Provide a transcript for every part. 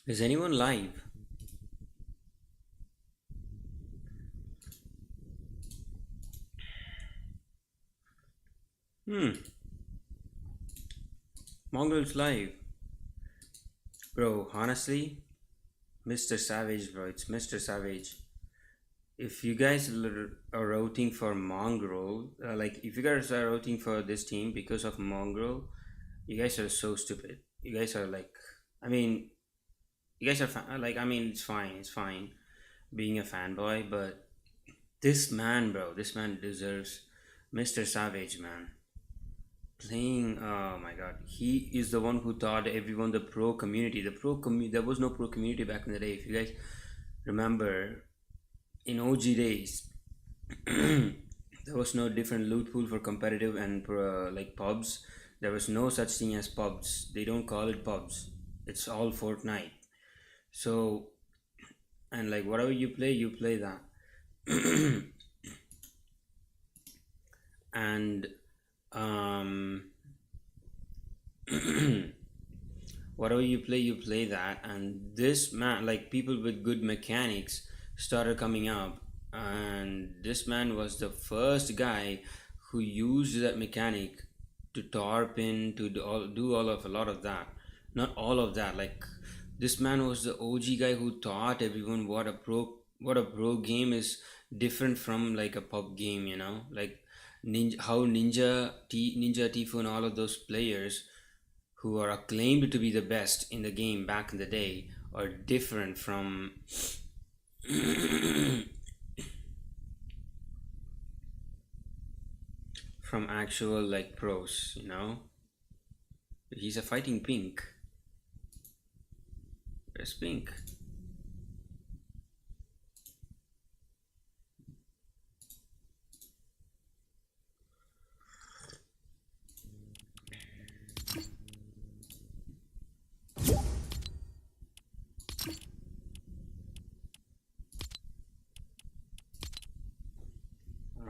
Is anyone live? Hmm. Mongols live. Bro, honestly, Mr. Savage, bro. It's Mr. Savage. If you guys are rooting for Mongrel, like if you guys are rooting for this team because of Mongrel, you guys are so stupid. You guys are like, I mean, you guys are like, I mean, it's fine being a fanboy, but this man, bro, this man deserves Mr. Savage, man. Playing, oh my god, he is the one who taught everyone the pro community. There was no pro community back in the day. If you guys remember, in OG days, there was no different loot pool for competitive and like pubs. There was no such thing as pubs. They don't call it pubs. It's all Fortnite. So, and like whatever you play that. And um whatever you play that. And this man, like people with good mechanics started coming up, and this man was the first guy who used that mechanic to tarp in to do all of a lot of that. Not all of that, like this man was the OG guy who taught everyone what a pro game is, different from like a pub game, like Ninja Tifu and all of those players who are acclaimed to be the best in the game back in the day are different from actual like pros. He's a fighting pink. Where's pink?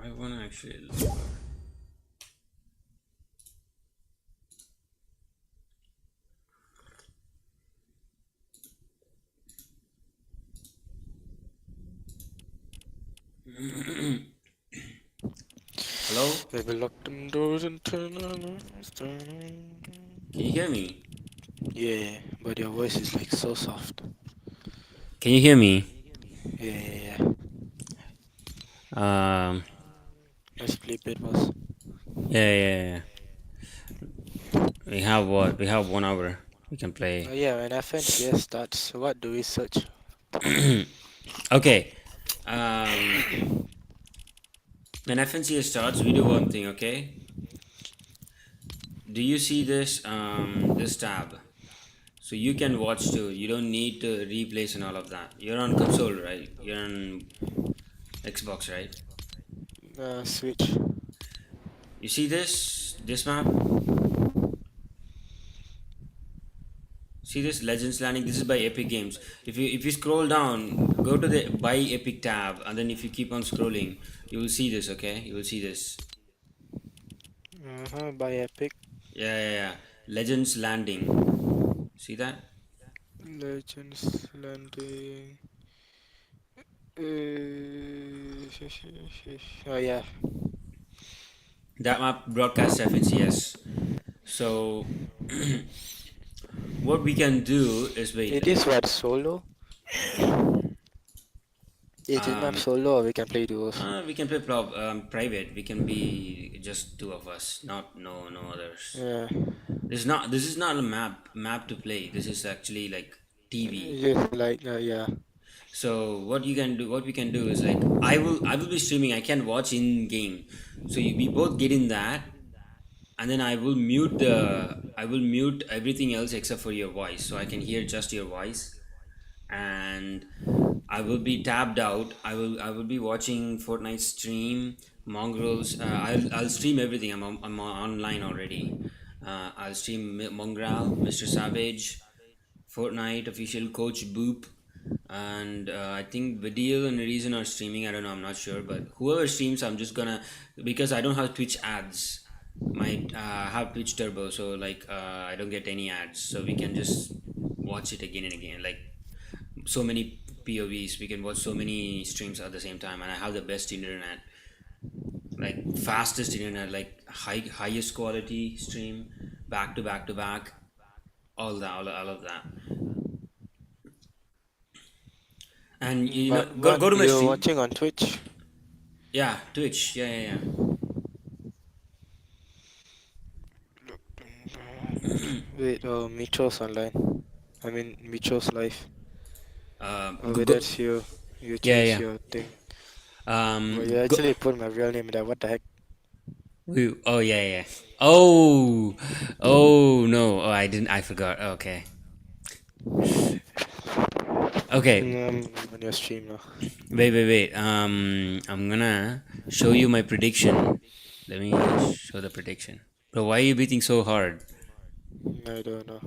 I wanna actually look. Hello? Baby, lock them doors and turn on. Can you hear me? Yeah, but your voice is like so soft. Can you hear me? Yeah. Um Let's play Pit Boss. yeah. We have what? We have 1 hour. We can Oh play. yeah, when FNCS starts, what do we search? Okay. Um when FNCS starts, we do one thing, okay? Do you see this tab? So you can watch too. You don't need to replace and all of that. You're on console, right? You're on Xbox, right? Switch. You see this map? See this Legends Landing? This is by Epic Games. If you scroll down, go to the Buy Epic tab, and then if you keep on scrolling, you will see this. Okay, you will see this. By Epic. Yeah. Legends Landing. See that? Legends Landing. Oh yeah. That map broadcasts FNCS. So what we can do is It wait. is what, solo? Is it map Um, solo or we can play duos? we can play private. We can be just two of us, not no others. Yeah. This is not a map to play. This is actually like TV. Just like, yeah. So what we can do is like I will be streaming. I can watch in game. So we both get in that, and then I will mute everything else except for your voice, so I can hear just your voice. And I will be tabbed out. I will be watching Fortnite stream, Mongrels. I'll stream everything. I'm online already. I'll stream Mongrel, Mr. Savage, Fortnite official coach Boop, and I think Video and Reason are streaming. I don't know. I'm not sure, but whoever streams, I'm just gonna, because I don't have Twitch ads. My have Twitch Turbo, so like I don't get any ads, so we can just watch it again and again. Like so many POVs, we can watch so many streams at the same time, and I have the best internet, like fastest internet, like highest quality stream, back to back to back, all that, all of that. And you know, But go to my you're stream. watching on Twitch? Yeah, Twitch. Yeah. Wait, Micho's online. I mean, Micho's live. Oh, wait, Go. that's you. You Yeah, choose yeah. your thing. Well, you Go. actually put my real name there. What the heck? Oh yeah. Oh no. Oh, I didn't. I forgot. Okay. Okay. I'm on your stream now. Wait. I'm gonna show you my prediction. Let me show the prediction. Bro, why are you beating so hard? I don't know.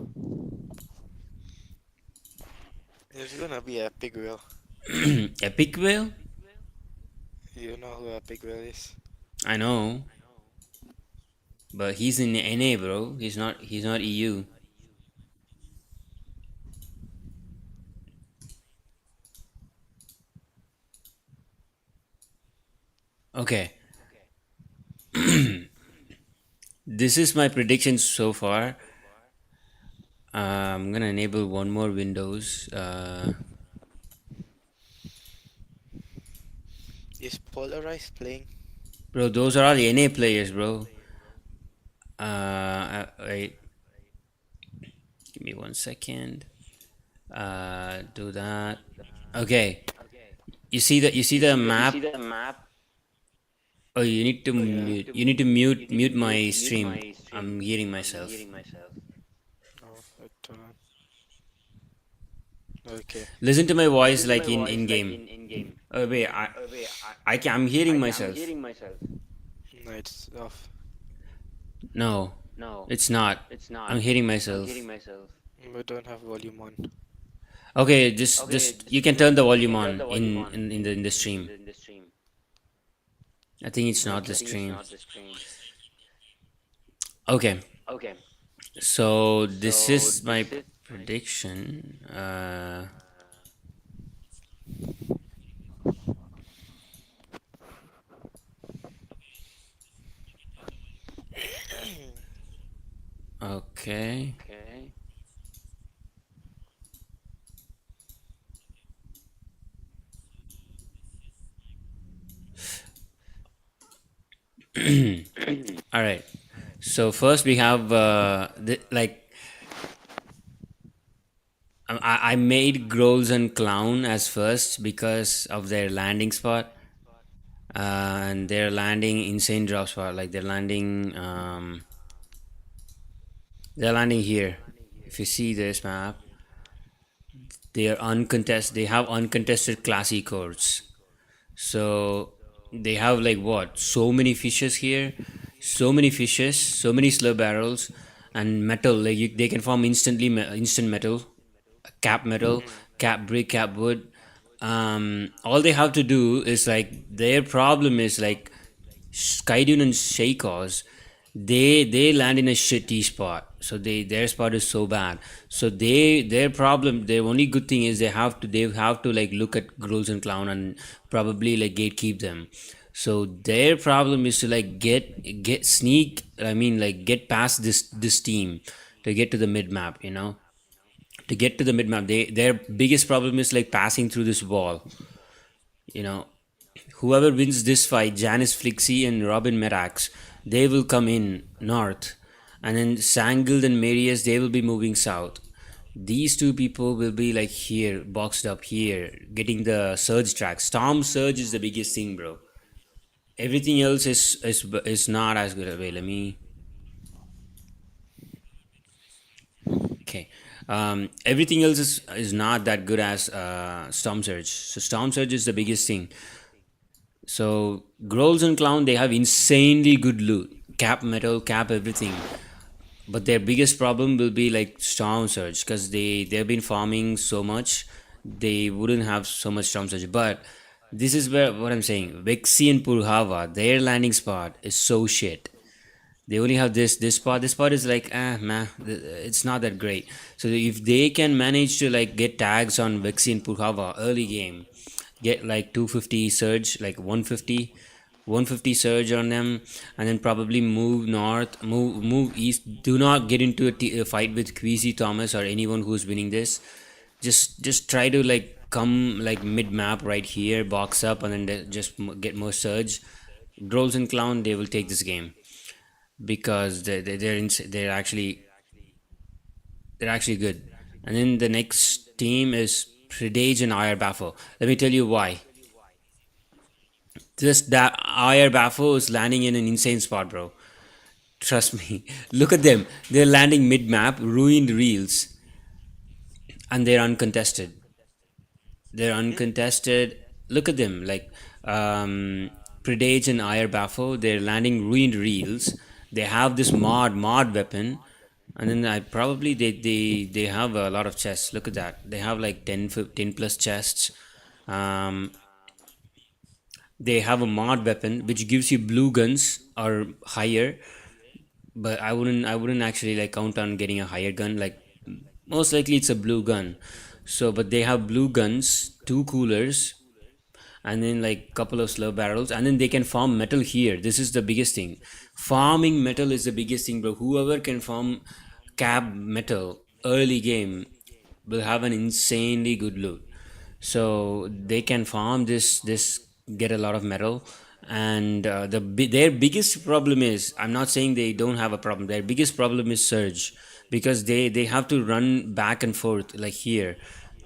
It's gonna be Epic Whale. Epic Whale? You know who Epic Whale is? I know, but he's in NA, bro. He's not. He's not EU. Okay. This is my prediction so far. I'm gonna enable one more Windows. Is Polarized playing? Bro, those are all NA players, bro. Wait. Give me 1 second. Do that. Okay. You see the map? Oh, you need to mute. You need to mute my stream. I'm hearing myself. Oh, hold on. Okay. Listen to my voice like in game. Oh wait, I'm hearing myself. No, it's off. No, it's not. I'm hearing myself. We don't have volume on. Okay, just you can turn the volume on in the stream. I think it's not the stream. Okay. So this is my prediction. Okay. All right. So first we have I made Grolls and Clown as first because of their landing spot. And they're landing insane drop spot. Like they're landing here. If you see this map, they are uncontested. They have uncontested classy cores. So they have like what? So many fishes here, so many slur barrels, and metal. Like they can form instant metal, cap metal, cap brick, cap wood. All they have to do is like their problem is like Skydune and Shaykos, they land in a shitty spot. So their spot is so bad. So their problem, their only good thing is they have to like look at Grolls and Clown and probably like gatekeep them. So their problem is to like get sneak. I mean like get past this team to get to the mid map. To get to the mid map, their biggest problem is like passing through this wall. Whoever wins this fight, Janice Flixie and Robin Merax, they will come in north, and then Sangild and Marius, they will be moving south. These two people will be like here, boxed up here, getting the surge track. Storm surge is the biggest thing, bro. Everything else is not as good. Wait, let me. Okay. Everything else is not that good as Storm Surge. So Storm Surge is the biggest thing. So Grolls and Clown, they have insanely good loot. Cap metal, cap everything. but their biggest problem will be like storm surge because they've been farming so much, they wouldn't have so much storm surge. But this is where what I'm saying. Vexi and Purhava, their landing spot is so shit. They only have this spot. This spot is like man, it's not that great. So if they can manage to like get tags on Vexi and Purhava early game, get like 250 surge, like 150 surge on them, and then probably move north, move east. Do not get into a fight with Queasy Thomas or anyone who's winning this. Just try to like come like mid map right here, box up, and then just get more surge. Drolls and Clown, they will take this game because they're actually good. And then the next team is Predage and Ayer Baffo. Let me tell you why. Just that Ayer Baffo is landing in an insane spot, bro. Trust me. Look at them. They're landing mid map, ruined reels, and they're uncontested. They're uncontested. Look at them. Like Predage and Ayer Baffo, they're landing ruined reels. They have this mod weapon. And then I probably they have a lot of chests. Look at that. They have like 10 plus chests. Um, they have a mod weapon which gives you blue guns or higher, but I wouldn't actually like count on getting a higher gun. Like most likely it's a blue gun. So but they have blue guns, two coolers, and then like couple of slow barrels, and then they can farm metal here. This is the biggest thing. Farming metal is the biggest thing, bro. Whoever can farm cab metal early game will have an insanely good loot. So they can farm this, get a lot of metal. And their biggest problem is, I'm not saying they don't have a problem, their biggest problem is surge, because they have to run back and forth like here.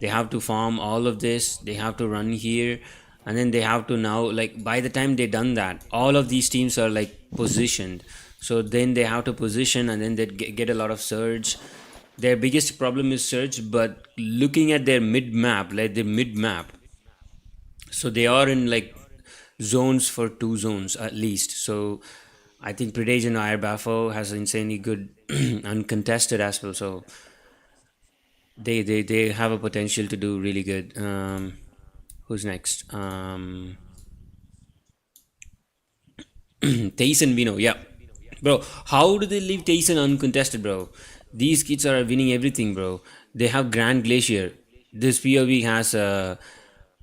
They have to farm all of this, they have to run here, and then they have to now, like by the time they done that, all of these teams are like positioned. So then they have to position, and then they get a lot of surge. Their biggest problem is surge. But looking at their mid map, like the mid map, so they are in like zones for two zones at least. So I think Predage and Ayer Baffo has insanely good uncontested as well. So they have a potential to do really good. Who's next? Tyson Vino, yeah. Bro, how do they leave Tyson uncontested, bro? These kids are winning everything, bro. They have Grand Glacier. This POV has a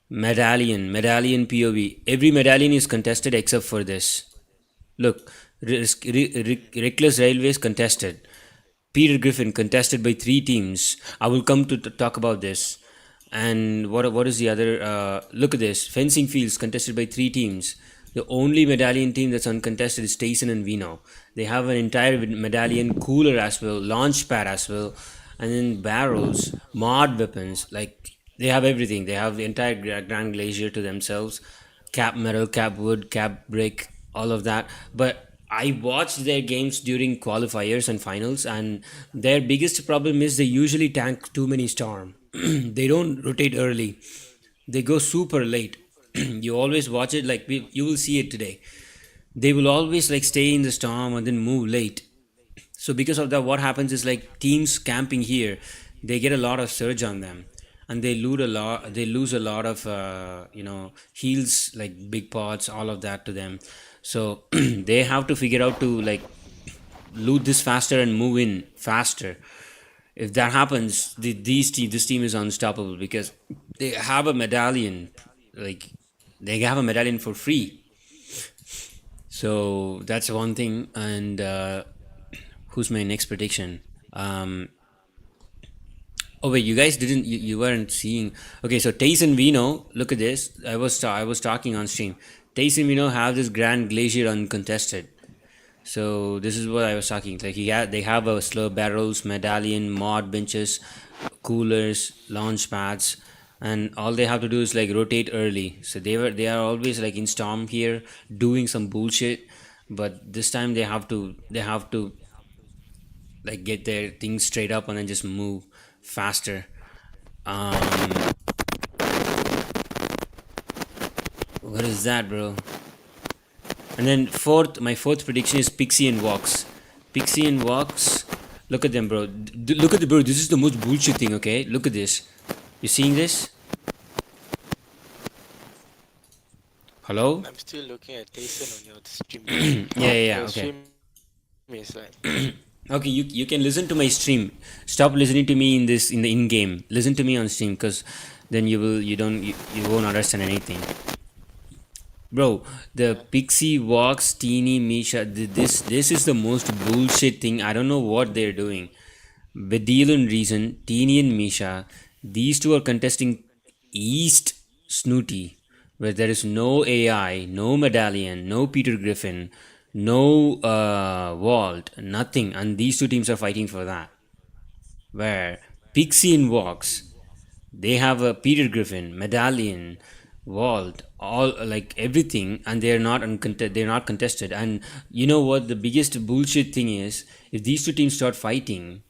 medallion POV. Every medallion is contested except for this. Look, Reckless Railways contested. Peter Griffin contested by three teams. I will come to talk about this. And what is the other? Look at this. Fencing Fields contested by three teams. The only medallion team that's uncontested is Tyson and Vino. They have an entire medallion cooler as well, launch pad as well, and then barrels, mod weapons. Like they have everything. They have the entire Grand Glacier to themselves, cap metal, cap wood, cap brick, all of that. But I watched their games during qualifiers and finals, and their biggest problem is they usually tank too many storm. They don't rotate early. They go super late. You always watch it, like you will see it today. They will always like stay in the storm and then move late. So because of that, what happens is like teams camping here, they get a lot of surge on them, and they lose a lot. They lose a lot of heals, like big pots, all of that to them. So they have to figure out to like loot this faster and move in faster. If that happens, this team is unstoppable because they have a medallion. Like they have a medallion for free. So that's one thing. And who's my next prediction? Oh wait, you guys didn't, you weren't seeing. Okay, so Tyson Vino, look at this. I was talking on stream. Tyson Vino have this Grand Glacier uncontested. So this is what I was talking. Like they have a slow barrels, medallion, mod benches, coolers, launch pads, and all they have to do is like rotate early. So they are always like in storm here doing some bullshit, but this time they have to like get their things straight up and then just move faster. Um, what is that, bro? And then my fourth prediction is Pixie and Walks. Pixie and Walks, Look at them, bro. Look at the bro. This is the most bullshit thing. Okay, look at this. You seeing this? Hello? I'm still looking at Tyson on your stream. Yeah. Your Okay. stream is like Okay, you can listen to my stream. Stop listening to me in this in the in game. Listen to me on stream, because then you won't understand anything. Bro, the yeah. Pixie Walks, Teeny, Misha, this is the most bullshit thing. I don't know what they're doing. Bedil and Reason, Teeny and Misha, these two are contesting East Snooty, where there is no AI, no Medallion, no Peter Griffin, no Walt, nothing, and these two teams are fighting for that. Where Pixie and Walks, they have a Peter Griffin, Medallion, Walt, all like everything, and they're not contested. And you know what? The biggest bullshit thing is, if these two teams start fighting,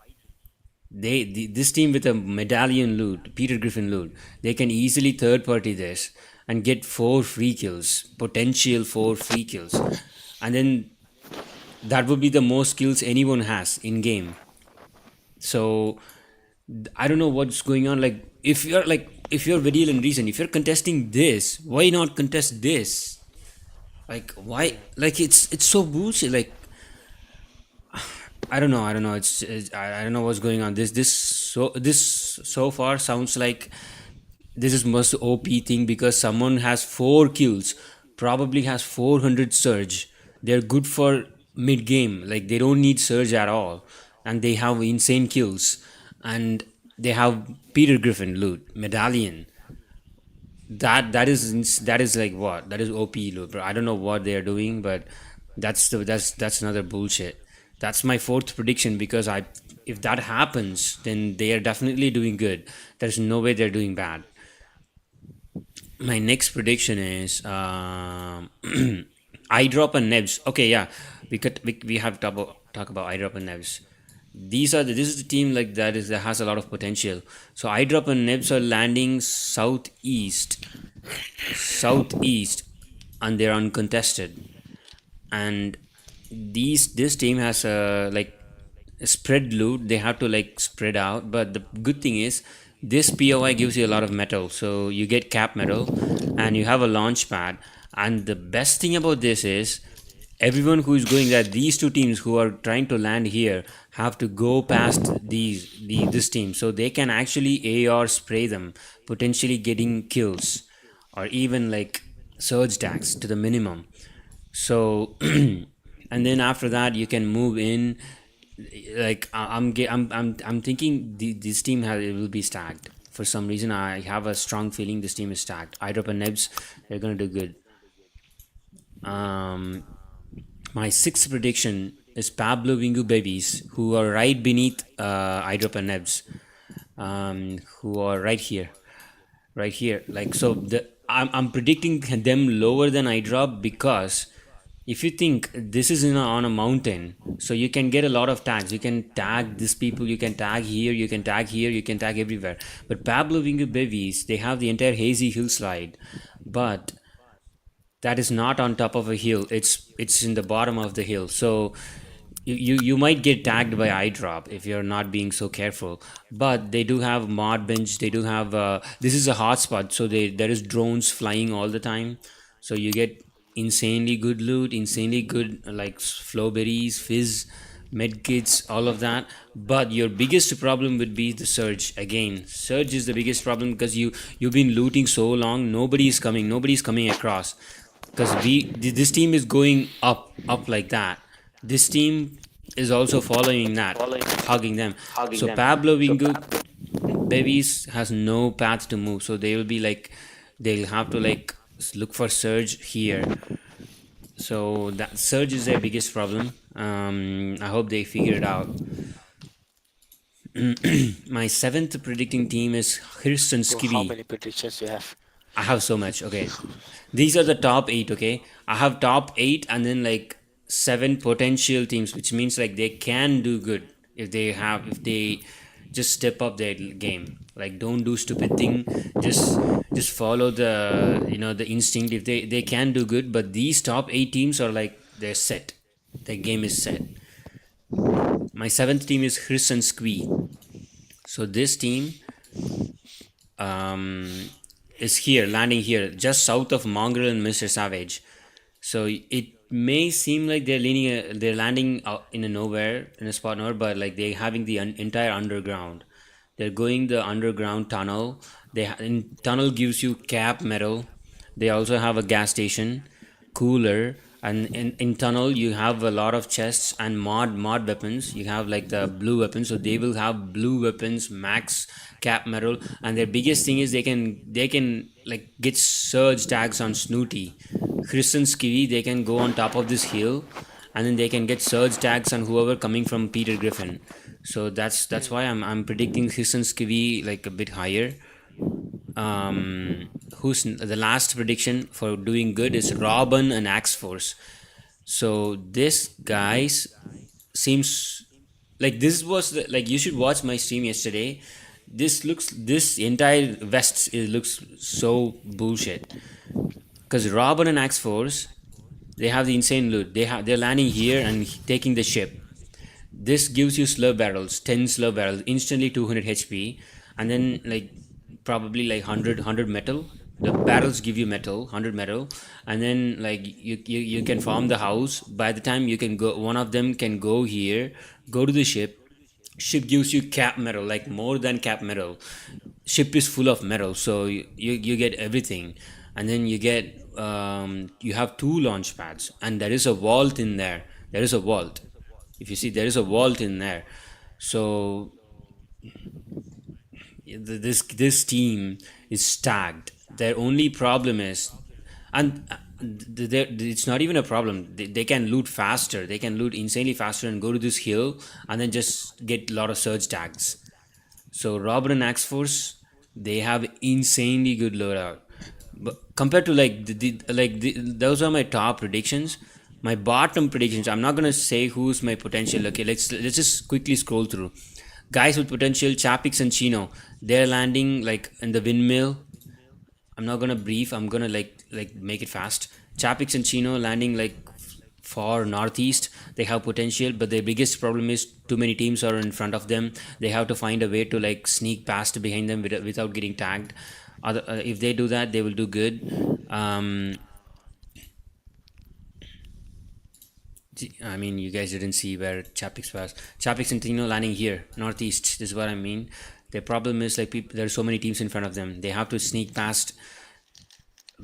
this team with a Medallion loot, Peter Griffin loot, they can easily third party this and get 4 free kills, potential 4 free kills, and then that would be the most kills anyone has in game. So I don't know what's going on. Like if you're Vidil and Reason, if you're contesting this, why not contest this? Like why? Mm. Like it's so bullshit. Like I don't know. I don't know what's going on. This so far sounds like this is most OP thing, because someone has 4 kills, probably has 400 surge. They're good for mid game. Like they don't need surge at all, and they have insane kills, and they have Peter Griffin loot, Medallion. That is like what? That is OP loot, bro. I don't know what they are doing, but that's another bullshit. That's my fourth prediction, because I if that happens, then they are definitely doing good. There's no way they're doing bad. My next prediction is iDrop and Nebs. Okay, yeah, we have to talk about iDrop and Nebs. This is the team like that has a lot of potential. So iDrop and Nebs are landing southeast, and they're uncontested. And this team has a like spread loot. They have to like spread out, but the good thing is this POI gives you a lot of metal, so you get cap metal, and you have a launch pad. And the best thing about this is everyone who is going there, these two teams who are trying to land here have to go past this team, so they can actually AR spray them, potentially getting kills, or even like surge tags to the minimum. So and then after that you can move in. Like I'm thinking this team it will be stacked for some reason. I have a strong feeling this team is stacked. iDrop and Nebs, they're gonna do good. um my sixth prediction is Pablo Wingu Babies, who are right beneath iDrop and Nebs, who are right here. Like so, I'm predicting them lower than iDrop, because if you think this is on a mountain, so you can get a lot of tags. You can tag these people. You can tag here. You can tag here. You can tag everywhere. But Pablo Wingu Babies, they have the entire hazy hillside, but that is not on top of a hill. It's in the bottom of the hill. So you might get tagged by iDrop if you're not being so careful. But they do have mod bench. They do have this is a hotspot, so there is drones flying all the time. So you get insanely good loot, insanely good like flowberries, fizz, medkits, all of that. But your biggest problem would be the surge. Again, surge is the biggest problem, because you've been looting so long. Nobody's coming across, because this team is going up like that. This team is also following that, hugging them. So Pablo Wingu Babies has no path to move, so they will be like they'll have to like look for surge here. So that surge is their biggest problem. I hope they figure it out. My seventh predicting team is Hirst and So how Skibby. many predictions you have? I have so much. Okay, these are the top eight. Okay, I have top eight, and then like 7 potential teams, which means like they can do good if they just step up their game. Like don't do stupid thing. Just follow the instinct. If they can do good, but these top eight teams are like they're set. Their game is set. My seventh team is Chris and Squee. So this team is here, landing here, just south of Mongrel and Mr. Savage. So it may seem like they're landing out in a nowhere, in a spot nowhere, but like they're having the entire underground. They're going the underground tunnel. And tunnel gives you cap metal. They also have a gas station, cooler, and in tunnel you have a lot of chests and mod weapons. You have like the blue weapons, so they will have blue weapons, max cap metal, and their biggest thing is they can like get surge tags on Snooty. Chris and Skivvy, they can go on top of this hill, and then they can get surge tags on whoever coming from Peter Griffin. So that's why I'm predicting Chris and Skivvy like a bit higher. Who's the last prediction for doing good is Robin and Axe Force. So this guys seems like this was like you should watch my stream yesterday. This entire vest looks so bullshit because Robin and Axe Force, they have the insane loot. They're landing here and taking the ship. This gives you slurp barrels, 10 slurp barrels, instantly 200 HP, and then like probably like 100 metal. The barrels give you metal, 100 metal, and then like you can farm the house. By the time you can go, one of them can go here, go to the ship. Ship gives you cap metal, like more than cap metal. Ship is full of metal, so you get everything, and then you have two launch pads, and there is a vault in there. There is a vault. If you see, there is a vault in there. So this team is stacked. Their only problem is, and it's not even a problem. They can loot faster. They can loot insanely faster and go to this hill and then just get a lot of surge tags. So Robin and Axe Force, they have insanely good loadout. But compared to like those are my top predictions. My bottom predictions, I'm not gonna say who's my potential. Okay, let's just quickly scroll through. Guys with potential, Chapix and Chino, they're landing like in the windmill. I'm not gonna brief. I'm gonna like make it fast. Chapix and Chino landing like far northeast. They have potential, but their biggest problem is too many teams are in front of them. They have to find a way to like sneak past behind them without getting tagged. If they do that, they will do good. I mean, you guys didn't see where Chapix was. Chapix and Chino landing here, northeast. This is what I mean. Their problem is like there are so many teams in front of them. They have to sneak past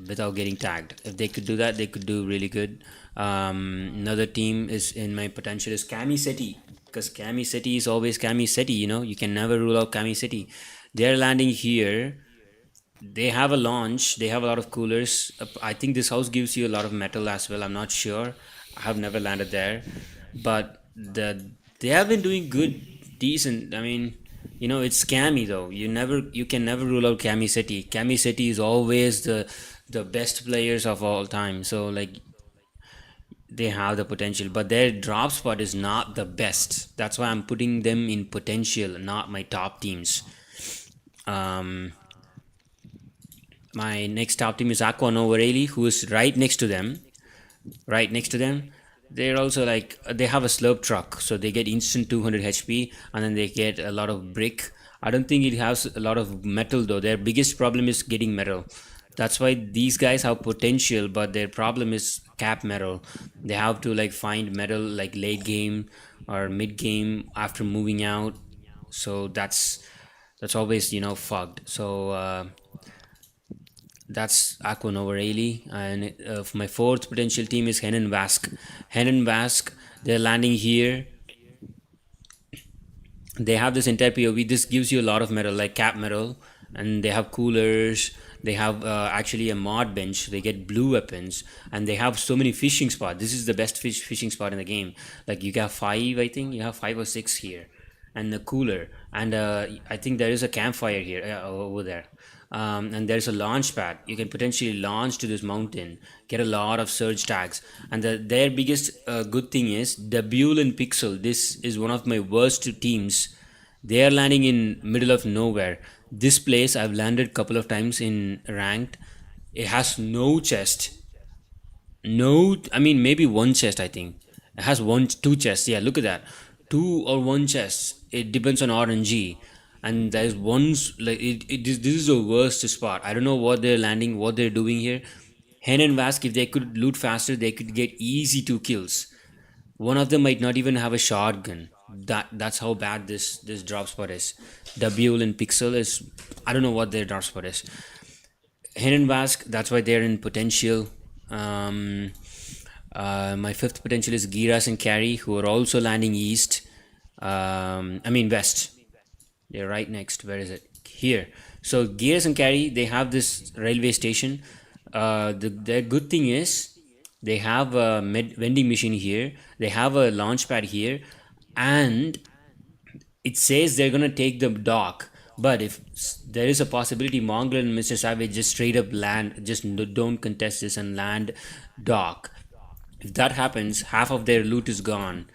without getting tagged. If they could do that, they could do really good. Another team is in my potential is Camiseti, because Camiseti is always Camiseti. You can never rule out Camiseti. They're landing here. They have a launch. They have a lot of coolers. I think this house gives you a lot of metal as well. I'm not sure. I have never landed there, but they have been doing good, decent. I mean, it's Cami though. You can never rule out Camiseti. Camiseti is always the best players of all time. So like they have the potential, but their drop spot is not the best. That's why I'm putting them in potential, not my top teams. My next top team is Aqua Nova Rayleigh, who is right next to them. They're also like they have a slurp truck, so they get instant 200 HP, and then they get a lot of brick. I don't think it has a lot of metal though. Their biggest problem is getting metal. That's why these guys have potential, but their problem is cap metal. They have to like find metal like late game or mid game after moving out. So that's always fucked. So that's Aqua Nova Rayleigh, and my fourth potential team is Hen and Vask. Hen and Vask, they're landing here. They have this entire POV. This gives you a lot of metal, like cap metal, and they have coolers. They have actually a mod bench. They get blue weapons, and they have so many fishing spots. This is the best fishing spot in the game. Like you have 5, I think you have 5 or 6 here, and the cooler, and I think there is a campfire here over there. And there's a launch pad. You can potentially launch to this mountain, get a lot of surge tags. And their biggest good thing is Dabule and Pixel. This is one of my worst teams. They are landing in middle of nowhere. This place I've landed a couple of times in ranked. It has no chest. Maybe one chest, I think. It has 2 chests. Yeah, look at that. two or one chest. It depends on RNG. And there's one's like this is the worst spot. I don't know what they're landing, what they're doing here. Hen and Vask, if they could loot faster, they could get easy 2 kills. One of them might not even have a shotgun. That's how bad this drop spot is. W and Pixel is, I don't know what their drop spot is. Hen and Vask, that's why they're in potential. My fifth potential is Giras and Carry, who are also landing east. I mean west. They're right next. Where is it? Here. So Gears and Carry, they have this railway station. The good thing is they have a vending machine here. They have a launch pad here, and it says they're gonna take the dock. But if there is a possibility, Mongrel and Mr. Savage just straight up land, just don't contest this and land dock. If that happens, half of their loot is gone.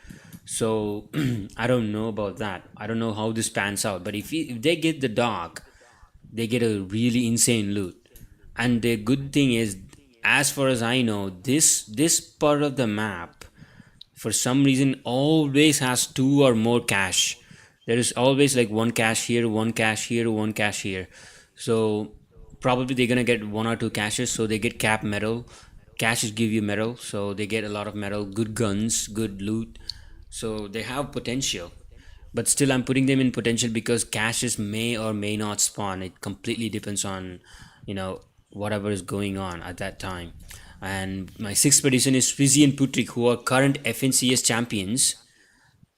So I don't know about that. I don't know how this pans out. But if they get the dog, they get a really insane loot. And the good thing is, as far as I know, this part of the map, for some reason, always has two or more cache. There is always like one cache here, one cache here, one cache here. So probably they're gonna get one or two caches. So they get cap metal. Caches give you metal, so they get a lot of metal, good guns, good loot. So they have potential. But still, I'm putting them in potential because caches may or may not spawn. It completely depends on, whatever is going on at that time. And my sixth prediction is Fizzy and Putrik, who are current FNCS champions.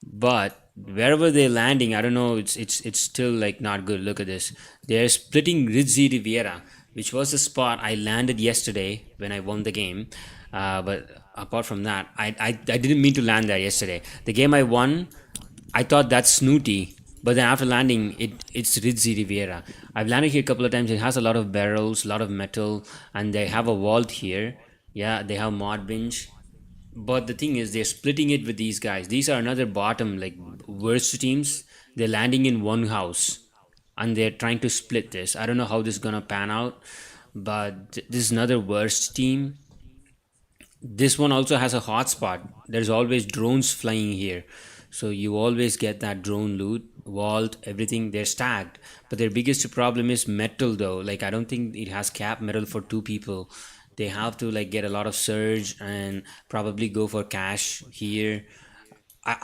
But wherever they're landing, I don't know. It's still like not good. Look at this. They're splitting Rizzi Riviera, which was the spot I landed yesterday when I won the game. But apart from that, I didn't mean to land there yesterday. The game I won, I thought that's Snooty. But then after landing, it's Rizzi Riviera. I've landed here a couple of times. It has a lot of barrels, a lot of metal, and they have a vault here. Yeah, they have mod binge. But the thing is, they're splitting it with these guys. These are another bottom, like worst teams. They're landing in one house, and they're trying to split this. I don't know how this is gonna pan out, but this is another worst team. This one also has a hotspot. There's always drones flying here, so you always get that drone loot, vault, everything. They're stacked, but their biggest problem is metal though. Like I don't think it has cap metal for two people. They have to like get a lot of surge and probably go for cash here.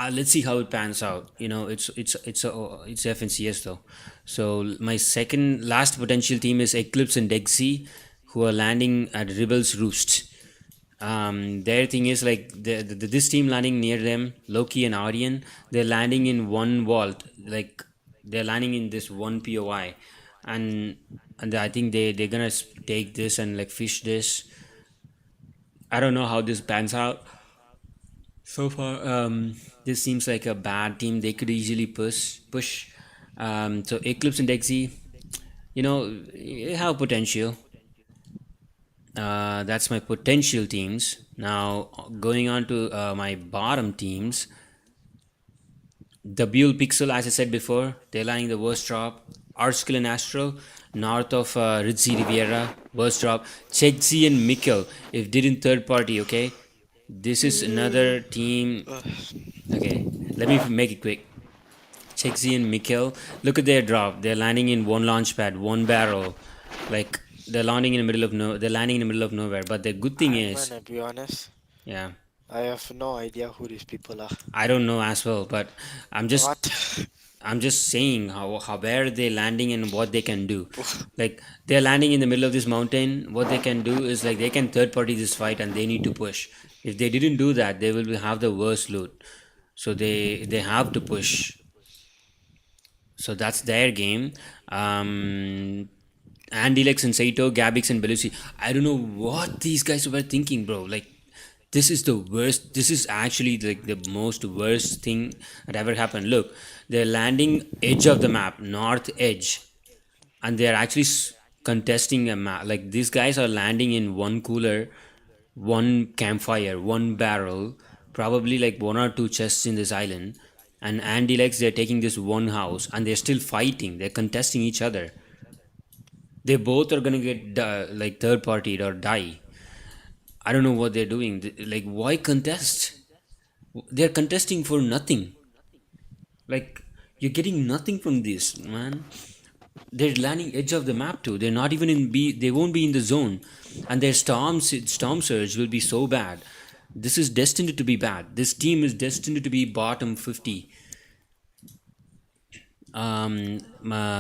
Let's see how it pans out. It's FNCS though. So my second last potential team is Eclipse and Dexy, who are landing at Rebels Roost. Their thing is like this team landing near them, Loki and Aryan. They're landing in one vault, like they're landing in this one POI, and I think they're gonna take this and like fish this. I don't know how this pans out. So far, this seems like a bad team. They could easily push. So Eclipse and Dexy, have potential. That's my potential teams. Now going on to my bottom teams. W Pixel, as I said before, they're landing the worst drop. Arskill and Astral, north of Rizzi Riviera, worst drop. Chegzi and Mikkel, if did in third party, okay? This is another team. Okay, let me make it quick. Chegzi and Mikkel, look at their drop. They're landing in one launch pad, one barrel. Like they're landing in the middle of nowhere. But the good thing is, I'm gonna be honest. yeah, I have no idea who these people are. I don't know as well, but I'm just What? I'm just saying how where they're landing and what they can do. Like they're landing in the middle of this mountain. What they can do is like they can third party this fight and they need to push. If they didn't do that, they will have the worst loot. So they have to push. So that's their game. Andilex and Saito, Gabix and Belusi. I don't know what these guys were thinking, bro. Like this is the worst. This is actually like the most worst thing that ever happened. Look, they're landing edge of the map, north edge, and they're actually contesting a map. Like these guys are landing in one cooler, one campfire, one barrel, probably like one or two chests in this island. And Andilex, they're taking this one house, and they're still fighting. They're contesting each other. They both are gonna get like third partied or die. I don't know what they're doing. Like, why contest? They're contesting for nothing. Like, you're getting nothing from this, man. They're landing edge of the map too. They're not even in B. They won't be in the zone, and their storm surge will be so bad. This is destined to be bad. This team is destined to be bottom 50.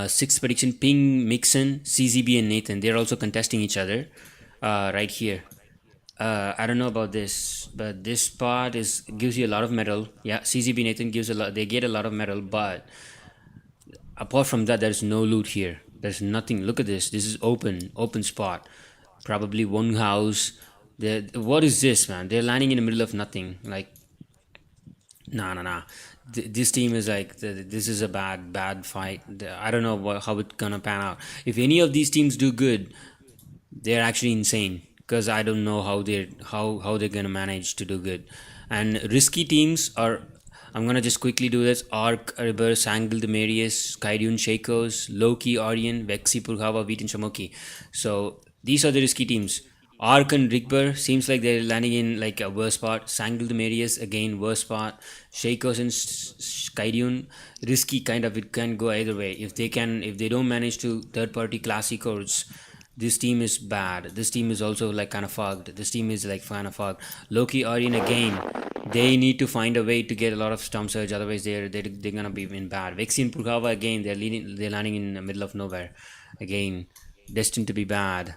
Sixth prediction: Ping, Mixon, CZB, and Nathan. They're also contesting each other, right here. I don't know about this, but this spot is gives you a lot of metal. Yeah, CZB Nathan gives a lot. They get a lot of metal, but apart from that, there's no loot here. There's nothing. Look at this. This is open spot. Probably one house. What is this, man? They're landing in the middle of nothing. Like, nah. This team is like, this is a bad fight. I don't know how it's gonna pan out. If any of these teams do good, they're actually insane. Because I don't know how they're gonna manage to do good. And risky teams are, I'm gonna just quickly do this: Ark, Ribber, Sangl, Demarius, Kaidun, Shakos, Loki, Orion, Vexi, Purhava, Beat, and Shamoki. So these are the risky teams. Ark and Rigber seems like they're landing in like a worse spot. Sangl, Demarius again worse spot. Shakos and Kaidun, risky kind of. It can go either way. If they don't manage to third party classic codes, this team is bad. This team is also like kind of fucked. This team is like kind of fucked. Loki, Aryan again. They need to find a way to get a lot of storm surge. Otherwise, they're gonna be in bad. Vexi and Purkava again. They're landing in the middle of nowhere. Again, destined to be bad.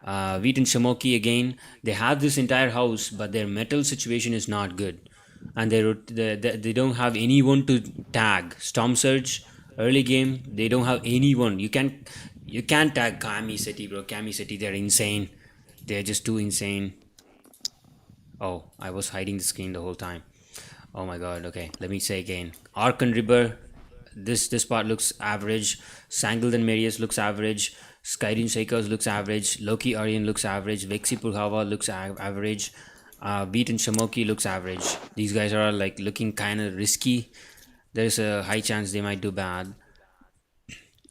Wheat and Shamoki again. They have this entire house, but their metal situation is not good, and they don't have anyone to tag. Storm surge early game. They don't have anyone. You can't tag Kami City, bro. Kami City, they're insane. They're just too insane. Oh, I was hiding the screen the whole time. Oh my god, okay. Let me say again. Ark and Ribber, this part looks average. Sangl and Marius looks average. Skyrim Shakers looks average. Loki Aryan looks average. Vexi Purhava looks average. Beat and Shamoki looks average. These guys are like looking kind of risky. There's a high chance they might do bad.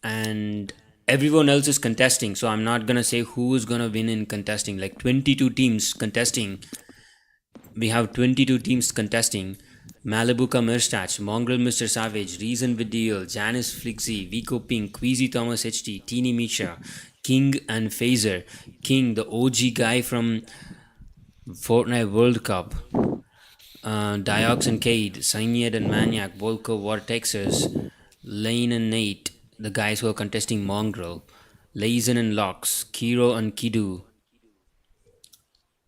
And everyone else is contesting, so I'm not gonna say who is gonna win in contesting. Like 22 teams contesting. We have 22 teams contesting. Malibuka Mirstach, Mongrel Mr. Savage, Reason Vidiel, Janice Flixie, Vico Pink, Queasy Thomas HT, Teeny Misha, King and Phaser. King, the OG guy from Fortnite World Cup. Diox and Cade, Syniad and Maniac, Volko, Vortexers, Lane and Nate, the guys who are contesting Mongrel, Lazen and Locks, Kiro and Kidu.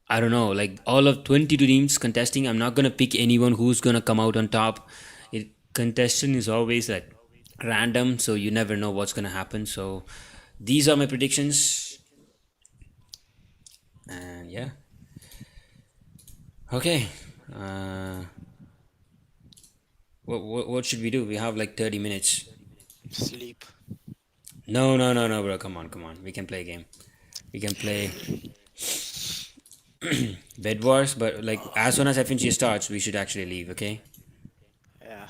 I don't know, like all of 22 teams contesting. I'm not gonna pick anyone who's gonna come out on top. Contestation is always like random, so you never know what's gonna happen. So these are my predictions, and yeah. Okay. What should we do? We have like 30 minutes. Sleep. No, bro. Come on. We can play a game. We can play Bed Wars, but like as soon as FNG starts, we should actually leave, okay? Yeah.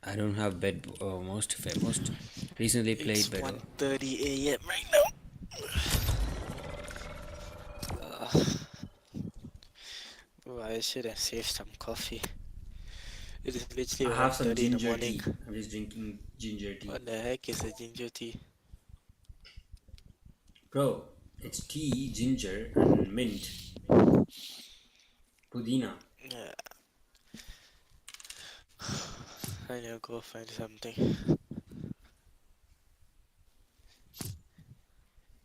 I don't have bed. Oh, most recently played It's bed. 1:30 a.m. right now. Oh, I should have saved some coffee. It is I literally have some 1:30 in the ginger morning. tea. I'm just drinking ginger tea. What the heck is a ginger tea? Bro, it's tea, ginger, and mint. Pudina. Yeah. I need to go find something.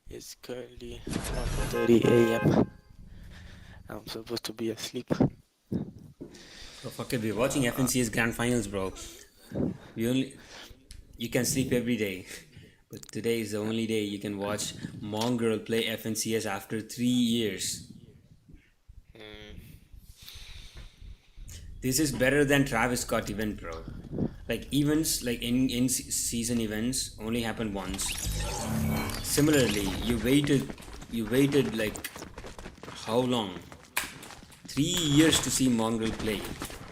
It's currently 1:30 a.m. I'm supposed to be asleep. Oh, fuck it, we're watching FNCS Grand Finals, bro. You can sleep every day, but today is the only day you can watch Mongrel play FNCS after 3 years. This is better than Travis Scott event, bro. Like events, like in season events, only happen once. Similarly, you waited like how long? 3 years to see Mongrel play,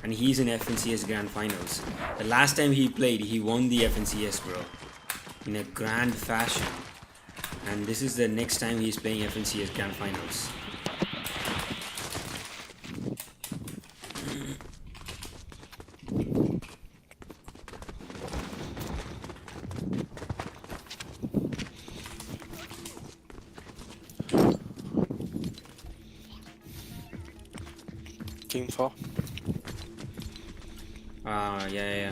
and he's in FNCS Grand Finals. The last time he played, he won the FNCS, bro, in a grand fashion. and this is the next time he's playing FNCS Grand Finals. Team 4. Yeah.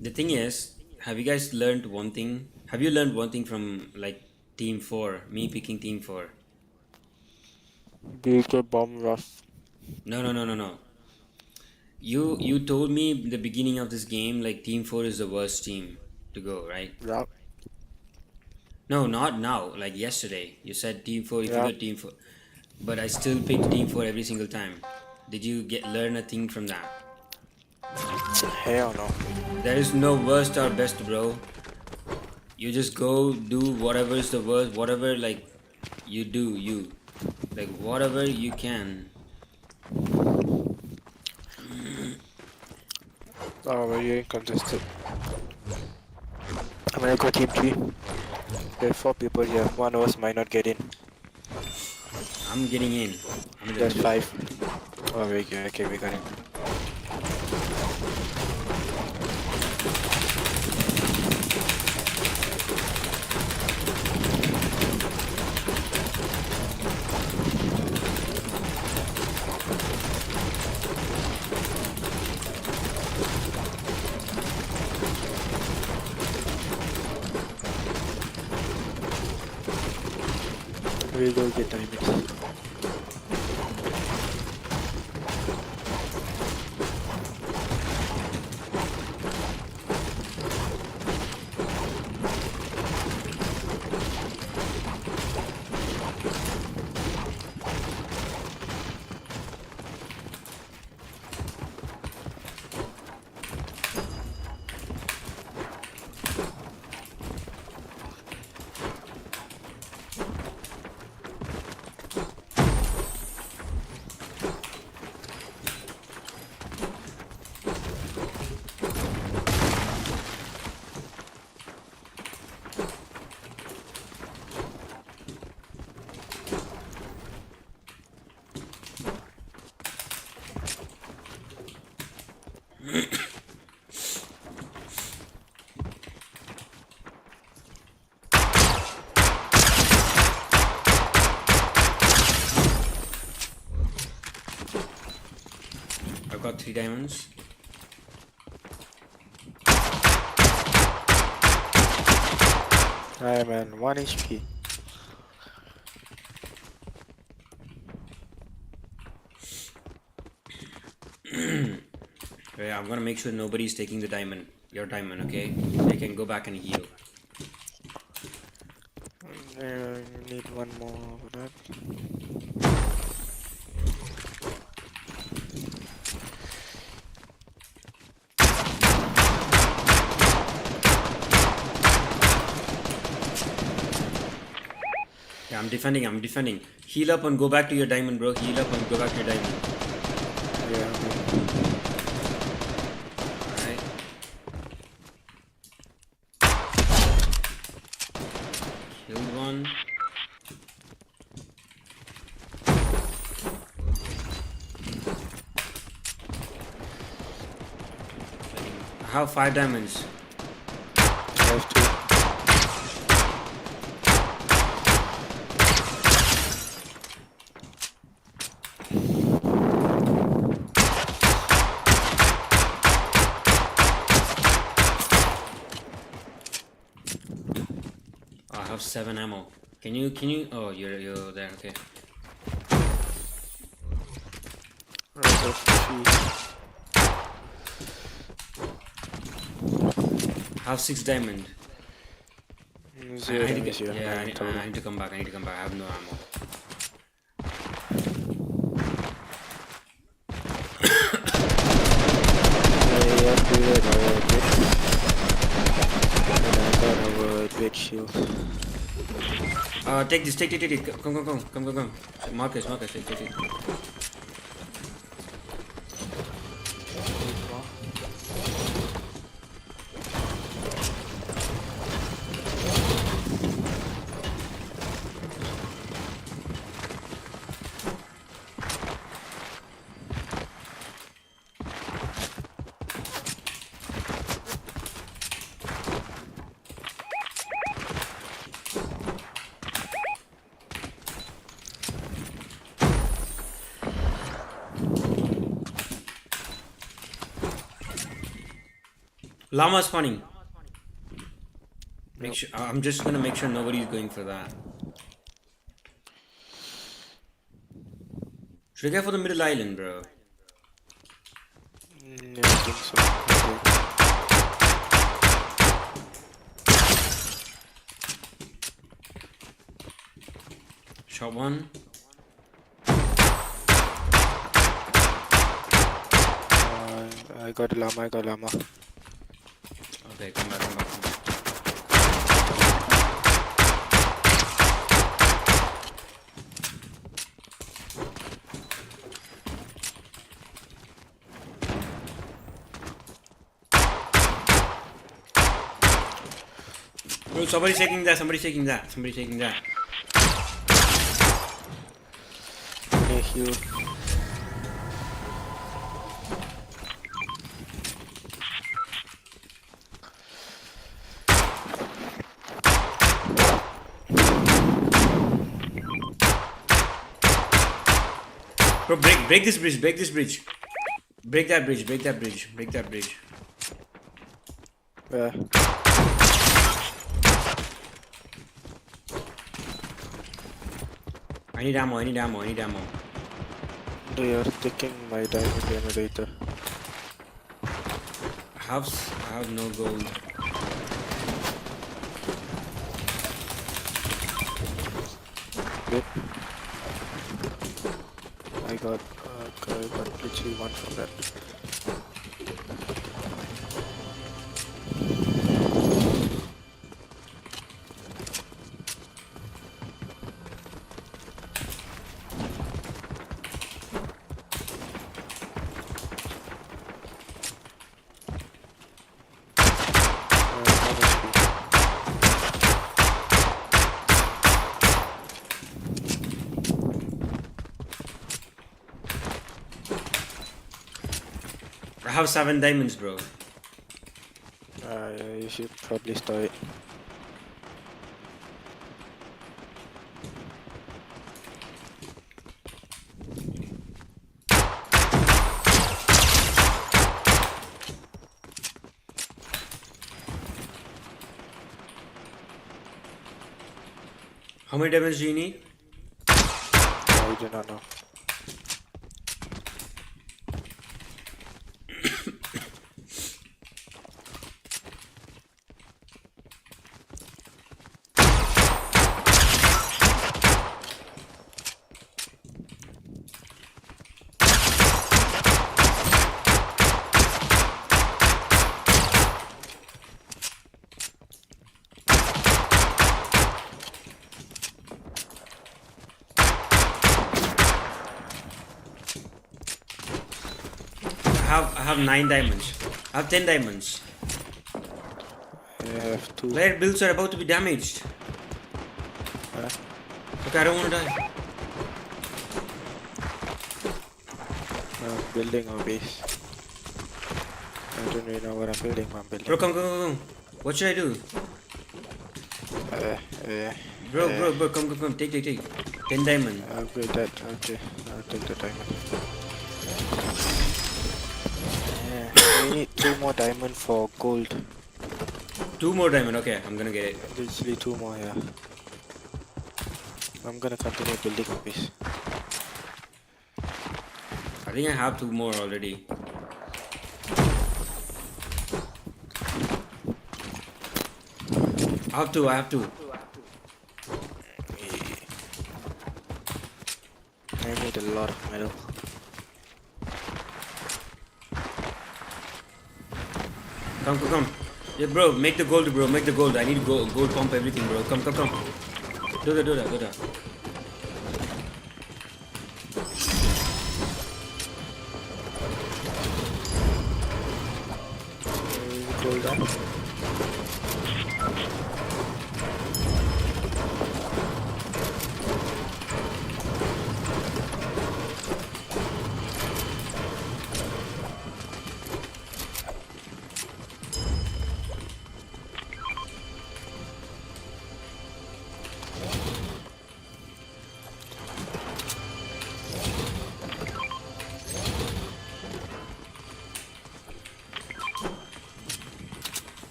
The thing is, have you guys learned one thing? Have you learned one thing from like Team 4, me picking Team 4? BK Bomb Rush. No. You told me in the beginning of this game like Team 4 is the worst team to go, right? Yeah. No, not now. Like yesterday, you said Team 4 if you Yeah. get Team 4, but I still picked Team 4 every single time. Did you learn a thing from that? Hell no. There is no worst or best, bro. You just go do whatever is the worst, whatever like you do, like whatever you can. Oh, very inconsistent. I'm gonna go Team 3. There are 4 people here. One of us might not get in. I'm getting in. There's 5. Oh, very good. Okay, we got in. We'll go get diamonds. I've got 3 diamonds. Alright, man. 1 HP. Okay, I'm gonna make sure nobody's taking the diamond. Your diamond, okay? I can go back and heal. You need 1 more for that. Yeah, I'm defending. Heal up and go back to your diamond, bro. Heal up and go back to your diamond. Yeah, Alright. Killed one. I have 5 diamonds. I have 2. I have 7 ammo. Can you? Oh, you're there. Okay. I have 3. I have 6 diamond. 0 I need to damage, get, yeah. yeah, I nine need, total. I need to come back. I have no ammo. I upgraded our bit. And I got our bit shield. Take this, take it. Come. Marcus, take it. Llama spawning. Make sure. I'm just gonna make sure nobody's going for that. Should I go for the middle island, bro? Yeah, I think so. Okay. Shot one. I got llama. Okay, come back. Bro, somebody's taking that. Thank you. Bro, break this bridge. Break that bridge. Yeah. I need ammo. They are taking my diamond generator. I have no gold. Yep. I got literally one from that. I have 7 diamonds, bro. Yeah, you should probably store it. How many diamonds do you need? I do not know. I have 9 diamonds. I have 10 diamonds. I have 2. Player builds are about to be damaged. Okay, I don't want to die. Building a base. I don't really know what I'm building, but I'm building. Bro, come. What should I do? Bro, come. Take. 10 diamond. I'll build that. Okay, I'll take the diamond. Yeah, we need 2 more diamond for gold. 2 more diamond. Okay, I'm gonna get it. Literally 2 more, yeah. I'm gonna continue building a base. I think I have 2 more already. I have 2. I need a lot of metal. Come. Yeah, bro, make the gold, bro. I need gold pump everything, bro. Come. Do that. Hold on.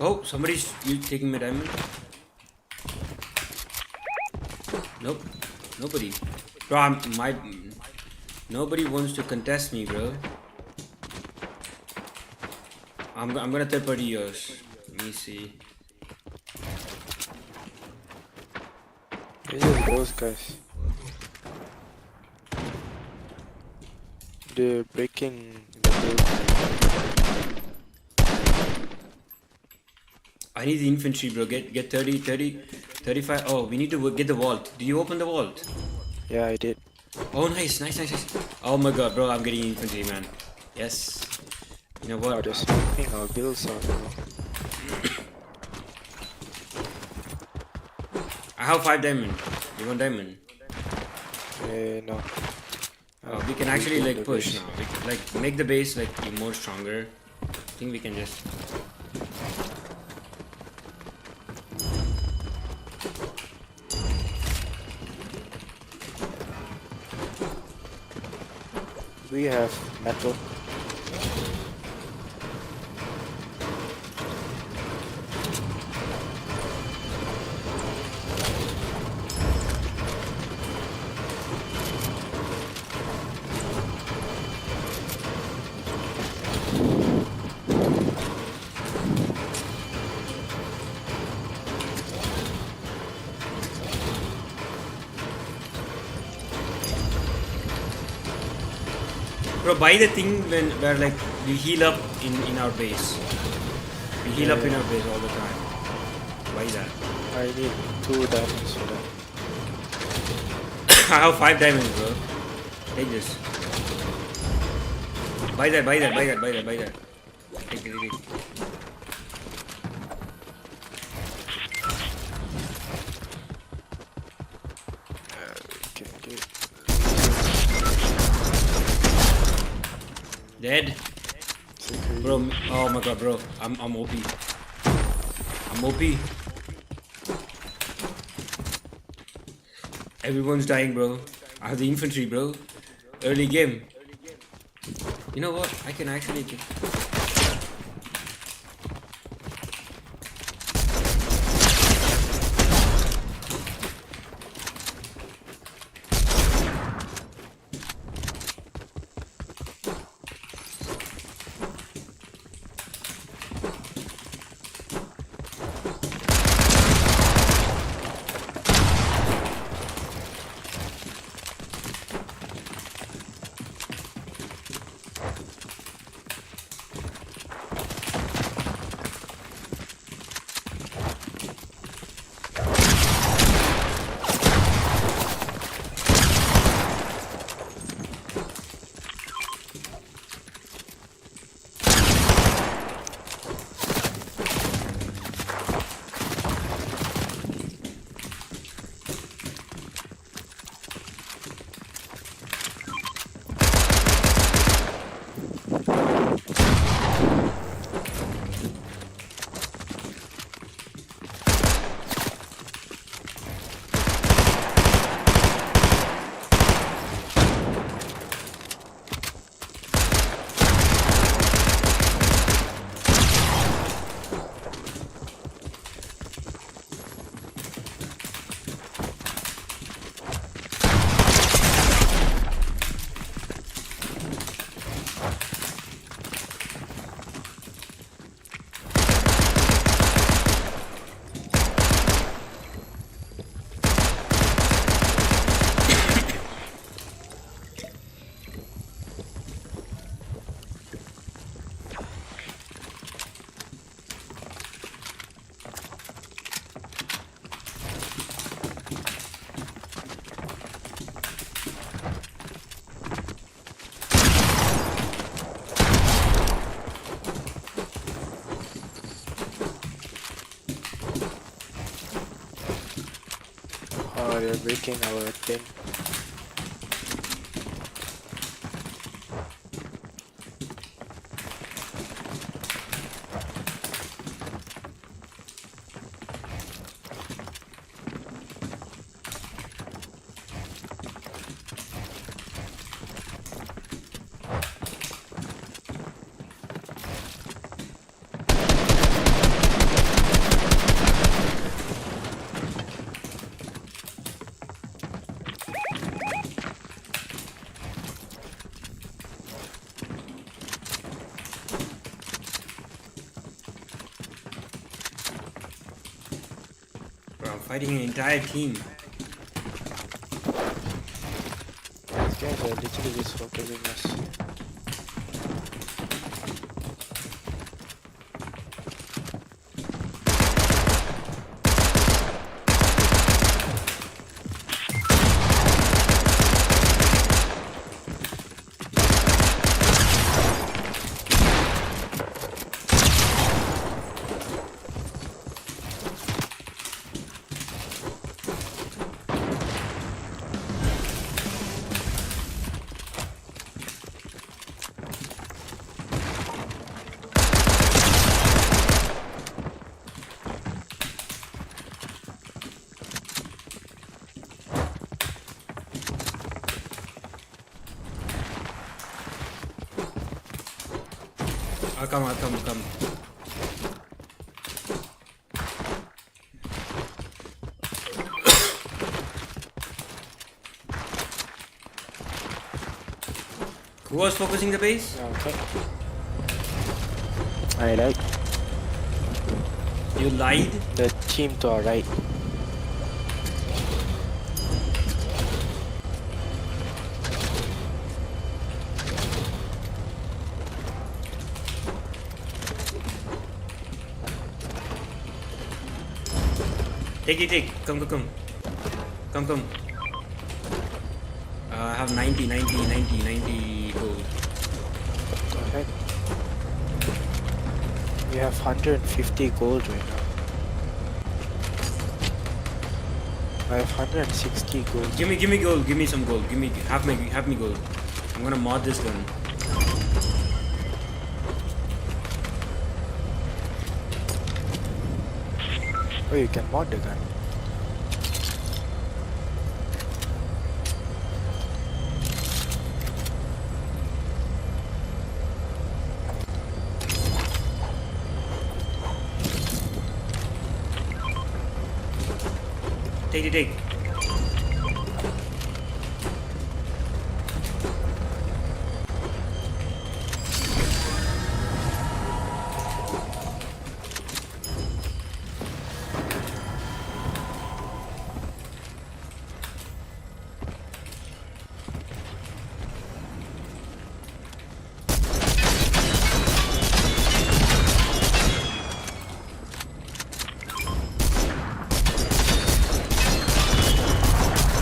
Oh, somebody's taking my diamond. Nope, nobody. Bro, nobody wants to contest me, bro. I'm gonna third party yours. Let me see. These are those guys. They're breaking the gate. I need the infantry, bro. Get 30, 35. Oh, we need to get the vault. Did you open the vault? Yeah, I did. Oh, nice. Oh my god, bro. I'm getting infantry, man. Yes. You know Oh, what? they're sniping our builds out now. I have 5 diamond. You want diamond? No. We can actually like the push base. now. We can, like make the base like more stronger. I think we can just. We have metal. Bro, buy the thing where like we heal up in our base. We heal up in our base all the time. Buy that. I need 2 diamonds for that. I have 5 diamonds, bro. Take this. Buy that. Take it. Can get Dead? secret. Bro, oh my god, bro. I'm OP. I'm OP. Everyone's dying, bro. I have the infantry, bro. Early game. You know what? I can actually get... Oh, they're breaking our thing. Bro, I'm fighting an entire team. These guys are literally just focusing us. I'll come. Who was focusing the base? Okay. I like You lied? the team to our right. Take. Come. Come. I have 90 gold. Alright. We have 150 gold right now. I have 160 gold. Give me gold. Give me some gold. Give me half me gold. I'm gonna mod this gun. Oh, you can mod the gun. Take.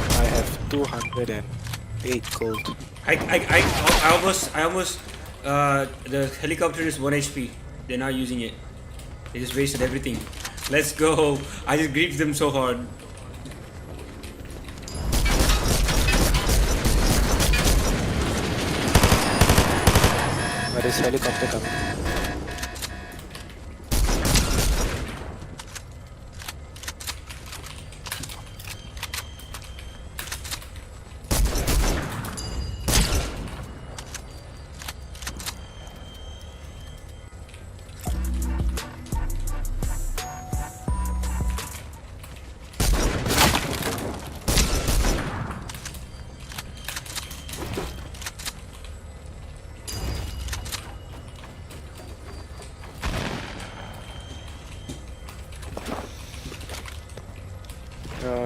I have 208 gold. I almost the helicopter is 1 HP. They're not using it. They just wasted everything. Let's go. I just griefed them so hard. Where is helicopter coming?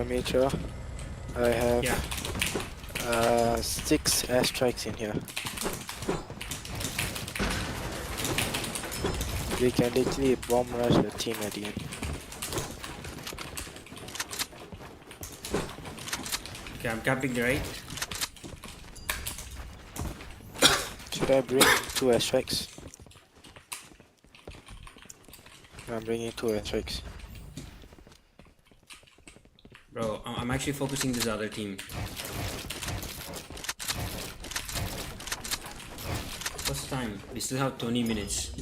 Major, I have Yeah. 6 airstrikes in here. We can literally bomb rush the team at the end. Okay, I'm camping right. Should I bring 2 airstrikes? I'm bringing 2 airstrikes. Bro, I'm actually focusing this other team. What's the time? We still have 20 minutes.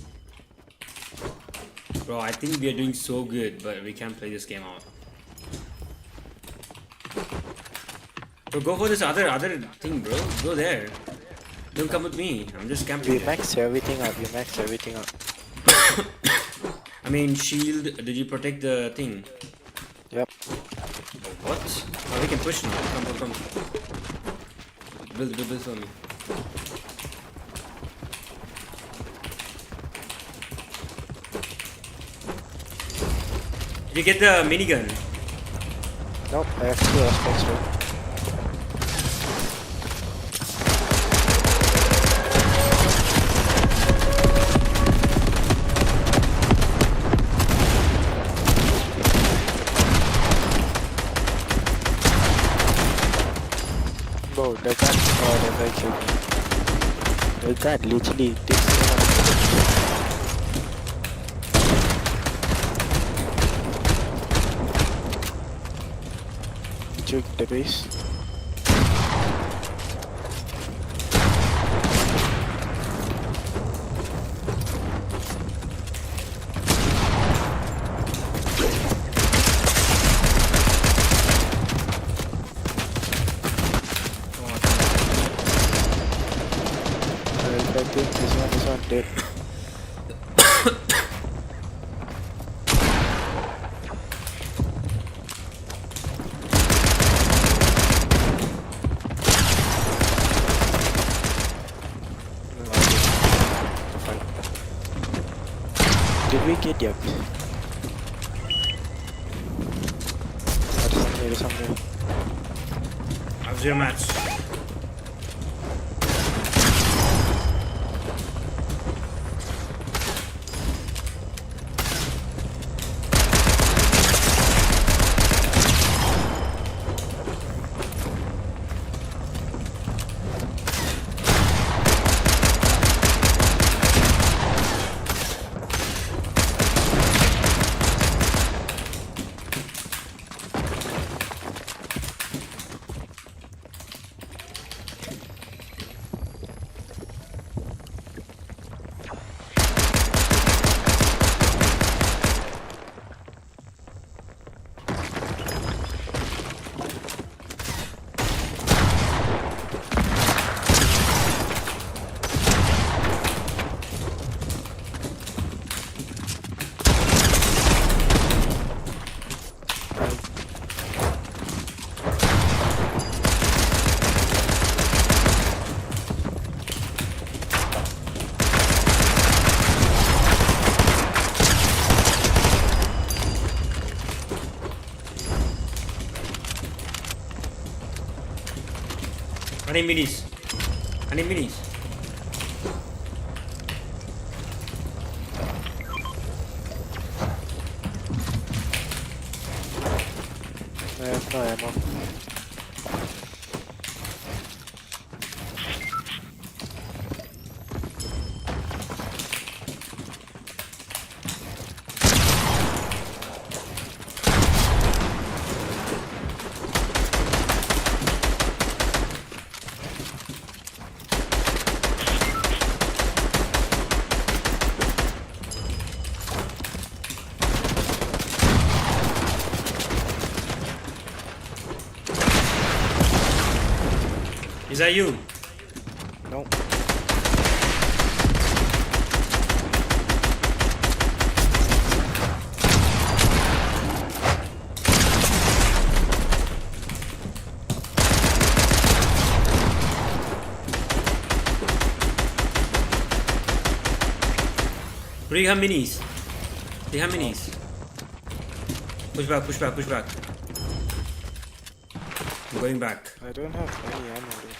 Bro, I think we are doing so good, but we can't play this game out. Bro, go for this other thing, bro. Go there. Don't come with me. I'm just camping. We Here. maxed everything up. We maxed everything up. I mean, shield. Did you protect the thing? Yep. What? Oh, we can push now. Come. Build for me. Did you get the minigun? Nope, I have 2 aspects though. Bro, the gun, oh, the guy killed me. The gun literally takes so much. Juke the base. I think this one dead. Did we get yep? There's something. I have 0 match. I need minis. I have no ammo. Is that you? Nope. Bring her minis. They have minis. Push back. I'm going back. I don't have any ammo though.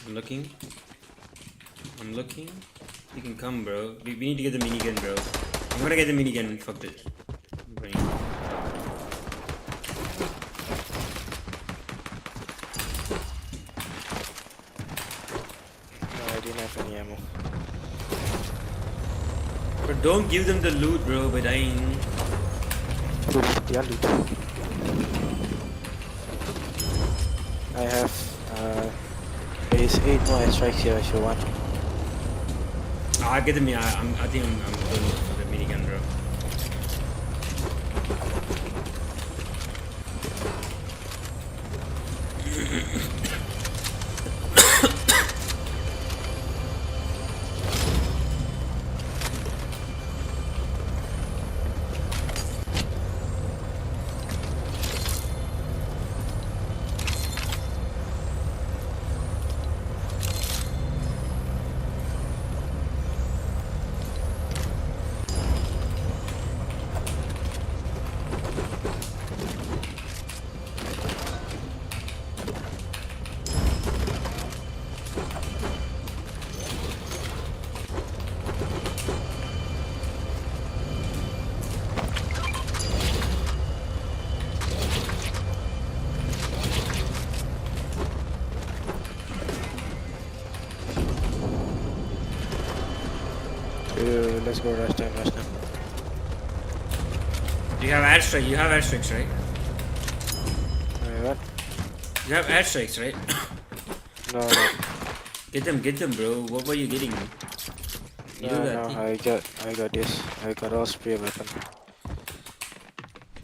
I'm looking. You can come, bro. We need to get the minigun, bro. I'm gonna get the minigun. Fuck this. I'm going. No, I didn't have any ammo. But don't give them the loot, bro, by dying. Yeah, loot. I have there is 8 more airstrikes here if you want. Ah, get them, yeah. I think I'm going for the minigun, bro. Let's go rush them. You have airstrike. You have airstrikes, right? What? You have airstrikes, right? No. Get them, bro. What were you getting? You do that thing. I got this. I got all spray weapon.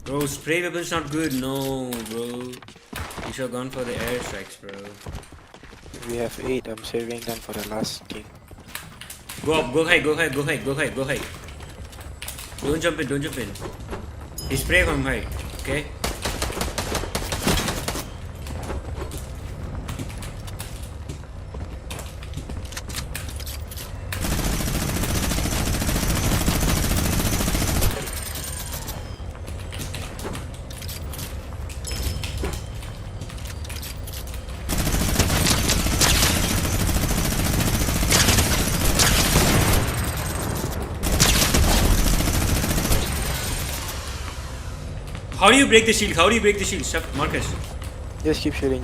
Bro, spray weapon's not good. No, bro. You should have gone for the airstrikes, bro. We have 8. I'm saving them for the last game. Go up, go high. Don't jump in. He spray from high, okay? How do you break the shield? Stop, Marcus. Just keep shooting.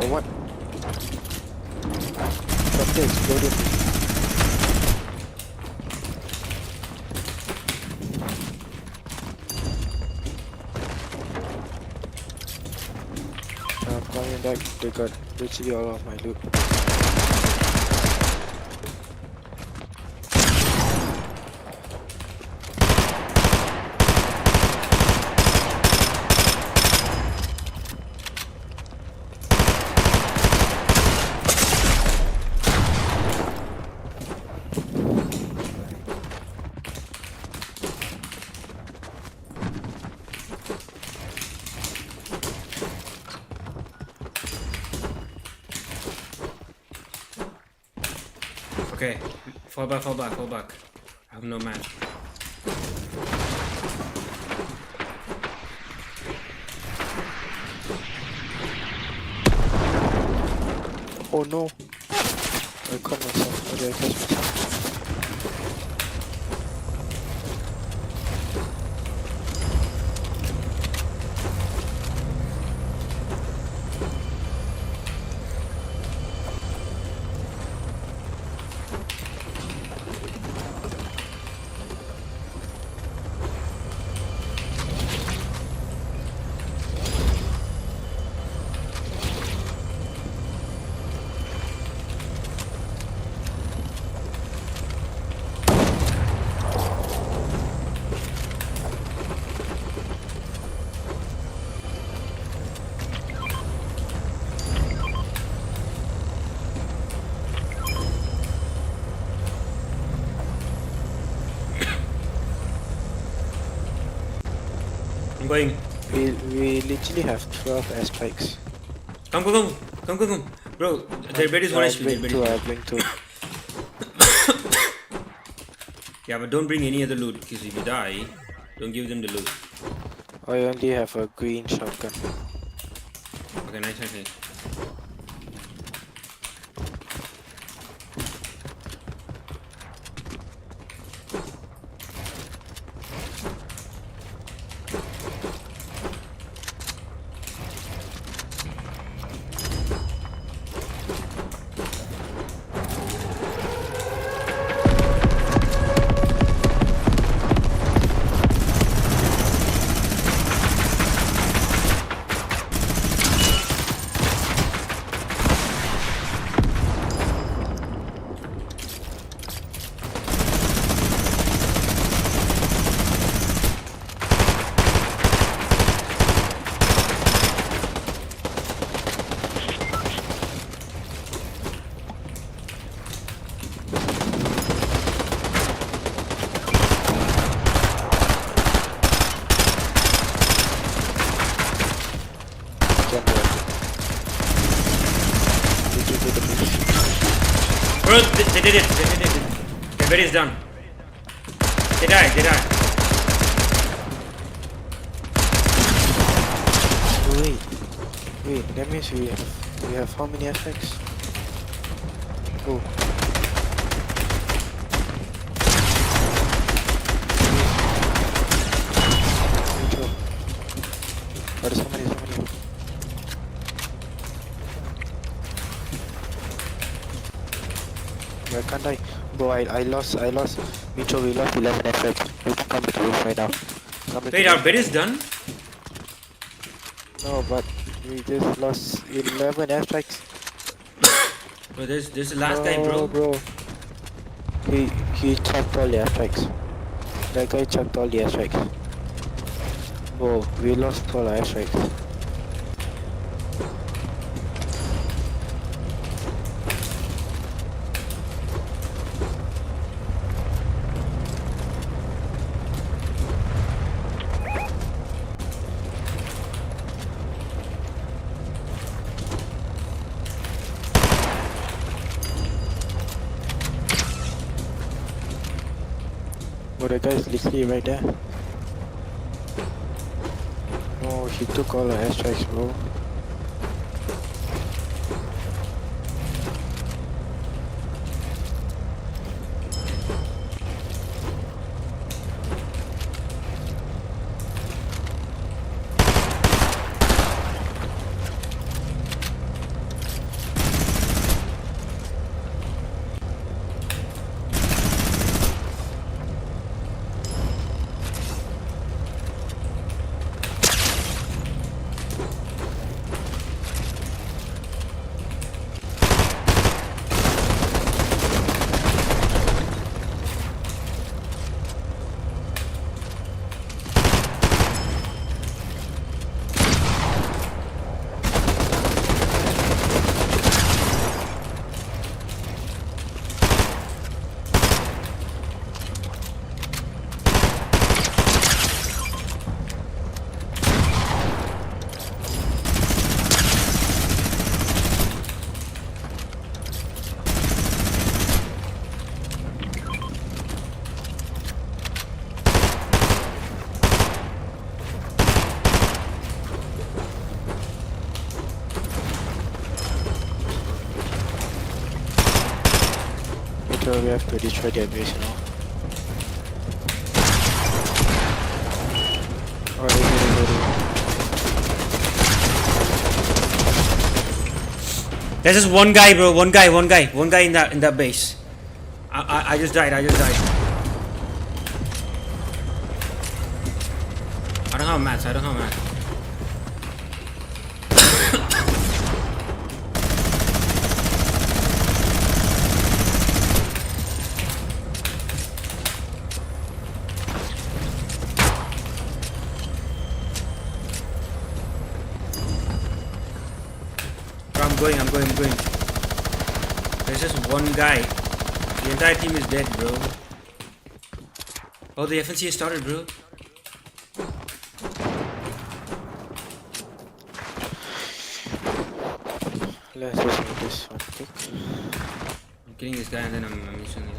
What? Something exploded. I'm coming back. They got literally all of my loot. Okay, fall back. I have no man. Oh no! I caught myself. How did I catch myself? I'm going. We literally have 12 airstrikes. Come. Bro, their bed is 1 HP. Their bed is I'll bring two. Yeah, but don't bring any other loot, because if you die, don't give them the loot. I only have a green shotgun. Okay, nice. Bro, they did it. Their bed is done. They died. Wait, that means we have how many airstrikes? Oh. There's so many. I can't die. Bro, I lost. Mitro, we lost 11 airstrikes. We can come to the roof right now. Wait, our bed is done? No, but we just lost 11 airstrikes. Bro, there's the last guy, bro. Bro. He chucked all the airstrikes. That guy chucked all the airstrikes. Bro, we lost all our airstrikes. Bro, the guy's literally right there. No, he took all our airstrikes, bro. So we have to destroy their base now. There's just one guy, bro. One guy in that base. I just died. I don't have mats. I'm going. There's just one guy. The entire team is dead, bro. Oh, the FNC has started, bro. Let's just make this one quick. I'm killing this guy and then I'm missing it.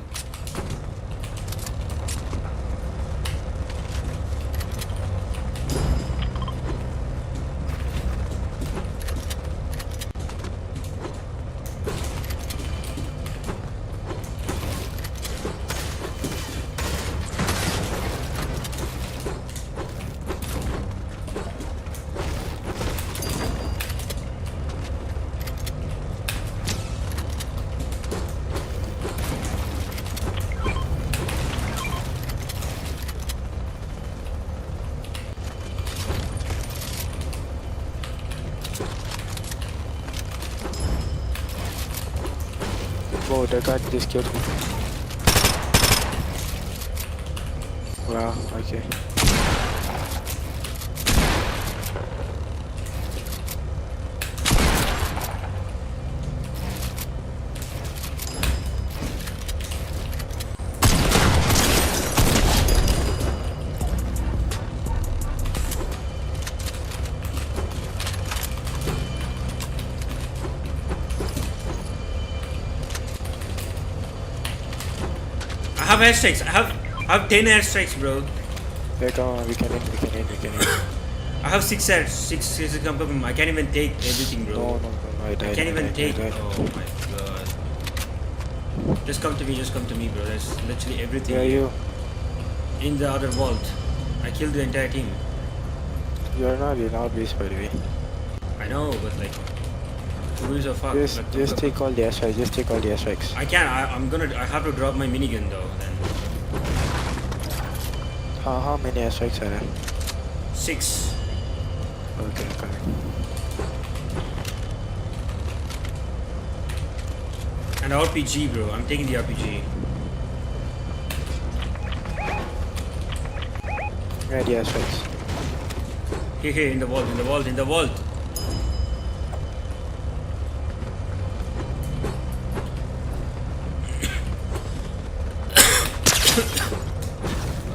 Whoa, the guy just killed me. Wow, okay. I have airstrikes. I have 10 airstrikes, bro. Yeah, come on, we can in. I have 6 air, 6 I can't even take everything, bro. No, I died. I can't even take. I died. Oh my god. Just come to me, bro. There's literally everything. Where are you? In the other vault. I killed the entire team. You're not in our base, by the way. I know, but like, who is a fuck? Just take all the airstrikes. Just take all the airstrikes. I can't. I have to drop my minigun though. Then How many airstrikes are there? 6. Okay, coming. And RPG, bro. I'm taking the RPG. Where are the airstrikes? Here, in the vault.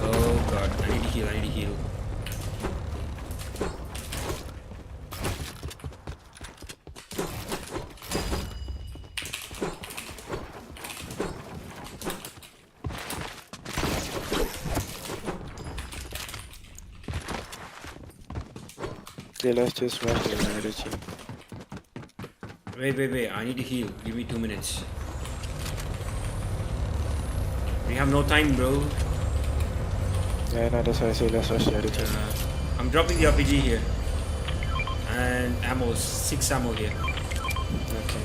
Oh god, I need to heal. Okay, let's just run to the energy. Wait, I need to heal. Give me 2 minutes. We have no time, bro. Yeah, no, that's why I say let's rush the energy. I'm dropping the RPG here. And ammo, 6 ammo here. Okay.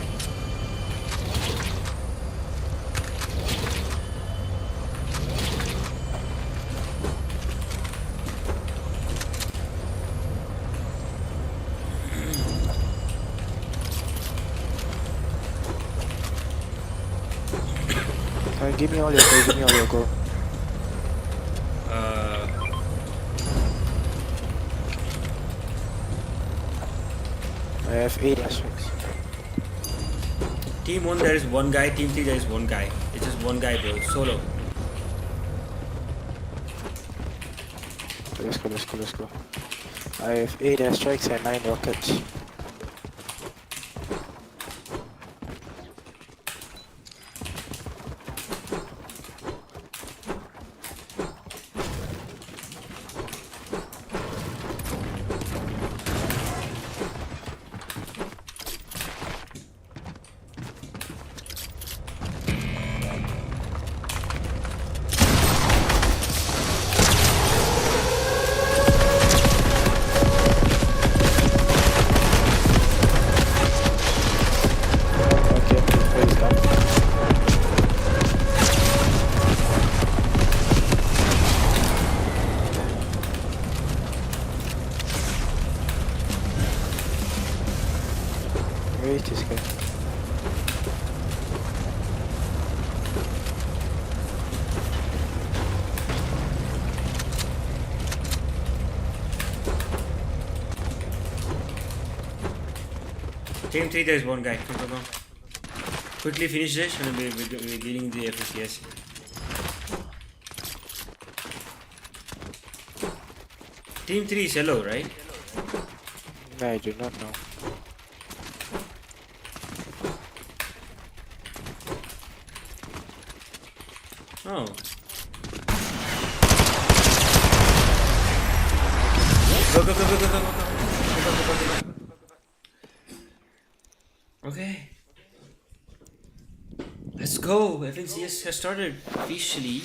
Give me all your gold. I have 8 airstrikes. Team 1 there is 1 guy, team 3 there is 1 guy. It's just 1 guy, bro. Solo. Let's go. I have 8 airstrikes and 9 rockets. Where is this guy? Team 3 there is 1 guy. Come. Quickly finish this and we're dealing the FCS. Team 3 is yellow, right? No, I do not know. Oh. Go, go, go, go, go, go, go, go. Go, go, go, go, go. Okay. Let's go. FNCS has started officially.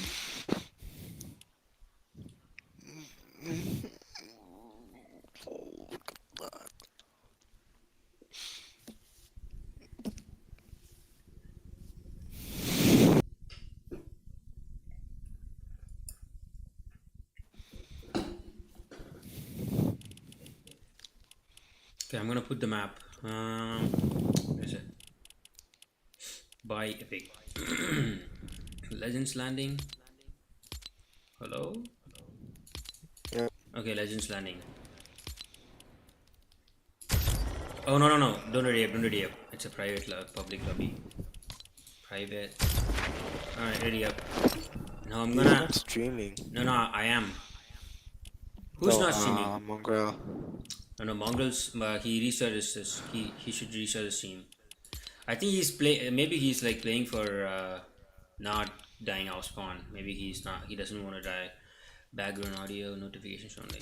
Okay, I'm gonna put the map. Where's it? By Epic. Legends Landing. Hello? Yeah. Okay, Legends Landing. Oh, no, no, no. Don't ready up, don't ready up. It's a private public lobby. Private. Alright, ready up. No, I'm He's gonna. not streaming. No, no, I am. Who's not streaming? Mongrel. No, Mongrels. He restarted this. He should restart the stream. I think he's maybe he's like playing for not dying out spawn. Maybe he's not. He doesn't want to die. Background audio notifications only.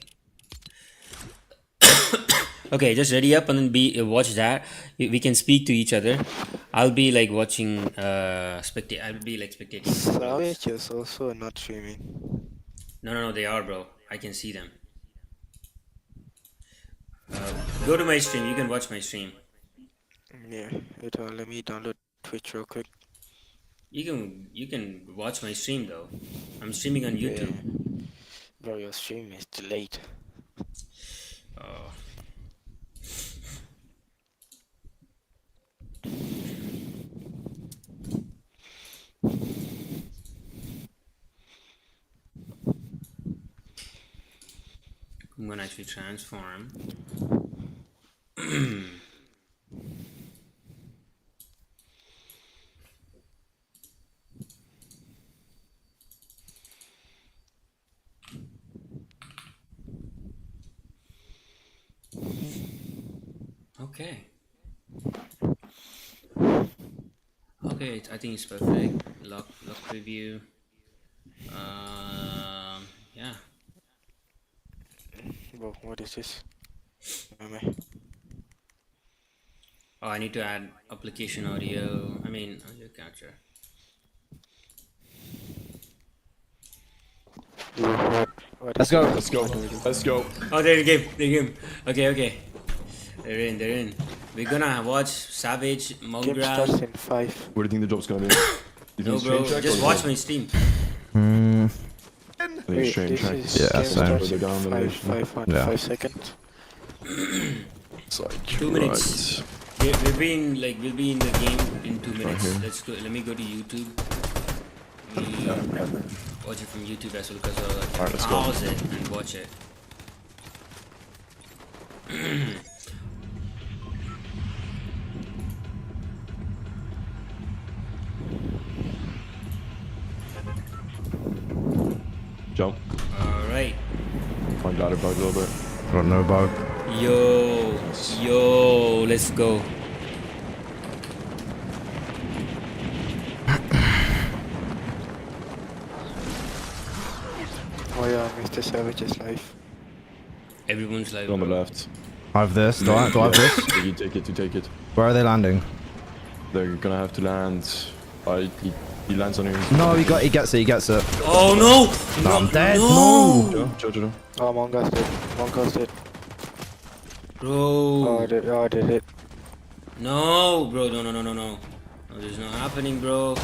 Okay, just ready up and then watch that. We can speak to each other. I'll be like watching. Spectate. I'll be like spectating. Savage is also not streaming. No, they are, bro. I can see them. Go to my stream. You can watch my stream. Yeah, let me download Twitch real quick. You can watch my stream though. I'm streaming on YouTube. Yeah. Bro, your stream is delayed. Oh. I'm gonna actually transform. Okay. Okay, I think it's perfect. Lock preview. Yeah. Bro, what is this? Oh, I need to add application audio. I mean, audio capture. Let's go. Let's go. Oh, they're in game. Okay. They're in. We're gonna watch Savage, Game Mongrel. starts in 5. What do you think the job's gonna be? You No, think bro, stream check just or watch what? my stream. I think stream check. Yeah, same. They're down the nation. 5 seconds. It's like 2 minutes. We'll be in the game in 2 minutes. here. Let's go. Let me go to YouTube. Watch it from YouTube as well because I'll Alright, let's go. pause it and watch it. Jump. Alright. Find out about a little bit. I don't know about. Yo, let's go. Oh yeah, Mr. Savage is live. Everyone's like On the left. I have this. Do I have this? You take it. Where are they landing? They're gonna have to land. He lands on your. No, he gets it. Oh no! No, I'm dead. No! Jojo. Oh, Mongo's dead. Bro. Oh, I did it. No, bro. No. No, this is not happening, bro.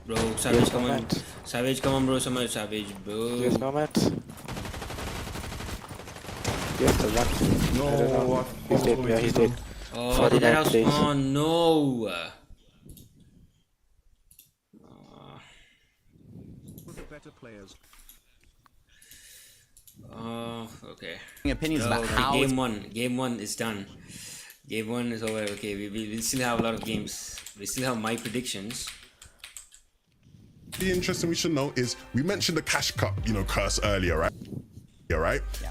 Bro, Savage, Yes, come on. comment. Savage, come on, bro. Somebody, Savage, bro. Yes, moment. Yes, the one. No, I don't know. He's dead. Yeah, he's dead. Oh, 49 did I have plays. spawn? No. Oh, okay. Opinions No, about okay, how game one is done. Game one is over. Okay, we still have a lot of games. We still have my predictions. The interesting we should know is we mentioned the Cash Cup, curse earlier, right? Yeah, right? Yeah.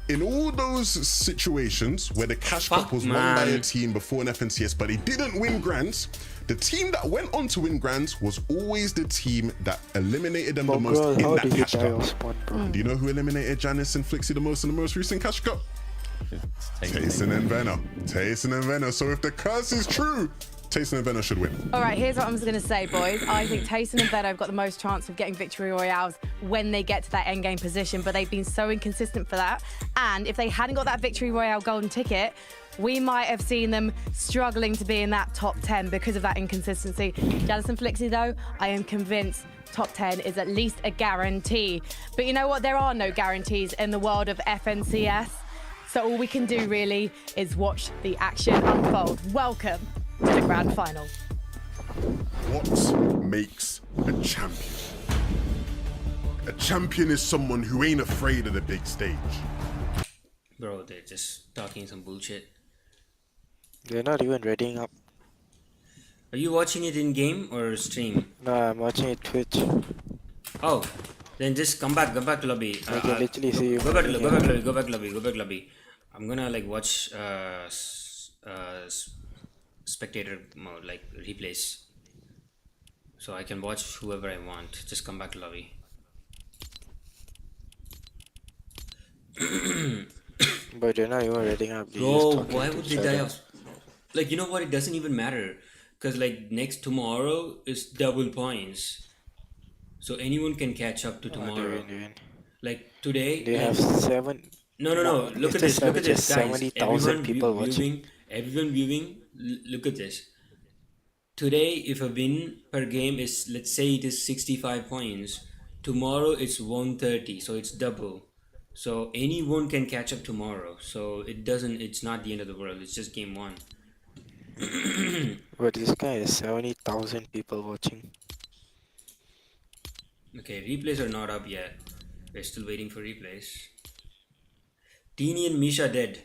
In all those situations where the Cash Fuck, Cup was won by a man. team before an FNCS, but they didn't win grands, the team that went on to win Grands was always the team that eliminated them the Mongrel, most in how that did you Cash die Cup. off spawn, bro? Do you know who eliminated Janice and Flixie the most in the most recent Cash Cup? Tayson and Venner. Tayson and Venner. So if the curse is true, Tayson and Venner should win. All right, here's what I'm going to say, boys. I think Tayson and Venno have got the most chance of getting victory royales when they get to that endgame position, but they've been so inconsistent for that. And if they hadn't got that victory royale golden ticket, we might have seen them struggling to be in that top 10 because of that inconsistency. Janice and Flixie, though, I am convinced top 10 is at least a guarantee. But you know what? There are no guarantees in the world of FNCS. So all we can do really is watch the action unfold. Welcome to the grand final. What makes a champion? A champion is someone who ain't afraid of the big stage. Bro, they're just talking some bullshit. They're not even readying up. Are you watching it in game or stream? No, I'm watching it Twitch. Oh, then just come back to lobby. I can literally see you. Go back to moving lobby. I'm gonna like watch spectator mode, like replays, so I can watch whoever I want. Just come back to lobby. But they're not even readying up. They're just Bro, talking why to would each they die other. off? Like, you know what? It doesn't even matter, cause like next tomorrow is double points, so anyone can catch up to They're tomorrow. in. Like today, They like, have 7. No. Look at Mr. this. Look at Savage has this, guys. 70,000 people watching. Everyone viewing. Look at this. Today, if a win per game is, let's say it is 65 points, tomorrow it's 130, so it's double. So anyone can catch up tomorrow. So it's not the end of the world. It's just game one. But this guy has 70,000 people watching. Okay, replays are not up yet. We're still waiting for replays. Teeny and Misha dead.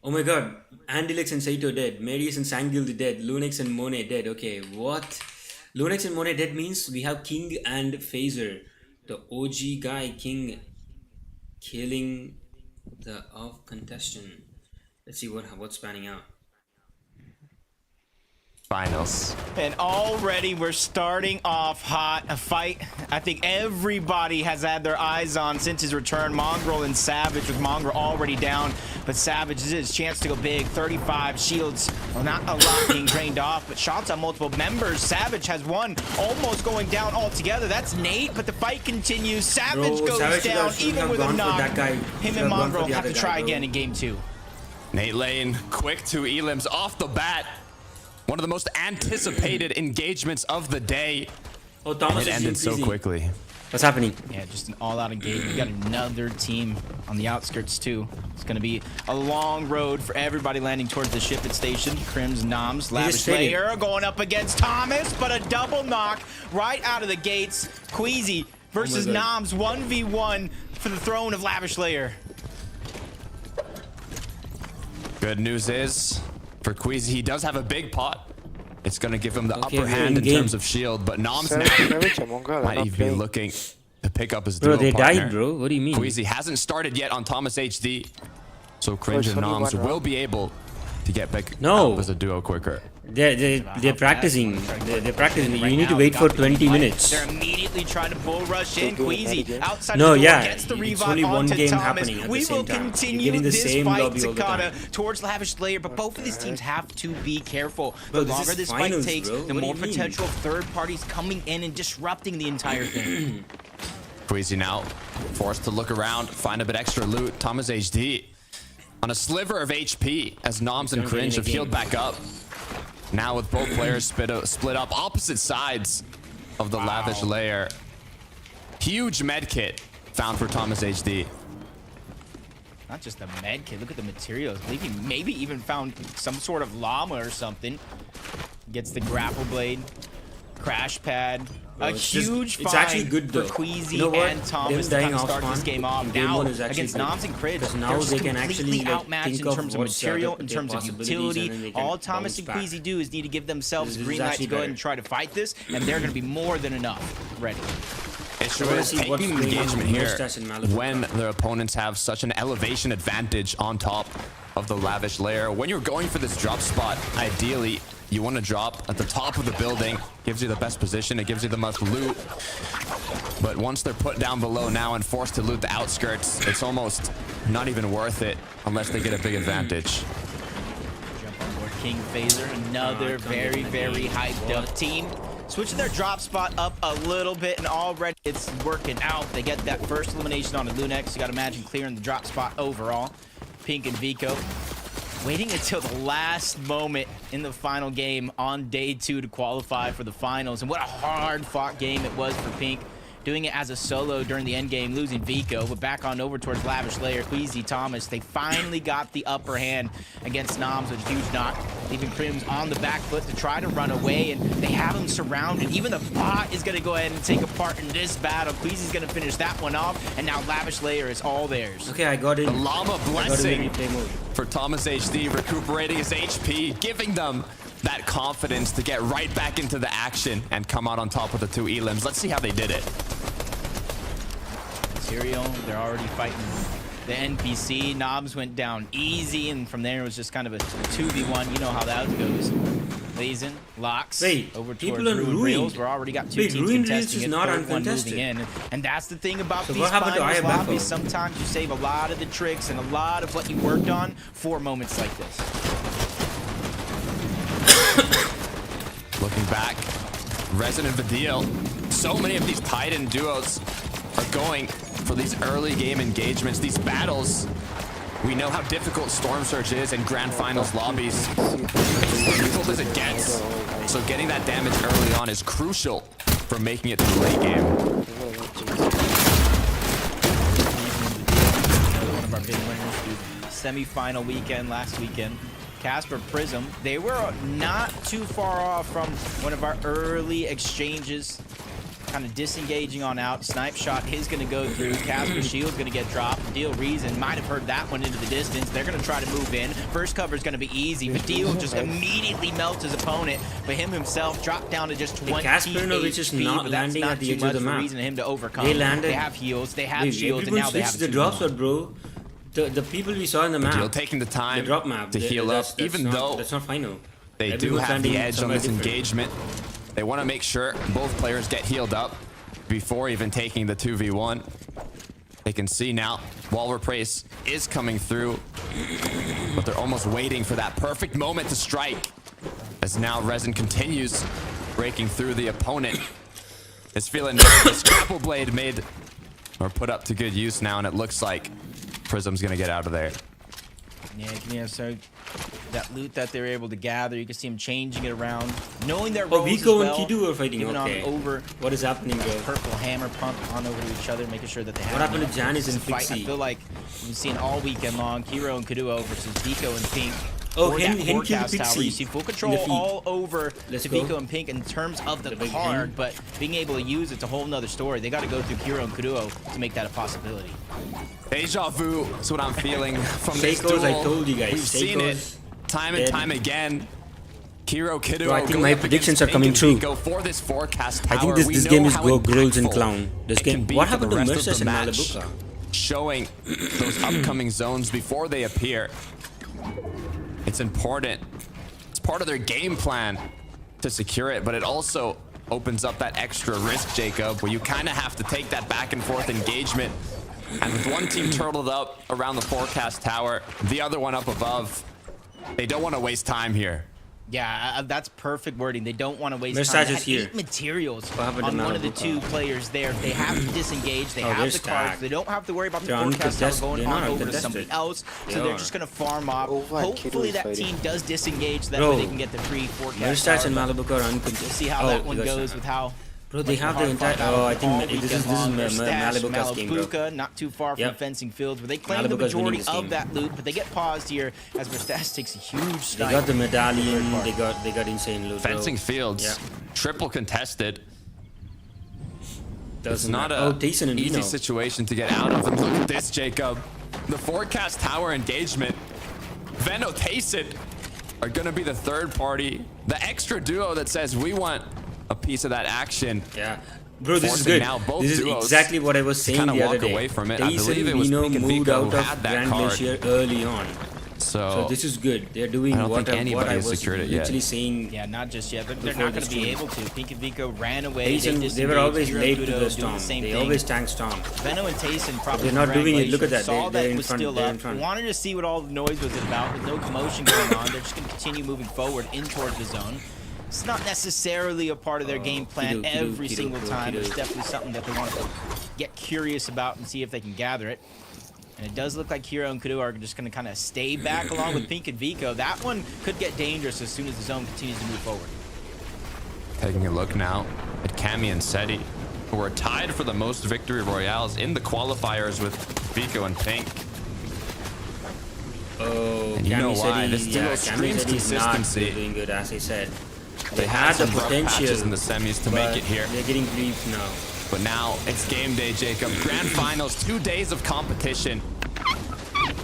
Oh my god. Andilix and Saito dead. Marius and Sangil dead. Lunix and Monet dead. Okay, what? Lunix and Monet dead means we have King and Phaser. The OG guy, King, killing the off contestant. Let's see what's panning out. Finals. And already we're starting off hot. A fight I think everybody has had their eyes on since his return. Mongrel and Savage, with Mongrel already down. But Savage is his chance to go big. 35 shields. Well, not a lot being drained off, but shots on multiple members. Savage has one almost going down altogether. That's Nate, but the fight continues. Savage Bro, goes Savage down should even have with a gone for knock. that guy. Him Should and have gone for Mongrel the have to other try guy, bro. again in game 2. Nate Lane, quick 2 elims off the bat. One of the most anticipated engagements of the day. Oh, Thomas It is ended so freezing. quickly. What's happening? Yeah, just an all-out engagement. We got another team on the outskirts too. It's gonna be a long road for everybody landing towards the shipment station. Crims, Noms, Lavish just traded. Slayer going up against Thomas, but a double knock right out of the gates. Queasy versus God. Noms 1v1 for the throne of Lavish Slayer. Good news is, for Queasy, he does have a big pot. It's going to give him the Okay, upper we're hand in in game. terms of shield, but Noms Savage now and Mongrel are might not even be playing. looking to pick up his Bro, duo they partner. died, bro. What do you mean? Queasy hasn't started yet on Thomas HD, so Cringe it's and only Noms one will round. be able to get back No. up as a duo quicker. They're practicing. They're practicing. You Right need to now, wait we for got the 20 fight. minutes. They're immediately trying to bull rush in. They're doing Queasy that again. outside No, the door yeah, gets the it's revive only one onto game Thomas. happening at We the will same time. You continue get in the this same fight, lobby all the Takata, time. towards Lavish Slayer, but both of these teams have to be careful. Bro, The this longer is this finals, fight takes, bro. the What do more you mean? potential of third parties coming in and disrupting the entire thing. Queasy now forced to look around, find a bit extra loot. Thomas HD on a sliver of HP as Noms and Don't get in Cringe the have healed game. back up. Now with both players split up opposite sides of the Lavish Layer. Huge med kit found for Thomas HD. Not just the med kit, look at the materials. I believe he maybe even found some sort of llama or something. Gets the grapple blade, crash pad. Bro, A it's just- huge it's actually find good for though. Queasy You know what? and Thomas Them to dying kind of off start this spawn game off. in game Now one is actually against good. Noms and Crid, Because now they're just they can completely actually, like, outmatched think in of terms of what's material, their in terms of possibilities, utility. and then they can All Thomas bounce and back. Queasy do is need to give themselves This is green light to actually go ahead better. and try to fight this, and they're going to be more than enough ready. It sure wanna is see what's taking going on engagement with here Mustache and Malibu. when their opponents have such an elevation advantage on top of the Lavish Layer. When you're going for this drop spot, ideally, You want to drop at the top of the building. Gives you the best position. It gives you the most loot. But once they're put down below now and forced to loot the outskirts, it's almost not even worth it unless they get a big advantage. Jump on board King Phaser, another very hyped up team. Switching their drop spot up a little bit, and already it's working out. They get that first elimination on the Lunex. You got to imagine clearing the drop spot overall. Pink and Vico waiting until the last moment in the final game on day 2 to qualify for the finals. And what a hard-fought game it was for Pink. Doing it as a solo during the end game, losing Vico, but back on over towards Lavish Layer, Queasy Thomas. They finally got the upper hand against Noms with a huge knock, leaving Crims on the back foot to try to run away, and they have him surrounded. Even the bot is going to go ahead and take a part in this battle. Queasy's going to finish that one off, and now Lavish Layer is all theirs. Okay, I got it. The Llama Blessing replay mode. for Thomas HD, recuperating his HP, giving them that confidence to get right back into the action and come out on top with the 2 elims. Let's see how they did it. Tyrael, they're already fighting the NPC. Knobs went down easy, and from there it was just kind of a 2v1. You know how that goes. Lazen, Locks, Wait, over people towards are Ruined Rails. ruined. We're already got 2 Wait, teams Ruined Rails contesting is it, not third one uncontested. moving in. And that's the thing about So these what happened to finals IMF? lobbies. Sometimes you save a lot of the tricks and a lot of what you worked on for moments like this. Looking back, Resident Vidil. So many of these Titan duos are going for these early game engagements, these battles. We know how difficult Storm Surge is in Grand Finals lobbies. As difficult as it gets. So getting that damage early on is crucial for making it to the late game. One of our big winners, semi-final weekend last weekend. Casper Prism, they were not too far off from one of our early exchanges, kind of disengaging on out. Snipe shot is going to go through. Casper Shield's going to get dropped. Deal Reason might have heard that one into the distance. They're going to try to move in. First cover is going to be easy, but Deal just immediately melts his opponent, but him himself dropped down to just 20 Caspernovich is HP, not but that's landing not at the too edge of much the for map. Reason and him to overcome. They landed. They have heals, they have Dude, shields, and everyone now they have switched a the drop 2v1. shot, bro. The people we saw in the map. Deal taking the time the drop map to heal up, even though that's not final. they do Everyone's have the landing edge on somewhere this different. engagement. They want to make sure both players get healed up before even taking the 2v1. They can see now Walrus Praise is coming through, but they're almost waiting for that perfect moment to strike. As now Resin continues breaking through the opponent. Is feeling nervous. Grapple Blade made or put up to good use now, and it looks like Prism's gonna get out of there. Yeah, so that loot that they were able to gather, you can see him changing it around, knowing their Oh, roles Vico as and well, Kidu are fighting. even Okay. on over What is happening, bro? purple hammer pump on over to each other, making sure that they have What happened to enough Janice and to fight. I Pixie? feel like we've seen all weekend long Kiro and Kaduo versus Vico and Pink. Oh, for Hen that killed forecast tower. Pixie You see full in the control feed. all over Let's to go. Vico and Pink in terms of the big card, Hen. but being able to use it's a whole nother story. They got to go through Kiro and Kaduo to make that a possibility. Deja vu is what I'm feeling from this Seiko's, duel. I told you guys. We've seen it Seiko's time and dead. time again. Kiro Kidu. Bro, I think going my up predictions against are Pink coming and true. Vico for this forecast I think tower. We this know game is how go girls and impactful clown. This it game. can be What for the happened to rest of Mercedes the and match, Malabuka? showing those upcoming zones before they appear. It's important. It's part of their game plan to secure it, but it also opens up that extra risk, Jacob, where you kind of have to take that back and forth engagement. And with one team turtled up around the forecast tower, the other one up above, they don't want to waste time here. Yeah, that's perfect wording. They don't want to waste Mercedes time. They is had here. 8 materials What happened to on one of the Malabuka? 2 players there. They have to disengage. They Oh, have they're the cards. stacked. They don't have to worry about the They're forecast tower uncontested. going They're on not over to uncontested. somebody else. They So they're are. just going to farm off. Oh, wow, Hopefully Kidu is that fighting. team does disengage. That Bro, way they can get the free forecast Mercedes and tower. Malabuka are uncontested. We'll see how that one goes with how... Bro, they like, have the hard entire. fought battle Oh, I all think this is weekend long. Their stash, Malabuka's game, bro. Malabuka, not too far from Yep. the fencing fields, where they claim the Malabuka's winning majority this of game. that loot, but they get paused here as Mercedes takes a huge They snipe. got the medallion. They got insane loot. bro. Fencing fields, Yeah. triple contested. It's Doesn't not matter. a Oh, Tyson and easy Nino. situation to get out of. And look at this, Jacob. The forecast tower engagement. Veno Tayson are going to be the third party. The extra duo that says we want a piece of that action. Yeah. Bro, this is Forcing good. now both This is duos exactly what I was saying kinda the other walk day. away from it. I Tyson believe it was Vino Pink and moved Vico out who of had that Grand card. Glacier early on. So this is good. They're doing I don't what think I anybody has was secured it yet. literally saying. Yeah, not just yet, but they're Before not going the to be stream. able to. Pink and Vico ran away. They were always Hero late to Kudo the doing storm. the same They thing. always tank storm. Venno and Tayson probably They're not doing it. Look at that. Saw They're that in was front. still They're in up. front. Wanted to see what all the noise was about with no commotion going on. They're just going to continue moving forward in towards the zone. It's not necessarily a part of their game plan every single time. It's definitely something that they want to get curious about and see if they can gather it. And it does look like Hero and Kudo are just going to kind of stay back along with Pink and Vico. That one could get dangerous as soon as the zone continues to move forward. Taking a look now at Cammy and Seti, who are tied for the most victory royales in the qualifiers with Vico and Pink. Oh, And you know Cammy why. said This duo screams is not consistency. doing good, as I said. They had some rough patches in the semis to make it here. They're getting briefed now. But now it's game day, Jacob. Grand finals, 2 days of competition.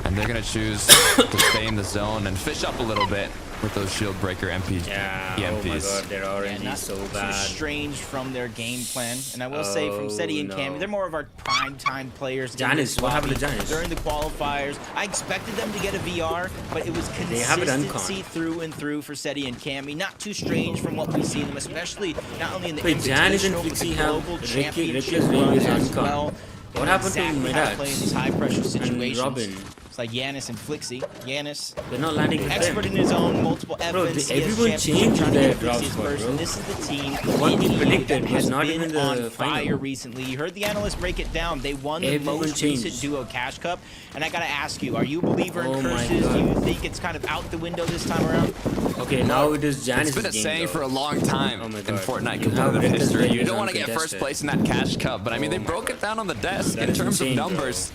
And they're going to choose to stay in the zone and fish up a little bit with those shield breaker EMPs. Yeah, oh my EMPs. god, their RNG not is so too bad. strange from their game plan. And I will say from Seti and no. Cammy, they're more of our prime time players. in Janus, this what happened to lobby. Janus? During the qualifiers, I expected them to get a VR, but it was They have it consistency uncon. through and through for Seti and Cammy. Not too strange from what we see them, especially not only in the Wait, Janus and Invitational, but the Flixie have global Ricky- championship Ricky's ring run is as uncon. well. What happened to exactly how to Midax play in these high pressure situations. Robin? It's like Yanis and Flixie. Yanis, They're not landing with expert them. in his own, multiple FNCS everyone championship, changed trying to their get drop Flixie's spot, first, bro. and this is the team What we in EU predicted that was has not been even the on final. fire recently. You heard the analysts break it down. They won the Everyone most changed. recent duo Cash Cup, and I gotta ask you, are you a believer in Oh my curses? Do you God. think it's kind of out the window this time around? Okay, now it is Janus' It's been a game, saying though. for a long time Oh my in God. Fortnite You have competitive Ricky's history. ring You is don't want to get first uncontested. place in that Cash Cup, but I mean, they Oh my broke it down on the desk That in is terms of insane, bro. numbers.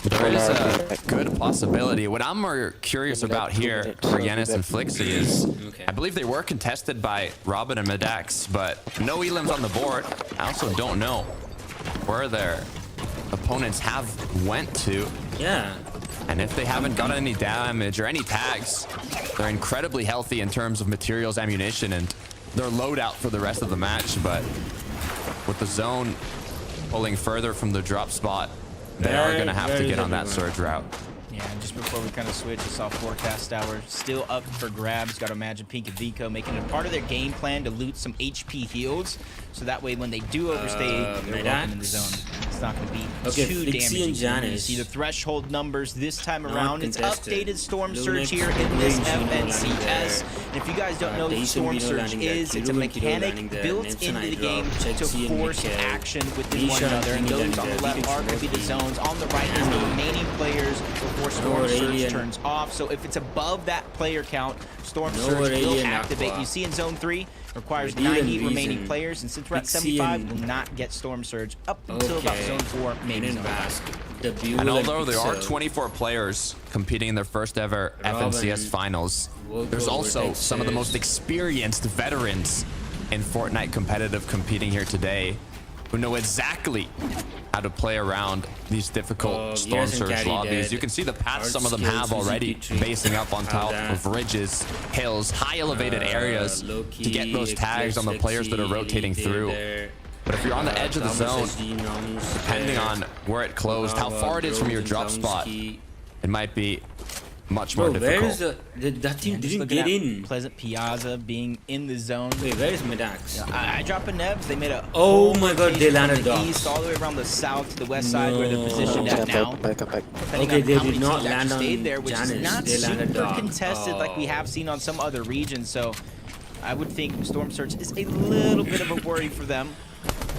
There is a good possibility. What I'm more curious about here for Yanis and Flixie is, Okay. I believe they were contested by Robin and Midax, but no elims on the board. I also don't know where their opponents have went to. Yeah. And if they haven't gotten any damage or any tags, they're incredibly healthy in terms of materials, ammunition, and their loadout for the rest of the match. But with the zone pulling further from the drop spot, they are going to have to Very get on that everyone. surge route. Yeah, and just before we kind of switch, I saw Forecast Hour still up for grabs. Got to imagine Pink and Vico making it part of their game plan to loot some HP heals, so that way when they do overstay, they're welcome in the Midax. zone. It's not going to be Okay, too Flixie damaging. and for them. You Janus. see the threshold numbers this time Not around. It's contested. updated Storm Lunex, Surge here in this Lunex, Lunex landing FNCS. there. And if you guys don't know what Tayson Storm Vito Surge landing there. is, it's a Kido and Kido mechanic landing there. built Nipson into the Hydra, game to Chexi and force Mikhail. action within one Misha another. And Jimmy those on landing the there. left are going to be the Vito zones. On the right is the remaining players before Storm No Surge Aurelian. turns off. So if it's above that player count, Storm No Surge will Aurelian activate. Aqua. You see in Zone 3, requires Redeal and 90 remaining Reason. players. And since we're at Pixie 75, and- will not get Storm Surge up until about Okay. Zone 4, maybe And Zone in 5. Basque. The Buell And and although there are Pixel. 24 players competing in their first ever Robin, FNCS finals, Vocal there's also Vortex some of the most is- experienced veterans in Fortnite competitive competing here today who know exactly how to play around these difficult Storm Gears and Surge Caddy lobbies. dead. You can see the paths Hard some of them skills, have already, Suzuki tree. basing up on top How of that. ridges, hills, high elevated areas Loki, to get those tags on the players that are rotating Flexi, through. there. But if you're on the edge of the zone, depending on where it closed, how far it is from your drop spot, it might be much more Bro, where is difficult. that team And just didn't looking get at in? Pleasant Piazza being in the zone. Wait, where is Midax? I drop a Nevs. They made a Oh whole my God, rotation they landed from the docks. east all the way around the south to the west side where they're positioned Yeah, at now. back. Depending Okay, on they how did many not teams land actually on stayed there, which Janus. is not They landed super dock. contested like we Oh. have seen on some other regions. So I would think Storm Surge is a little bit of a worry for them.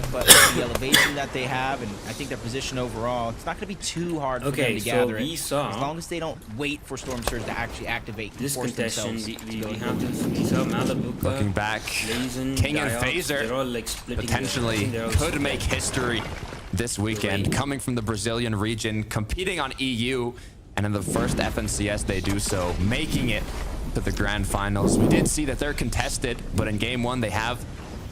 But with the elevation that they have, and I think their position overall, it's not going to be too hard for them Okay, to so gather we it. saw- As long as they don't wait for Storm Surge to actually activate and This force contestation, themselves we to go have in. we saw Malabuka, Looking back, Blazin, King and Diox, Phaser they're all like splitting their- I potentially think they're all could split. make history this weekend, coming from the Brazilian region, competing on EU, and in the first FNCS they do so, making it to the grand finals. We did see that they're contested, but in game one they have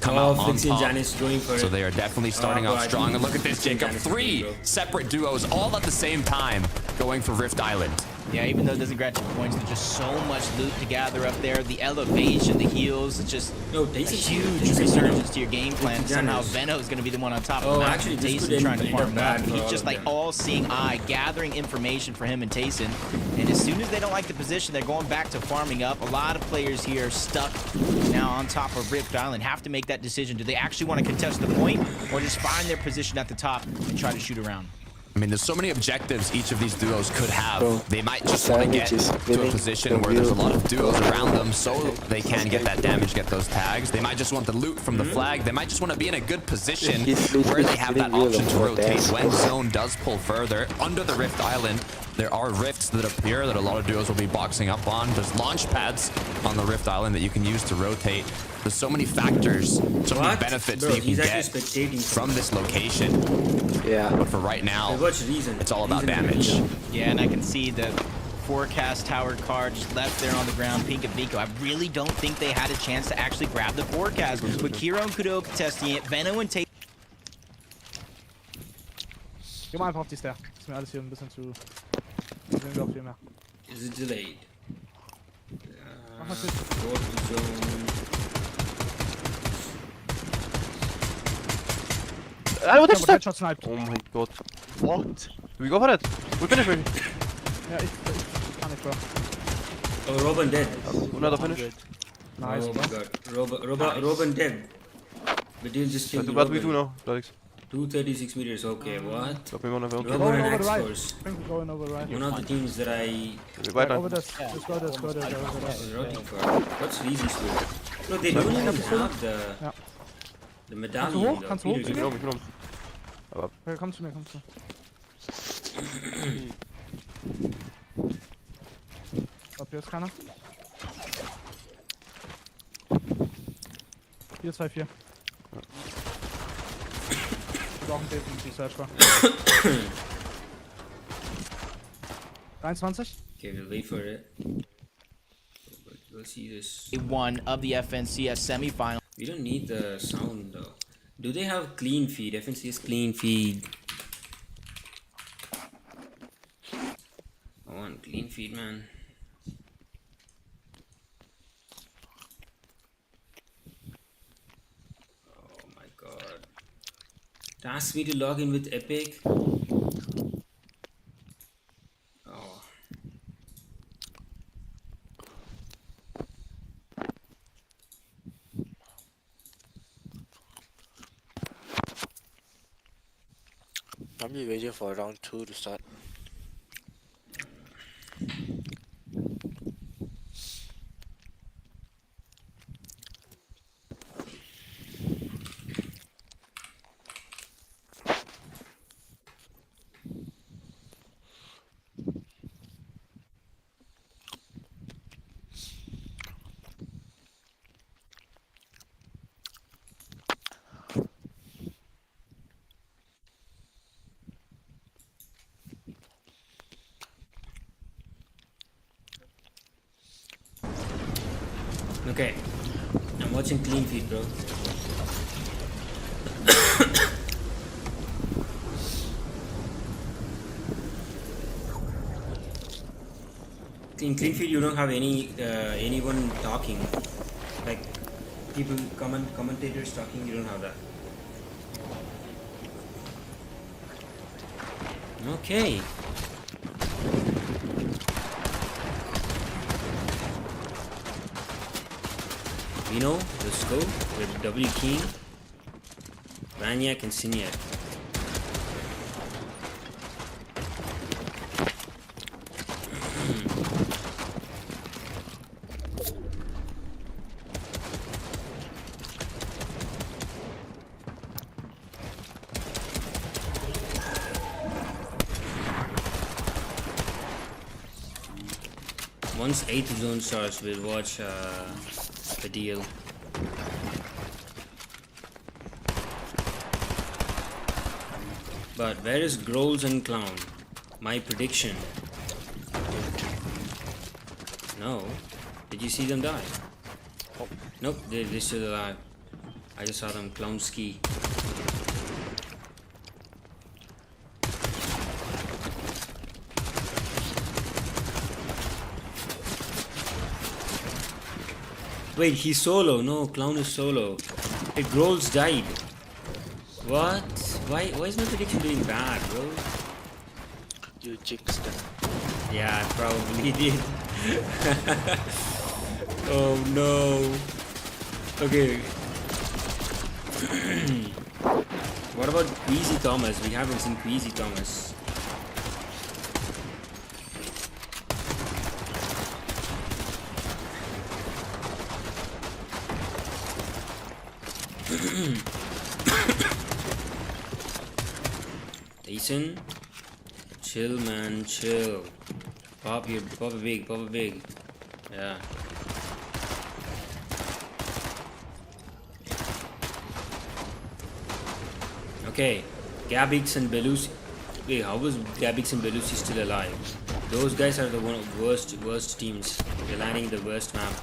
come out on Flixie and top. Janus going for So it. they are definitely starting bro, off I strong. think And look at this, Flixie and Jacob. Janus 3 bro. separate duos all at the same time going for Rift Island. Yeah, even though it doesn't grant you points, there's just so much loot to gather up there. The elevation, the heals, it's just No, a Tayson's huge resurgence to your game plan. Tayson's Somehow honest. Veno is going to be the one on top Oh, of the mountain. actually, this could Tayson trying to end up farm bad up. for He's all just of like them. all-seeing eye, gathering information for him and Tayson. And as soon as they don't like the position, they're going back to farming up. A lot of players here stuck now on top of Rift Island have to make that decision. Do they actually want to contest the point or just find their position at the top and try to shoot around? I mean, there's so many objectives each of these duos could have. Bro, They might just want to get Savage is to a winning position the where there's a wheel. lot of duos around them so they can get that damage, get those tags. They might just want the loot from the flag. They might just want to be in a good position He's where they have that winning wheel option to of rotate dance. when zone does pull further. Under the Rift Island, there are rifts that appear that a lot of duos will be boxing up on. There's launch pads on the Rift Island that you can use to rotate. There's so many factors, so many What? benefits Bro, that you he's can actually get spectating from this location. Yeah. But for right now, Hey, what's reason? it's all about Reason is damage. reason. Yeah, and I can see the forecast tower card just left there on the ground, Pink and Vico. I really don't think they had a chance to actually grab the forecast. With Kiro and Kudo contesting it, Veno and Tate. Geh mal einfach auf die Stair. Ist mir alles hier ein bisschen zu... Ich will auch viel mehr. Is it delayed? Mach was mit. Go to zone. Ich hab Headshot sniped. Oh mein Gott. What? Do we go for it? We finish maybe. Ja, ich kann nicht, Bro. Oh, Robin dead. Another finish. Nice, Oh bro. my god. Robin dead. But you just killed What do we do Robin. now, Alex? 236 meters, okay, what? Drop me one of them. Robin Going and over the right. X-Force. I think we're going over right. One of the teams that I Right Over on. this. Let's go this, go this, over there. was rooting for. What's Reezy's score? No, they don't even have the Ja. the Kannst medallion du hoch? though. Kannst du hoch Peter, zu Ich mir? bin um. Okay, komm zu mir, komm zu mir. Ich glaub, hier ist keiner. 4, 2, 4. Wir brauchen definitiv Search Bar. 23? Okay, we'll wait for it. We'll see this. One of the FNCS semifinal. We don't need the sound though. Do they have clean feed? FNC's clean feed. I want clean feed, man. Oh my god. It asked me to log in with Epic. Oh. I'm just waiting for round 2 to start. Okay. I'm watching clean feed, bro. In clean feed, you don't have anyone talking, like people commentators talking. You don't have that. Okay. Vino, let's go with W King, Vaniac, and Siniac. Once 8th zone starts, we'll watch the deal. But where is Grolls and Clown? My prediction. No. Did you see them die? Nope, they're still alive. I just saw them clown ski. Wait, he's solo. No, Clown is solo. Hey, Grolls died. What? Why is my prediction doing bad, bro? You jinxed them. Yeah, I probably did. Oh no. Okay. What about Queasy Thomas? We haven't seen Queasy Thomas. Jason, chill, man, chill. Pop a big. Yeah. Okay, Gabix and Belusi. Wait, how was Gabix and Belusi still alive? Those guys are the worst teams. They're landing the worst map.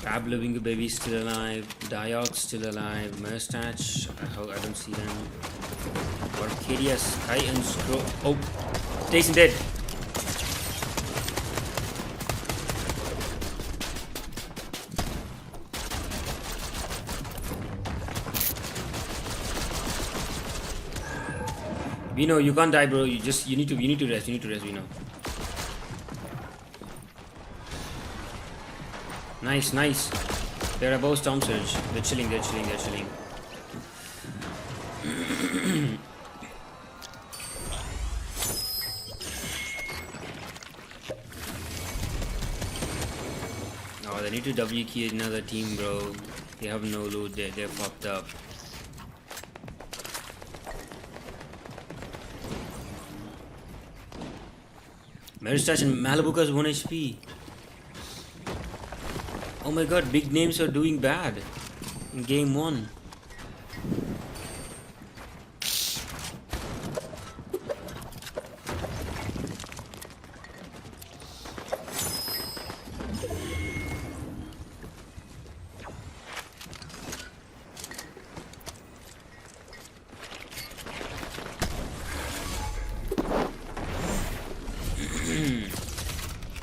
Crab Living Baby still alive. Diok still alive. Mustache, I don't see them. Arcadia, Sky and Scroll. Oh, Jason dead. We know you can't die, bro. You need to rest. We know. Nice. They're above Storm Surge. They're chilling. Oh, they need to W key another team, bro. They have no loot. They're fucked up. Meristache and Malabuka's 1 HP. Oh my god, big names are doing bad in game 1.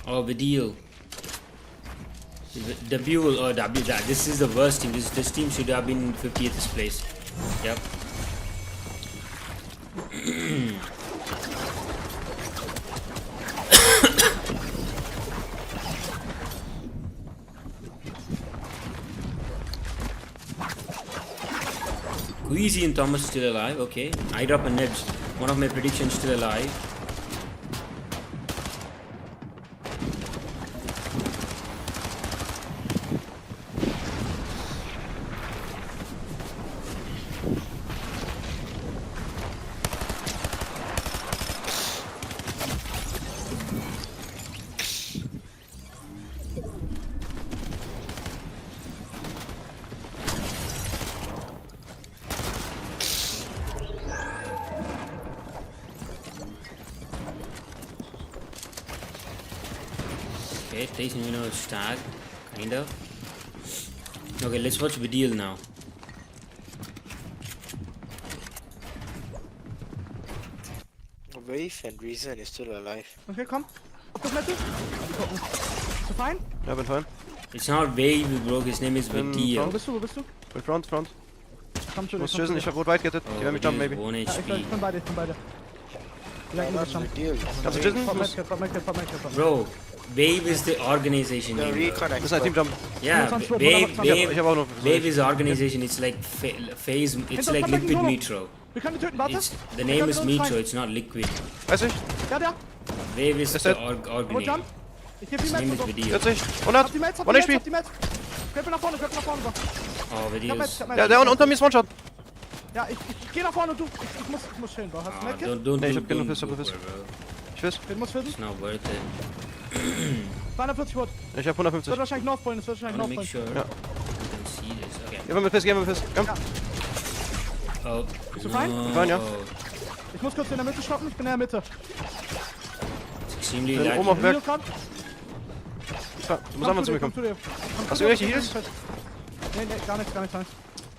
Oh, the deal. The Buell or W. This is the worst team. This team should have been in 50th place. Yep. Queasy and Thomas still alive. Okay. I drop a Nibs. One of my predictions still alive. Okay, Tyson, you know, stag, kind of. Okay, let's watch Vidil now. Wave and Reason is still alive. Okay, komm. Das Matty. Gucken. Bist du fein? Ja, bin fein. It's not Wave, bro. His name is Wo Vidil. Bist du? Wo bist du? Bin front. Komm schon. Muss schießen, ich hab rot weit gettet. Die werden mich jumpen, maybe. 1 Ja, ich HP. bin beide. Wie lange That's ist das the schon? deal. Kannst du schießen? Pop Medkit. Bro, Wave is the organization The name. Bro. recon Das ist ein expert. Teamjump. Yeah, 120, Ich hab auch noch. Wave is organization. It's like phase. It's like Liquid Metro. Wir können die töten, warte. The name is Metro. It's not Liquid. Weiß ich. Der. Wave is Ist the das- Wo jump? org Ich geb die His name Mets is und so. Vidil. 40, Hab 100. die Mets, 100 HP. hab die Mets. Köpfe nach vorne so. Oh, Vidil is. Ja, der unter mir ist One-Shot. Ja, ich geh nach vorne und du. Ich muss chillen, Bro. Hast du Medkit? Don't Nee, ich hab genug go Pistol, for Pistol. it, bro. Ich weiß. Den muss finden. It's not worth it. 240 Watt. Ich hab 150. Wird wahrscheinlich Northpoint. I wanna make sure Ja. you can see this. Okay. Geh mal mit Piss. Komm. Oh. Bist du fein? Fein, ja. Ich muss kurz in der Mitte stoppen. Ich bin in der Mitte. It's extremely Bin light. oben auf dem Berg. Video kommt. Du musst einfach zu mir kommen. Hast du irgendwelche Heals? Nee, gar nichts.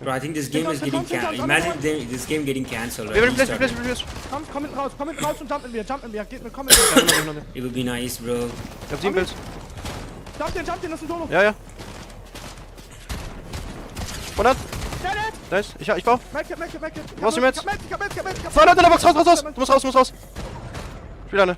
Bro, I think this game is Komm, getting komm, komm, cancelled. komm, Imagine this game getting cancelled. Wir Right? werden Replace. Komm hinten raus und jump in mir. Geht mir, komm in mir. It would be nice, bro. Ich hab 7 Pills. Jump den, das ist ein Solo. Ja, ja. 100. Dead. Nice. Ich baue. Medkit. Wo ist die Metz? Ich hab Med. 2 Leute in der Box, raus. Du musst raus. Spiel eine.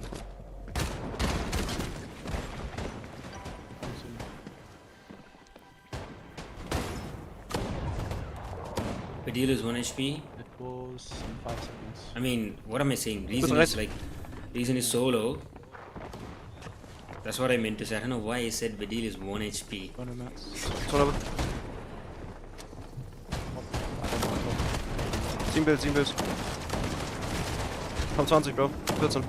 Badil is 1 HP. It goes in 5 seconds. I mean, what am I saying? Reason right. is like, Reason is solo. That's what I meant to say. I don't know why I said Badil is 1 HP. One Mets. 2 Level. 7 Bild. Komm 20, Bro. 14.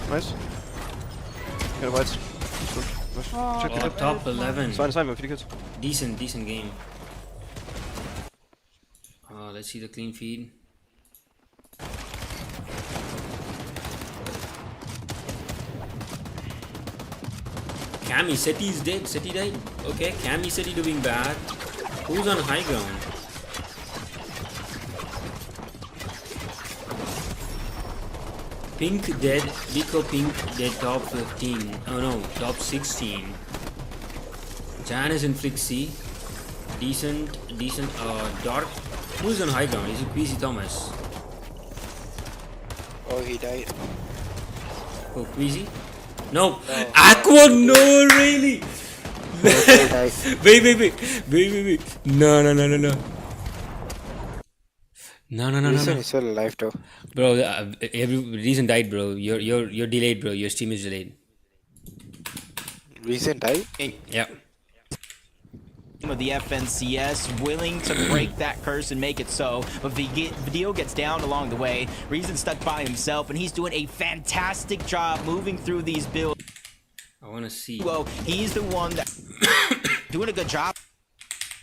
Nice. Get a white. Check the clip. Top 11. It's fine, man. 4 kills. Decent game. Let's see the clean feed. Cammy, Seti is dead. Seti died. Okay, Cammy, Seti doing bad. Who's on high ground? Pink dead. Rico Pink dead. Top 15. Oh no, top 16. Janice and Flixie. Decent. Dark. Who's on high ground? Is it Queasy Thomas? Oh, he died. Oh, Queasy? No. Aqua, no, really? He died. Wait. No. Reason is still alive though. Bro, every Reason died, bro. You're delayed, bro. Your stream is delayed. Reason died? Yeah. Of the FNCS willing to break that curse and make it so, but Badil gets down along the way. Reason stuck by himself, and he's doing a fantastic job moving through these builds. I want to see. Well, he's the one that doing a good job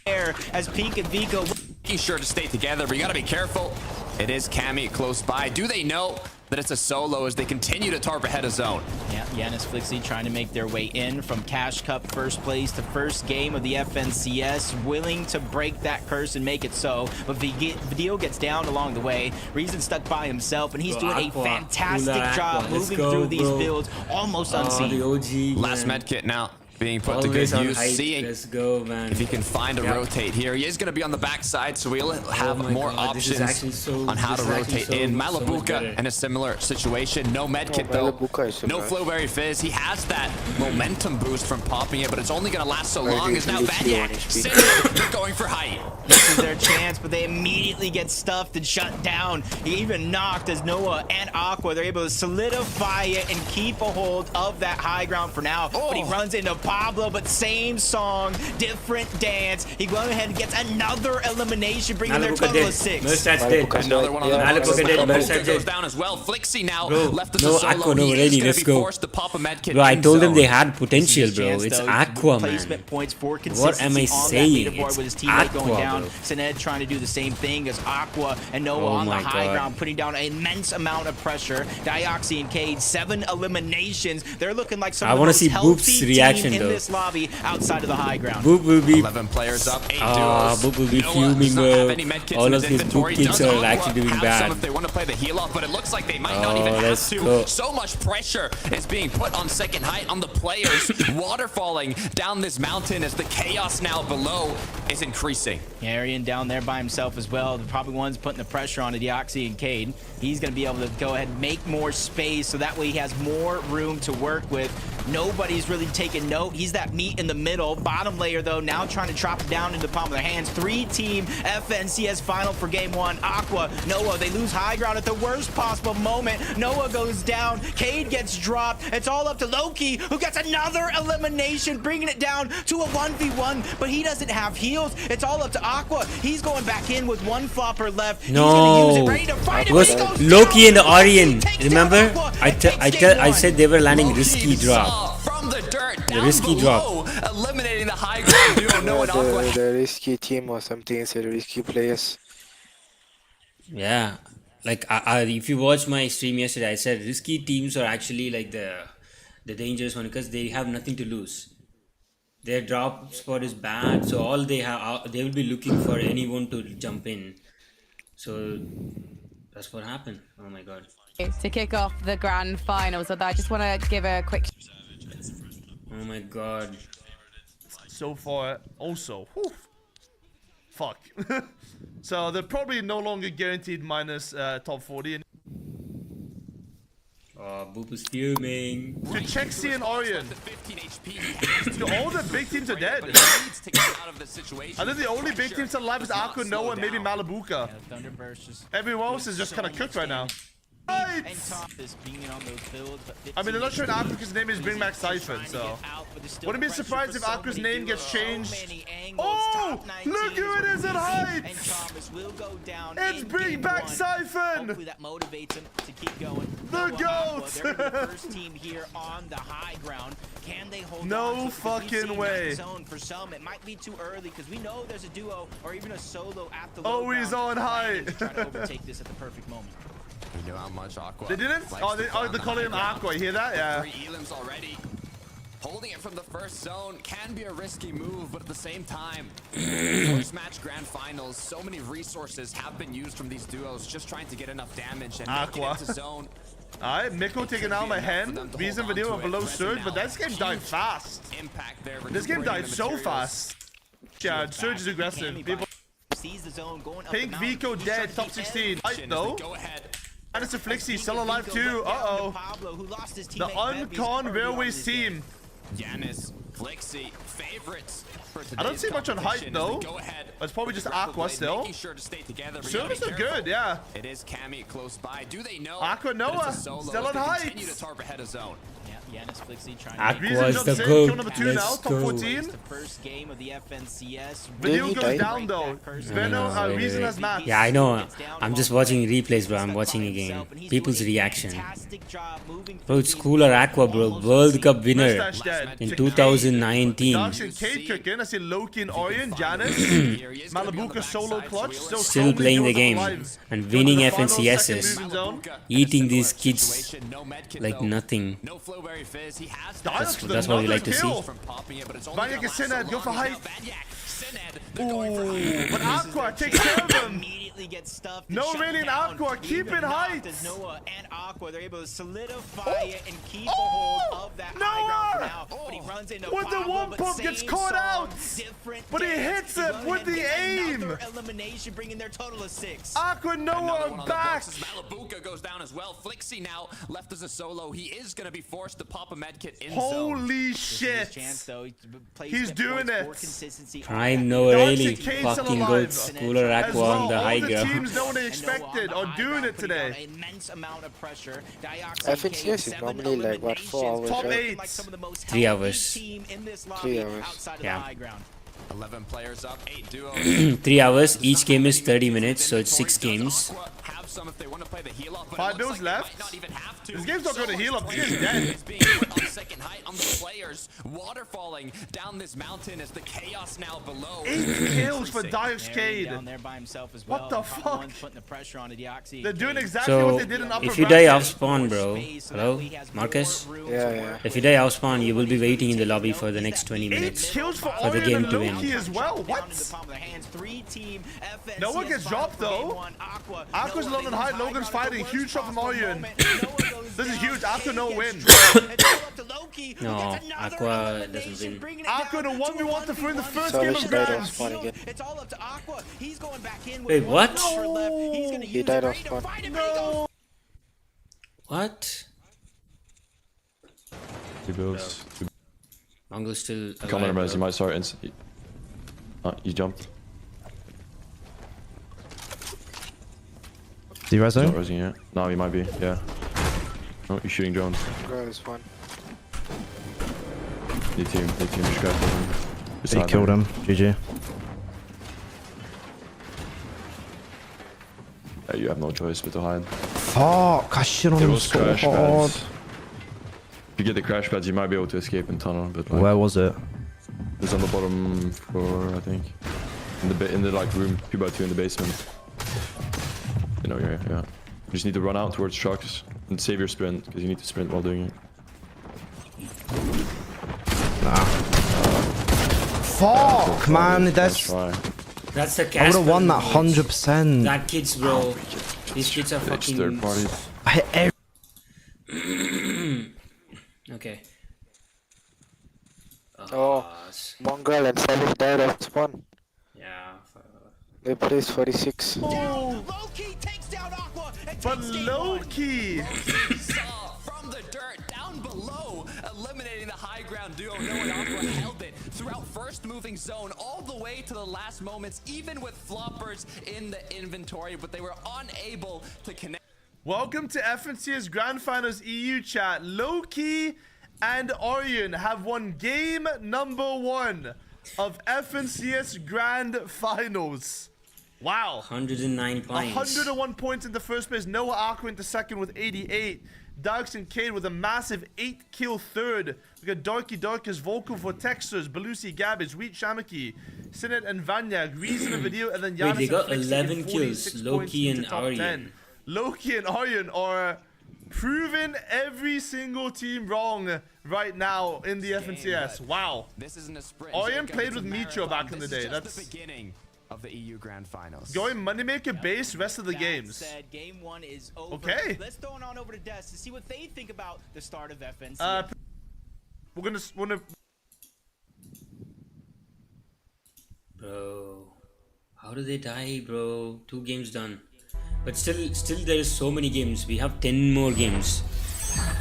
there as Pink and Vico Making sure to stay together, but you gotta be careful. It is Cammy close by. Do they know that it's a solo as they continue to tarp ahead of zone? Yeah, Yanis Flixie trying to make their way in from Cash Cup first place to first game of the FNCS, willing to break that curse and make it so, but Badil gets down along the way. Reason stuck by himself, and he's doing a fantastic job moving through these builds, almost unseen. The OG. Last man. medkit now being put Always to on good use. height. Seeing Let's go, man. if he can find a rotate here. He is going to be on the backside, so we'll have my more God, this is options actually so- on how to this is actually rotate in. so much Malabuka better. in a similar situation. No medkit Malabuka is though. No similar. Flowberry Fizz. He has that momentum boost from popping it, but it's only going to last so Right, long. As now literally Vanyak 1 HP. sitting going for height. This is their chance, but they immediately get stuffed and shut down. He even knocked as Noah and Aqua, they're able to solidify it and keep a hold of that high ground for now. But he runs into Pablo, but same song, different dance. He goes ahead and gets another elimination, bringing their Malabuka total dead. of 6. Merstat's dead. Malabuka's Another one on the Yeah, box. Malabuka dead, Malabuka Merstat's goes dead. down as well. Flixie now Bro, left as no a solo. Aqua, no, He ready, is going let's to be go. forced to pop a medkit. Bro, I in told them zone. they had potential, His bro. chance, It's though, Aqua, man. Placement points for What am I consistency on that saying? leaderboard It's with his teammate going Aqua, down. bro. Sined trying to do the same thing as Aqua and Noah Oh on the my high God. ground, putting down an immense amount of pressure. Dioxy and Cade, 7 eliminations. They're looking like some I of the wanna most see healthy Boop's team reaction, in though. this lobby outside of the high ground. Boop will be 11 players up, 8 Ah, duos. Boop will be Noah fuming, does not bro. have any medkits All in of his inventory. Boop Does kids are Aqua actually doing have bad. some if they want to play the heal off, but it looks like they might not Oh, even have let's to. go. So much pressure is being put on second height on the players. Waterfalling down this mountain as the chaos now below is increasing. Arian down there by himself as well. The probably ones putting the pressure on Dioxy and Cade. He's going to be able to go ahead and make more space so that way he has more room to work with. Nobody's really taking note. He's that meat in the middle. Bottom layer, though, now trying to drop it down into the palm of their hands. 3-team FNCS final for game 1. Aqua, Noah, they lose high ground at the worst possible moment. Noah goes down. Cade gets dropped. It's all up to Loki, who gets another elimination, bringing it down to a 1v1, but he doesn't have heals. It's all up to Aqua. He's going back in with 1 flopper left. He's gonna use it, No, ready to fight it it, was but he goes Loki down. and Orion. He takes down Remember? Aqua I and takes game 1. said they were landing Loki risky drop. saw from the dirt down risky below, eliminating the high ground duo. Noah and Aqua. The risky team or something instead of risky players. Yeah, like if you watched my stream yesterday, I said risky teams are actually like the dangerous one because they have nothing to lose. Their drop spot is bad, so all they have they will be looking for anyone to jump in. So that's what happened. Oh my god. To kick off the grand finals, although I just want to give a quick Oh my god. So far, also. Whew. Fuck. So they're probably no longer guaranteed minus top 40. Oh, Boop is fuming. To Chexy and Orion. All the big teams are dead. I think the only big teams alive is Aqua, Noah, and maybe Malabuka. Everyone else is just kind of cooked right now. Right. I mean, they're not showing Aqua because his name is Bring Back Siphon, so wouldn't be surprised if Aqua's name gets changed. Oh, look who it is at Heights! It's Bring Back Siphon! The GOAT! No fucking way. For some, it might be too early because we know there's a duo or even a solo at the Oh, he's on height. trying to overtake this at the perfect moment. We know how much Aqua. They didn't? Oh, they're calling him Aqua. You hear that? Yeah. 3 elims already. Holding it from the first zone can be a risky move, but at the same time, first match grand finals, so many resources have been used from these duos just trying to get enough damage and make Aqua. it into zone. Alright, Miko taking out my hand. Reason video below Surge, but this game died fast. Impact there. This game died so fast. Yeah, Surge is aggressive. People. Sees the zone going up Pink the mountain. Vico dead, top 16. Right though. Go ahead. And it's a Flixie still alive too. Uh-oh. The Uncon Railways team. Yanis, Flixie, favorites for I don't see much on height though. Go ahead. But it's probably just Aqua still. Making sure to stay together. Service are good, yeah. It is Cammy close by. Do they know? Aqua Noah still on height. Continue to tarp ahead of zone. Aqua is the Kill GOAT. number 2 now, Let's top go. 14. The first game of the FNCS. Video he goes die? down though. Venom, wait, Reason wait. has match. Yeah, I know. I'm just watching replays, bro. I'm watching again. People's reaction. Bro, it's cooler Aqua, bro. World Cup winner Mustache dead. in Check 2019. Darks and Cade cooking. I see Loki and Orion, Janice, Malabuka solo clutch. Still strongly playing the goes game alive. and Go to winning the final, second FNCSs. moving zone. Eating these kids No medkit, like though. nothing. No Flowberry Fizz. He has Diox with That's what we another like to see. kill. from popping it, but it's only Banyak gonna and last so Sinad, go long. for height. Banyak, Sinad, they're going for height. But Aqua takes care of him. Immediately gets stuffed. No and shut raining down. Aqua, keep Even it not height. As Noah and Aqua, they're able to solidify it and keep a hold of that high ground for now. But he runs into With the Pablo, one but pump gets same caught song, out. different But he dance. hits They it go ahead with and the get aim. another elimination, bringing their total of 6. Aqua Another one Noah on the back. boxes. Malabuka goes down as well. Flixie now left as a solo. He is going to be forced to pop a medkit in zone. Holy This is his shit. chance, though. He plays He's step doing points it. for consistency. Prime Noah Darks really and Cade still fucking alive. goats. Cooler As Aqua well, on the all high the ground. teams no one And expected Noah on are the doing high it ground, putting today. down immense amount of pressure. FNCS is normally like what, 4 hours, Top right? 8. 3 hours. 3 hours. Yeah. 11 players up, 8 duos. 3 hours. Each game is 30 minutes, so it's 6 games. Aqua have some if they want to play the heal up, but 5 it bills looks like left. they might not even have to. This game's not going to heal up. This game's Is dead. being put on second height on the players. Waterfalling down this mountain as the chaos now below. 8 kills for Diox Cade. Down there by himself as What well. the Top fuck? one's putting the pressure on Deoxy. They're doing exactly So, what they did in upper if you die bracket. off spawn, bro. Hello? Marcus? Yeah. If you die off spawn, you will be waiting in the lobby for the next 20 8 minutes. kills for For the Orion game and to win. Loki as well. What? No one gets dropped though. Aqua's alone on height. Logan's fighting. Huge shot from Orion. This is huge. Aqua no win. No, Aqua doesn't win. Aqua in a 1v1 to win the first So game he of died off Grands. spawn again. It's all up to Aqua. He's going back in with Wait, one what? offer left. He's gonna He use died it off right to spawn. find him, but he goes What? 2 bills. Mongo's still Come on, alive, Res. You bro. might start. You jumped. Do you res Not zone? resing yet. No, he might be. Yeah. Oh, you're shooting drones. Girl is one. They team. Just grab them. He killed him. GG. Yeah, you have no choice but to hide. Fuck, I shit on There him was so crash hard. pads. If you get the crash pads, you might be able to escape in tunnel. But like, Where was it? it's on the bottom floor, I think. In the like room 2x2 in the basement. You know, yeah. You just need to run out towards trucks and save your sprint because you need to sprint while doing it. Fuck, man, Nice that's... try. That's the I would Casper have won that knowledge. 100%. That kids, bro. These kids are It's fucking. third party. I hit every Okay. Oh, Mongrel and Savage died at spawn. Yeah. They placed 46. Low-key takes down Aqua and But takes game low one. key. Saw from the dirt down below, eliminating the high ground duo. Noah and Aqua held it throughout first moving zone all the way to the last moments, even with floppers in the inventory, but they were unable to connect. Welcome to FNCS Grand Finals EU chat. Loki and Orion have won game number 1 of FNCS Grand Finals. Wow. 109 points. 101 points in the first place. Noah Aqua into second with 88. Darks and Cade with a massive 8-kill third. We got Darky Darkus, Volko for Texters, Belusi, Gabbage, Wheat Shamaki, Sinet and Vanya, Reason and Video, and then Giannis. Wait, they got and Flexi 11 in kills. 46 Loki points into and top Aryan. 10. Loki and Aryan are proving every single team wrong right now in the FNCS. Wow. This isn't a sprint. Orion Jacob, played it's a with Micho marathon. back in the This day. is just That's the beginning of the EU Grand Finals. going Moneymaker base rest of the That games. said, game 1 is over. Okay. Let's throw it on over to Des to see what they think about the start of FNC. We're gonna Bro, how do they die, bro? 2 games done. But still there is so many games. We have 10 more games,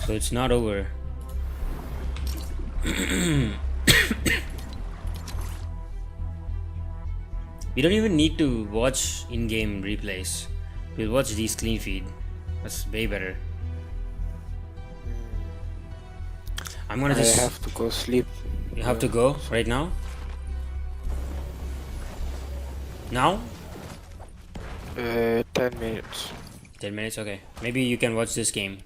so it's not over. We don't even need to watch in-game replays. We'll watch these clean feed. That's way better. I'm gonna I just. have to go sleep. You have to go right now? Now? 10 minutes. 10 minutes, okay. Maybe you can watch this game.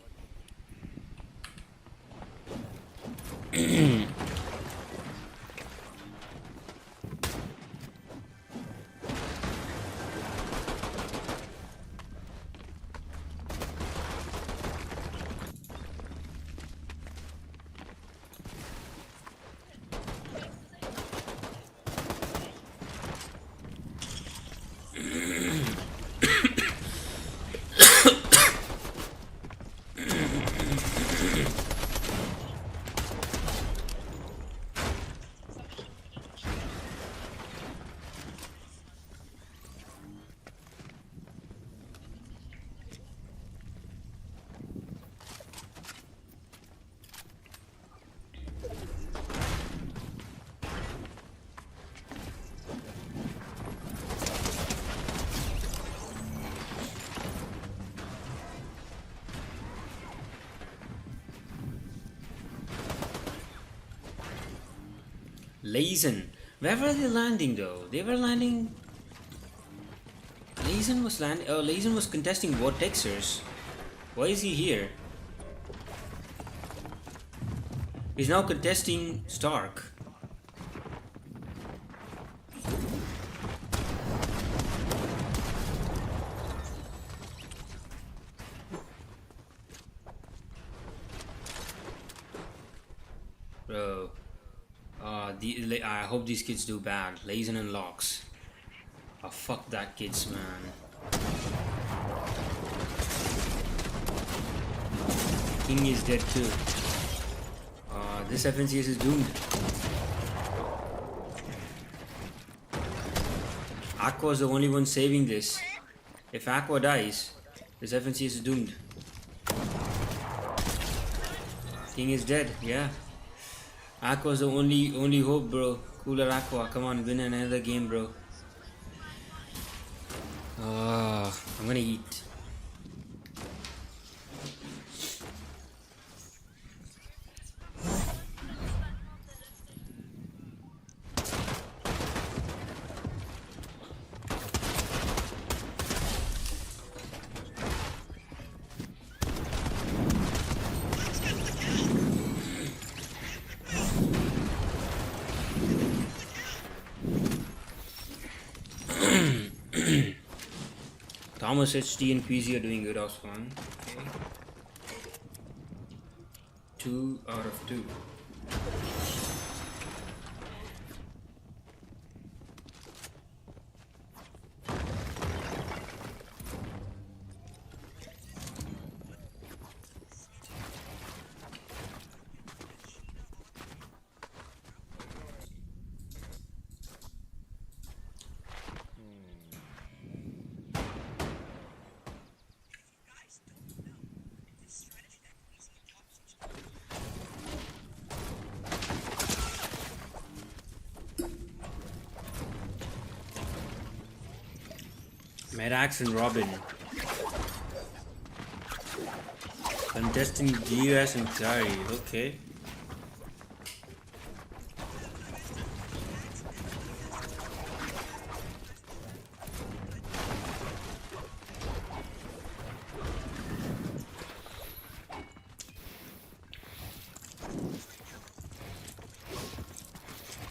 Lazen. Where were they landing though? They were landing. Lazen was landing. Oh, Lazen was contesting Vortexers. Why is he here? He's now contesting Stark. Bro. I hope these kids do bad. Lazen and Locks. Oh, fuck that kids, man. King is dead too. This FNCS is doomed. Aqua is the only one saving this. If Aqua dies, this FNCS is doomed. King is dead, yeah. Aqua's the only hope, bro. Cooler Aqua, come on, win another game, bro. I'm gonna eat. Thomas HD and PZ are doing good as one. Okay. 2 out of 2. Medax and Robin. Contesting GUS and Kari. Okay.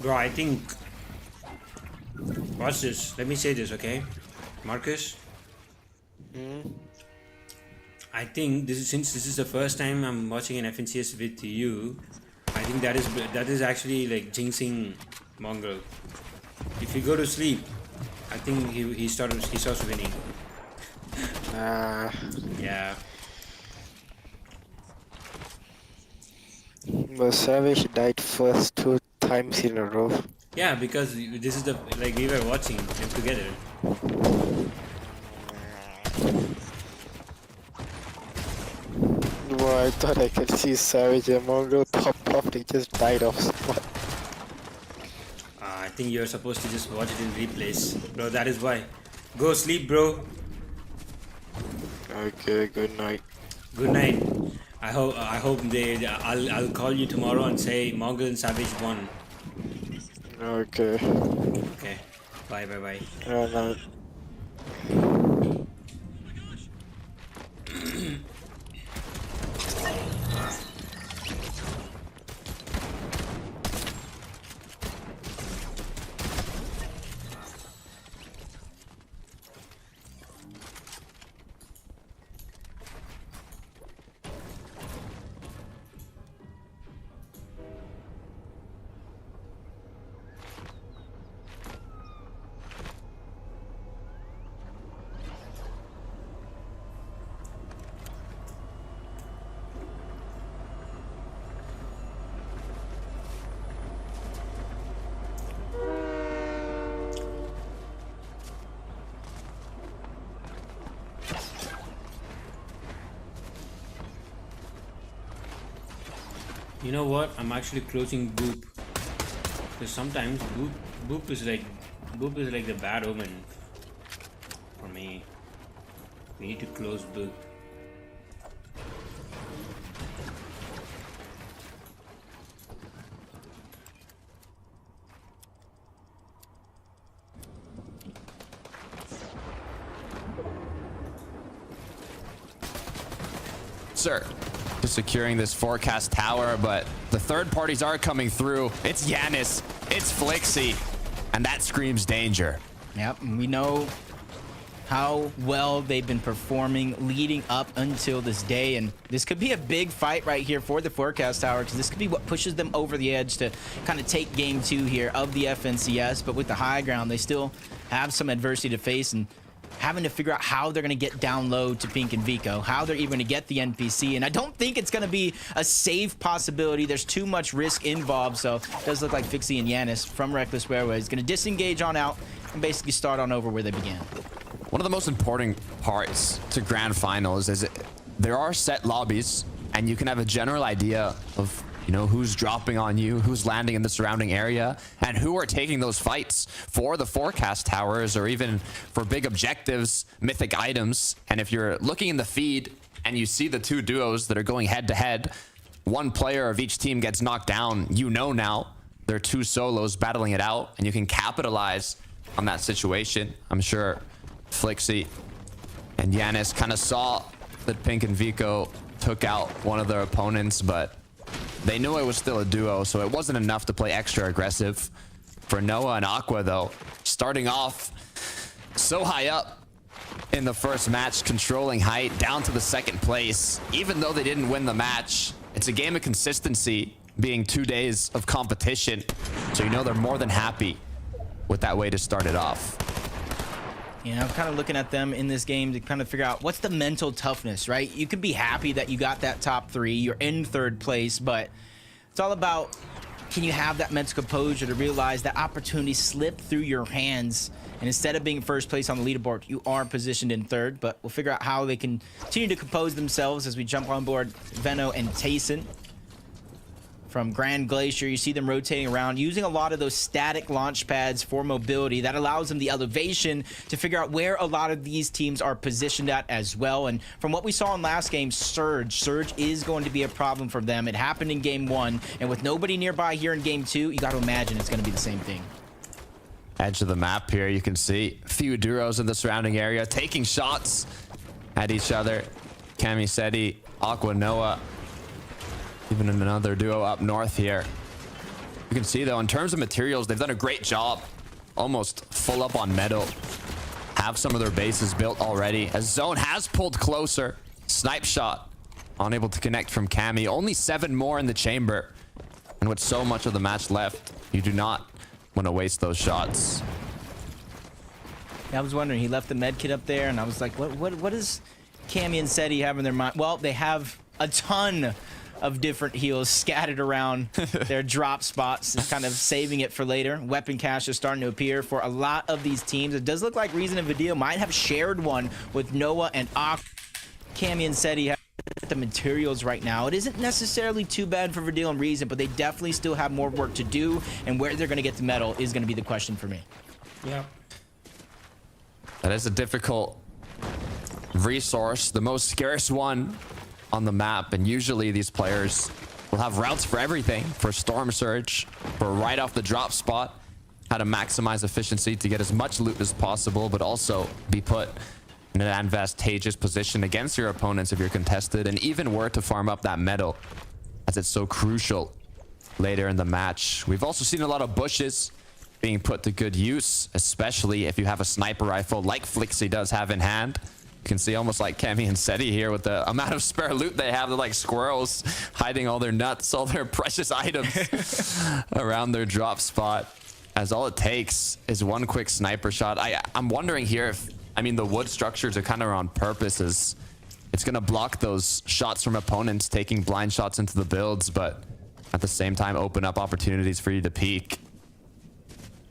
Bro, I think. Watch this. Let me say this, okay? Marcus? I think since this is the first time I'm watching an FNCS with you, I think that is actually like jinxing Mongrel. If you go to sleep, I think he starts winning. Yeah. But Savage died first 2 times in a row. Yeah, because this is we were watching them together. Well, I thought I could see Savage and Mongrel pop off, they just died off spot. I think you're supposed to just watch it in replays. Bro, that is why. Go sleep, bro. Okay, good night. Good night. I hope I'll call you tomorrow and say Mongrel and Savage won. Okay. Okay. Bye. No. You know what? I'm actually closing Boop. Because sometimes Boop is like the bad omen for me. We need to close Boop. Sir, securing this forecast tower, but the third parties are coming through. It's Yanis, it's Flixie, and that screams danger. Yep, we know how well they've been performing leading up until this day, and this could be a big fight right here for the forecast tower, because this could be what pushes them over the edge to kind of take game 2 here of the FNCS. But with the high ground, they still have some adversity to face, and having to figure out how they're going to get down low to Pink and Vico, how they're even going to get the NPC. And I don't think it's going to be a safe possibility. There's too much risk involved. So it does look like Fixie and Yanis from Reckless Railway is going to disengage on out and basically start on over where they began. One of the most important parts to grand finals is there are set lobbies, and you can have a general idea of who's dropping on you, who's landing in the surrounding area, and who are taking those fights for the forecast towers or even for big objectives, mythic items. And if you're looking in the feed and you see the 2 duos that are going head to head, one player of each team gets knocked down, now they're 2 solos battling it out, and you can capitalize on that situation. I'm sure Flixie and Yanis kind of saw that Pink and Vico took out one of their opponents, but they knew it was still a duo, so it wasn't enough to play extra aggressive. For Noah and Aqua, though, starting off so high up in the first match, controlling height down to the 2nd place. Even though they didn't win the match, it's a game of consistency, being 2 days of competition. So they're more than happy with that way to start it off. I'm kind of looking at them in this game to kind of figure out what's the mental toughness, right? You can be happy that you got that top 3, you're in 3rd place, but it's all about, can you have that mental composure to realize that opportunity slipped through your hands, and instead of being 1st place on the leaderboard, you are positioned in 3rd. But we'll figure out how they continue to compose themselves as we jump on board Veno and Tayson. from Grand Glacier. You see them rotating around, using a lot of those static launch pads for mobility. That allows them the elevation to figure out where a lot of these teams are positioned at as well. And from what we saw in last game, Surge is going to be a problem for them. It happened in game 1, and with nobody nearby here in game 2, you got to imagine it's going to be the same thing. Edge of the map here, you can see a few duos in the surrounding area taking shots at each other. Camiseti, Aqua Noah, even another duo up north here. You can see though, in terms of materials, they've done a great job. Almost full up on metal. Have some of their bases built already. As Zone has pulled closer. Snipe shot. Unable to connect from Cami. Only 7 more in the chamber. And with so much of the match left, you do not want to waste those shots. I was wondering, he left the med kit up there, and I was like, what does Cami and Seti have in their mind? Well, they have a ton of different heals scattered around their drop spots, is kind of saving it for later. Weapon cache is starting to appear for a lot of these teams. It does look like Reason and Vidil might have shared one with Noah and Cami and Seti have the materials right now. It isn't necessarily too bad for Vidil and Reason, but they definitely still have more work to do, and where they're going to get the metal is going to be the question for me. Yeah. That is a difficult resource, the most scarce one on the map, and usually these players will have routes for everything, for Storm Surge, for right off the drop spot, how to maximize efficiency to get as much loot as possible, but also be put in an advantageous position against your opponents if you're contested, and even were to farm up that metal, as it's so crucial later in the match. We've also seen a lot of bushes being put to good use, especially if you have a sniper rifle like Flixie does have in hand. You can see almost like Cami and Seti here with the amount of spare loot they have. They're like squirrels hiding all their nuts, all their precious items around their drop spot, as all it takes is one quick sniper shot. I'm wondering here if, I mean, the wood structures are kind of on purpose, as it's going to block those shots from opponents taking blind shots into the builds, but at the same time open up opportunities for you to peek.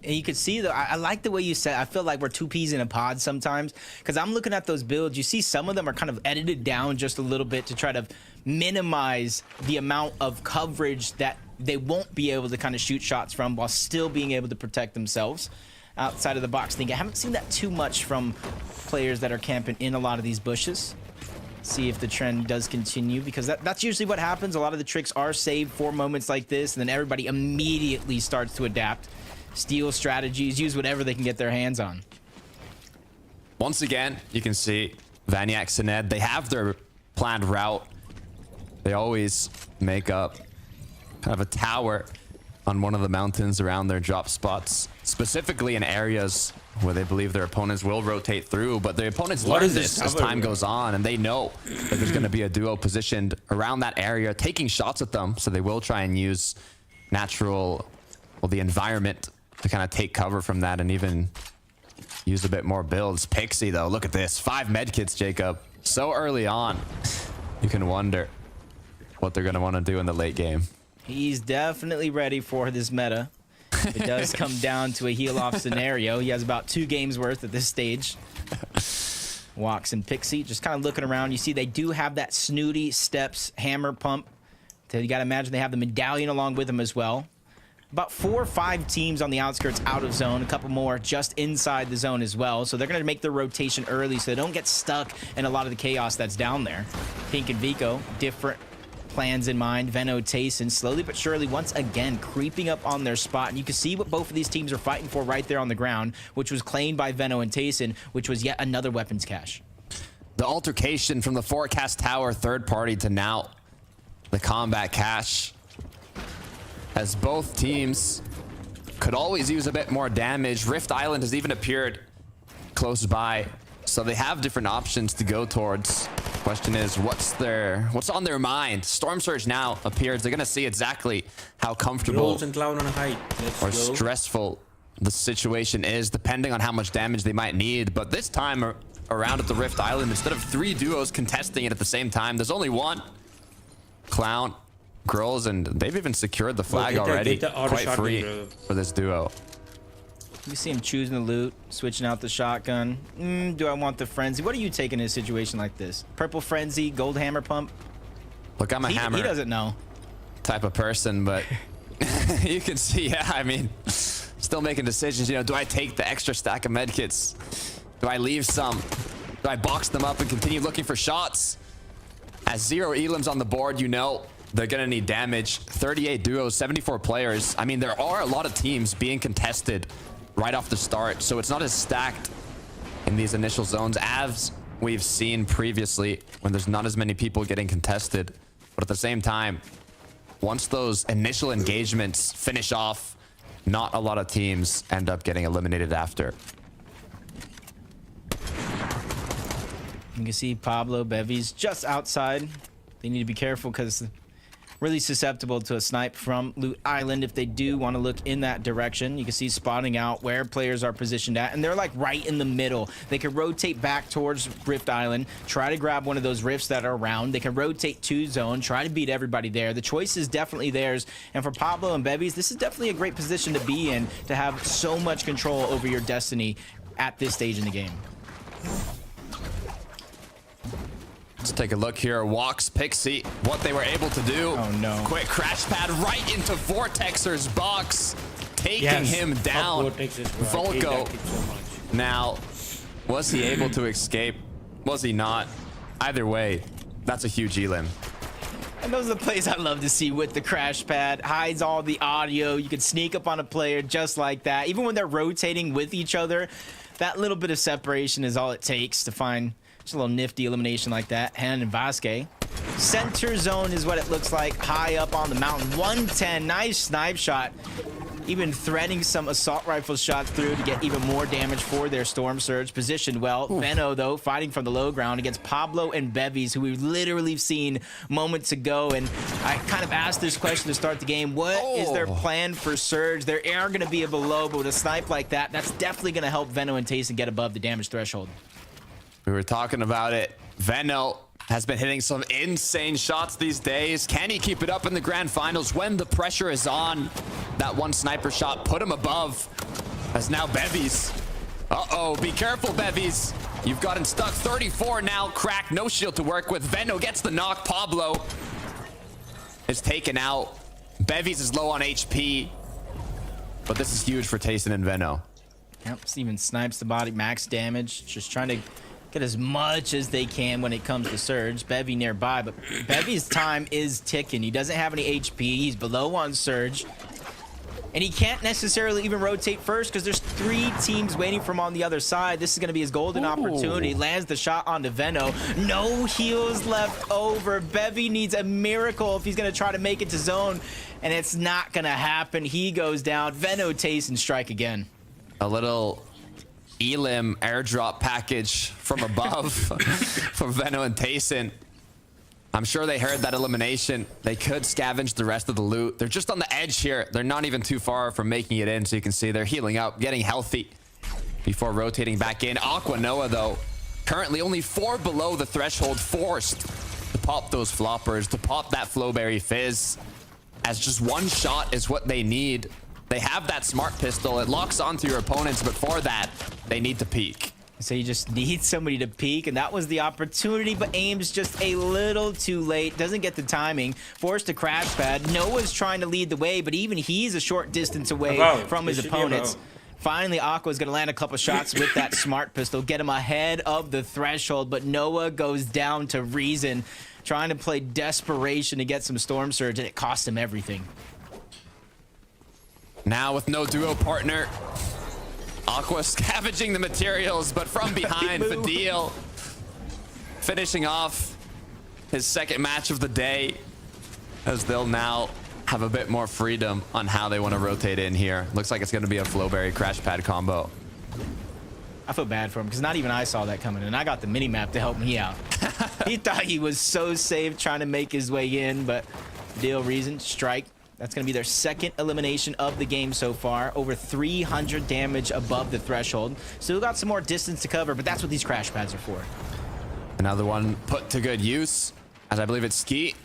And you can see, though, I like the way you said, I feel like we're 2 peas in a pod sometimes, because I'm looking at those builds. You see some of them are kind of edited down just a little bit to try to minimize the amount of coverage that they won't be able to kind of shoot shots from while still being able to protect themselves outside of the box. I haven't seen that too much from players that are camping in a lot of these bushes. See if the trend does continue, because that's usually what happens. A lot of the tricks are saved for moments like this, and then everybody immediately starts to adapt. Steal strategies, use whatever they can get their hands on. Once again, you can see Vaniax and Ed, they have their planned route. They always make up kind of a tower on one of the mountains around their drop spots, specifically in areas where they believe their opponents will rotate through, but the opponents learn this as time goes on, and they know that there's going to be a duo positioned around that area taking shots at them, so they will try and use natural, well, the environment to kind of take cover from that and even use a bit more builds. Pixie, though, look at this. 5 medkits, Jacob. So early on, you can wonder what they're going to want to do in the late game. He's definitely ready for this meta. It does come down to a heal-off scenario. He has about 2 games worth at this stage. Walks and Pixie just kind of looking around. You see they do have that snooty steps hammer pump. So you got to imagine they have the medallion along with them as well. About 4 or 5 teams on the outskirts out of zone, a couple more just inside the zone as well. So they're going to make their rotation early so they don't get stuck in a lot of the chaos that's down there. Pink and Vico, different plans in mind. Veno, Tayson, slowly but surely, once again, creeping up on their spot. And you can see what both of these teams are fighting for right there on the ground, which was claimed by Veno and Tayson, which was yet another weapons cache. The altercation from the Forecast Tower third party to now the combat cache, as both teams could always use a bit more damage. Rift Island has even appeared close by, so they have different options to go towards. Question is, what's on their mind? Storm Surge now appears. They're gonna see exactly how comfortable and Cloud on a height. or stressful the situation is, depending on how much damage they might need. But this time around at the Rift Island, instead of 3 duos contesting it at the same time, there's only one. Clown, Girls, and they've even secured the flag already. Quite free for this duo. You see him choosing the loot, switching out the shotgun. Do I want the frenzy? What are you taking in a situation like this? Purple frenzy, gold hammer pump? Look, I'm a hammer. He doesn't know. type of person, but you can see, yeah, I mean, still making decisions. You know, do I take the extra stack of medkits? Do I leave some? Do I box them up and continue looking for shots? As 0 elims on the board, you know they're gonna need damage. 38 duos, 74 players. I mean, there are a lot of teams being contested right off the start, so it's not as stacked in these initial zones as we've seen previously when there's not as many people getting contested. But at the same time, once those initial engagements finish off, not a lot of teams end up getting eliminated after. You can see Pablo, Bevies just outside. They need to be careful because really susceptible to a snipe from Loot Island if they do want to look in that direction. You can see spotting out where players are positioned at, and they're like right in the middle. They can rotate back towards Rift Island, try to grab one of those rifts that are around. They can rotate to zone, try to beat everybody there. The choice is definitely theirs, and for Pablo and Bevies, this is definitely a great position to be in, to have so much control over your destiny at this stage in the game. Let's take a look here. Walks, Pixie, what they were able to do. Oh no. Quick crash pad right into Vortexer's box, taking him down. Volko. Now, was he able to escape? Was he not? Either way, that's a huge elim. And those are the plays I love to see with the crash pad. Hides all the audio. You can sneak up on a player just like that. Even when they're rotating with each other, that little bit of separation is all it takes to find just a little nifty elimination like that. Han and Vasquez. Center zone is what it looks like, high up on the mountain. 110, nice snipe shot. Even threading some assault rifle shots through to get even more damage for their Storm Surge. Positioned well. Veno, though, fighting from the low ground against Pablo and Bevies, who we've literally seen moments ago. And I kind of asked this question to start the game. What is their plan for Surge? They are going to be a below, but with a snipe like that, that's definitely going to help Veno and Tayson get above the damage threshold. We were talking about it. Veno has been hitting some insane shots these days. Can he keep it up in the grand finals when the pressure is on? That one sniper shot put him above. As now Bevies. Uh-oh, be careful, Bevies. You've gotten stuck. 34 now, cracked, no shield to work with. Veno gets the knock. Pablo is taken out. Bevies is low on HP. But this is huge for Tayson and Veno. Yep, Steven snipes the body, max damage. Just trying to get as much as they can when it comes to Surge. Bevy nearby, but Bevy's time is ticking. He doesn't have any HP. He's below on Surge. And he can't necessarily even rotate first because there's 3 teams waiting for him on the other side. This is going to be his golden opportunity. Lands the shot onto Veno. No heals left over. Bevy needs a miracle if he's going to try to make it to zone. And it's not going to happen. He goes down. Veno, Tayson strike again. A little elim airdrop package from above from Veno and Tayson. I'm sure they heard that elimination. They could scavenge the rest of the loot. They're just on the edge here. They're not even too far from making it in, so you can see they're healing up, getting healthy before rotating back in. Aqua Noah, though, currently only 4 below the threshold, forced to pop those floppers, to pop that Flowberry Fizz, as just one shot is what they need. They have that smart pistol. It locks onto your opponents, but for that, they need to peek. So you just need somebody to peek, and that was the opportunity, but aims just a little too late. Doesn't get the timing. Forced to crash pad. Noah's trying to lead the way, but even he's a short distance away from his opponents. Finally, Aqua's going to land a couple shots with that smart pistol, get him ahead of the threshold, but Noah goes down to Reason, trying to play desperation to get some Storm Surge, and it cost him everything. Now with no duo partner, Aqua scavenging the materials, but from behind, Fadil finishing off his second match of the day, as they'll now have a bit more freedom on how they want to rotate in here. Looks like it's going to be a Flowberry crash pad combo. I feel bad for him because not even I saw that coming, and I got the mini map to help me out. He thought he was so safe trying to make his way in, but Fadil, Reason, strike. That's going to be their second elimination of the game so far. Over 300 damage above the threshold. Still got some more distance to cover, but that's what these crash pads are for. Another one put to good use, as I believe it's Ski,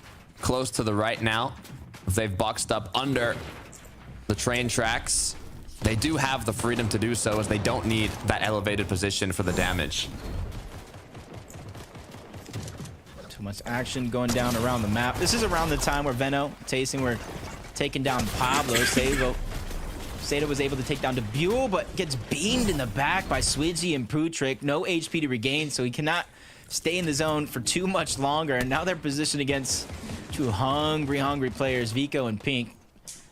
close to the right now. They've boxed up under the train tracks. They do have the freedom to do so, as they don't need that elevated position for the damage. much action going down around the map. This is around the time where Veno, Tayson were taking down Pablo. Seda was able to take down Debule, but gets beamed in the back by Swidzy and Putrick. No HP to regain, so he cannot stay in the zone for too much longer. And now they're positioned against two hungry players, Vico and Pink.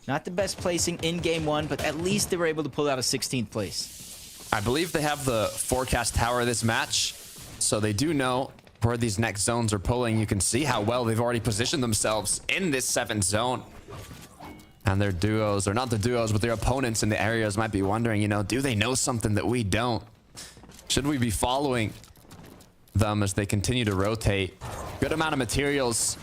Not the best placing in game one, but at least they were able to pull out a 16th place. I believe they have the forecast tower this match, so they do know where these next zones are pulling. You can see how well they've already positioned themselves in this 7th zone. And their duos, or not the duos, but their opponents in the areas might be wondering, you know, do they know something that we don't? Should we be following them as they continue to rotate? Good amount of materials,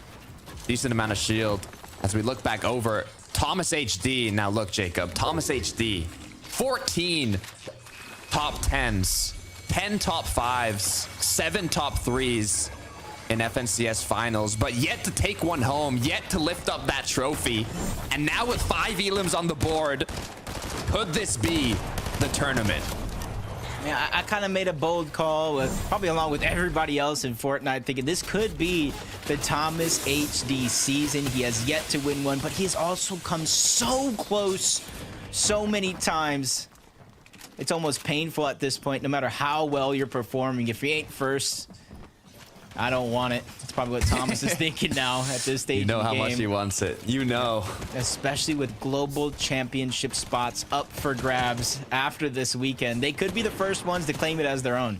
decent amount of shield. As we look back over, Thomas HD, now look, Jacob, Thomas HD, 14 top 10s, 10 top 5s, 7 top 3s in FNCS finals, but yet to take one home, yet to lift up that trophy. And now with 5 elims on the board, could this be the tournament? Yeah, I kind of made a bold call, probably along with everybody else in Fortnite, thinking this could be the Thomas HD season. He has yet to win one, but he has also come so close so many times. It's almost painful at this point, no matter how well you're performing. If you ain't first, I don't want it. That's probably what Thomas is thinking now at this stage. You know of the how game. much he wants it. You know. Especially with global championship spots up for grabs after this weekend. They could be the first ones to claim it as their own.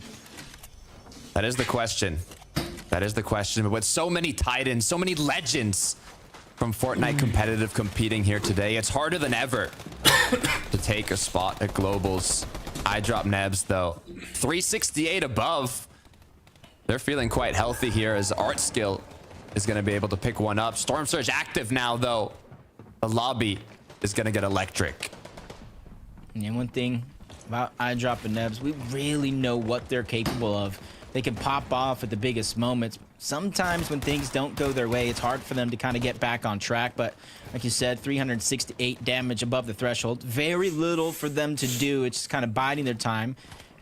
That is the question. That is the question. But with so many titans, so many legends from Fortnite competitive competing here today, it's harder than ever to take a spot at globals. I drop Nebs though. 368 above. They're feeling quite healthy here as Art Skill is going to be able to pick one up. Storm Surge active now, though. The lobby is going to get electric. And one thing about iDrop and Nebs, we really know what they're capable of. They can pop off at the biggest moments. Sometimes when things don't go their way, it's hard for them to kind of get back on track. But like you said, 368 damage above the threshold. Very little for them to do. It's just kind of biding their time,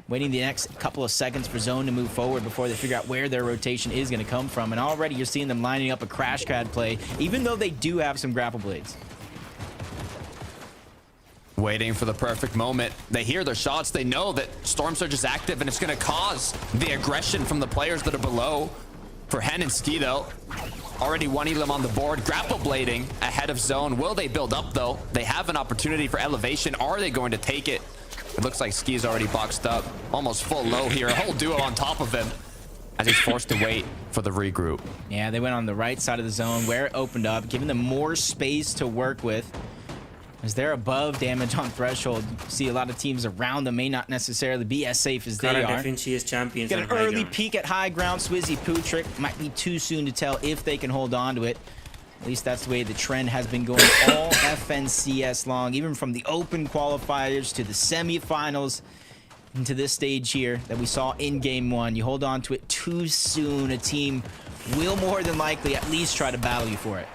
waiting the next couple of seconds for Zone to move forward before they figure out where their rotation is going to come from. And already you're seeing them lining up a crash pad play, even though they do have some grapple blades. Waiting for the perfect moment. They hear their shots. They know that Storm Surge is active, and it's going to cause the aggression from the players that are below. For Hen and Ski, though, already one elim on the board. Grapple blading ahead of Zone. Will they build up, though? They have an opportunity for elevation. Are they going to take it? It looks like Ski's already boxed up. Almost full low here. A whole duo on top of him as he's forced to wait for the regroup. Yeah, they went on the right side of the zone where it opened up, giving them more space to work with. As they're above damage on threshold, you see a lot of teams around them may not necessarily be as safe as they are. FNCS champions Get on an high early ground. peek at high ground. Swizzy Putrick might be too soon to tell if they can hold on to it. At least that's the way the trend has been going all FNCS long, even from the open qualifiers to the semifinals into this stage here that we saw in game one. You hold on to it too soon, a team will more than likely at least try to battle you for it.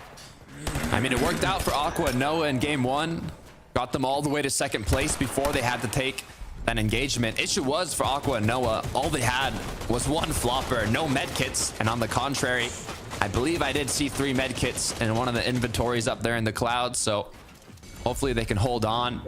I mean, it worked out for Aqua and Noah in game one. Got them all the way to second place before they had to take that engagement. Issue was for Aqua and Noah, all they had was one flopper, no medkits. And on the contrary, I believe I did see 3 medkits in one of the inventories up there in the clouds. So hopefully they can hold on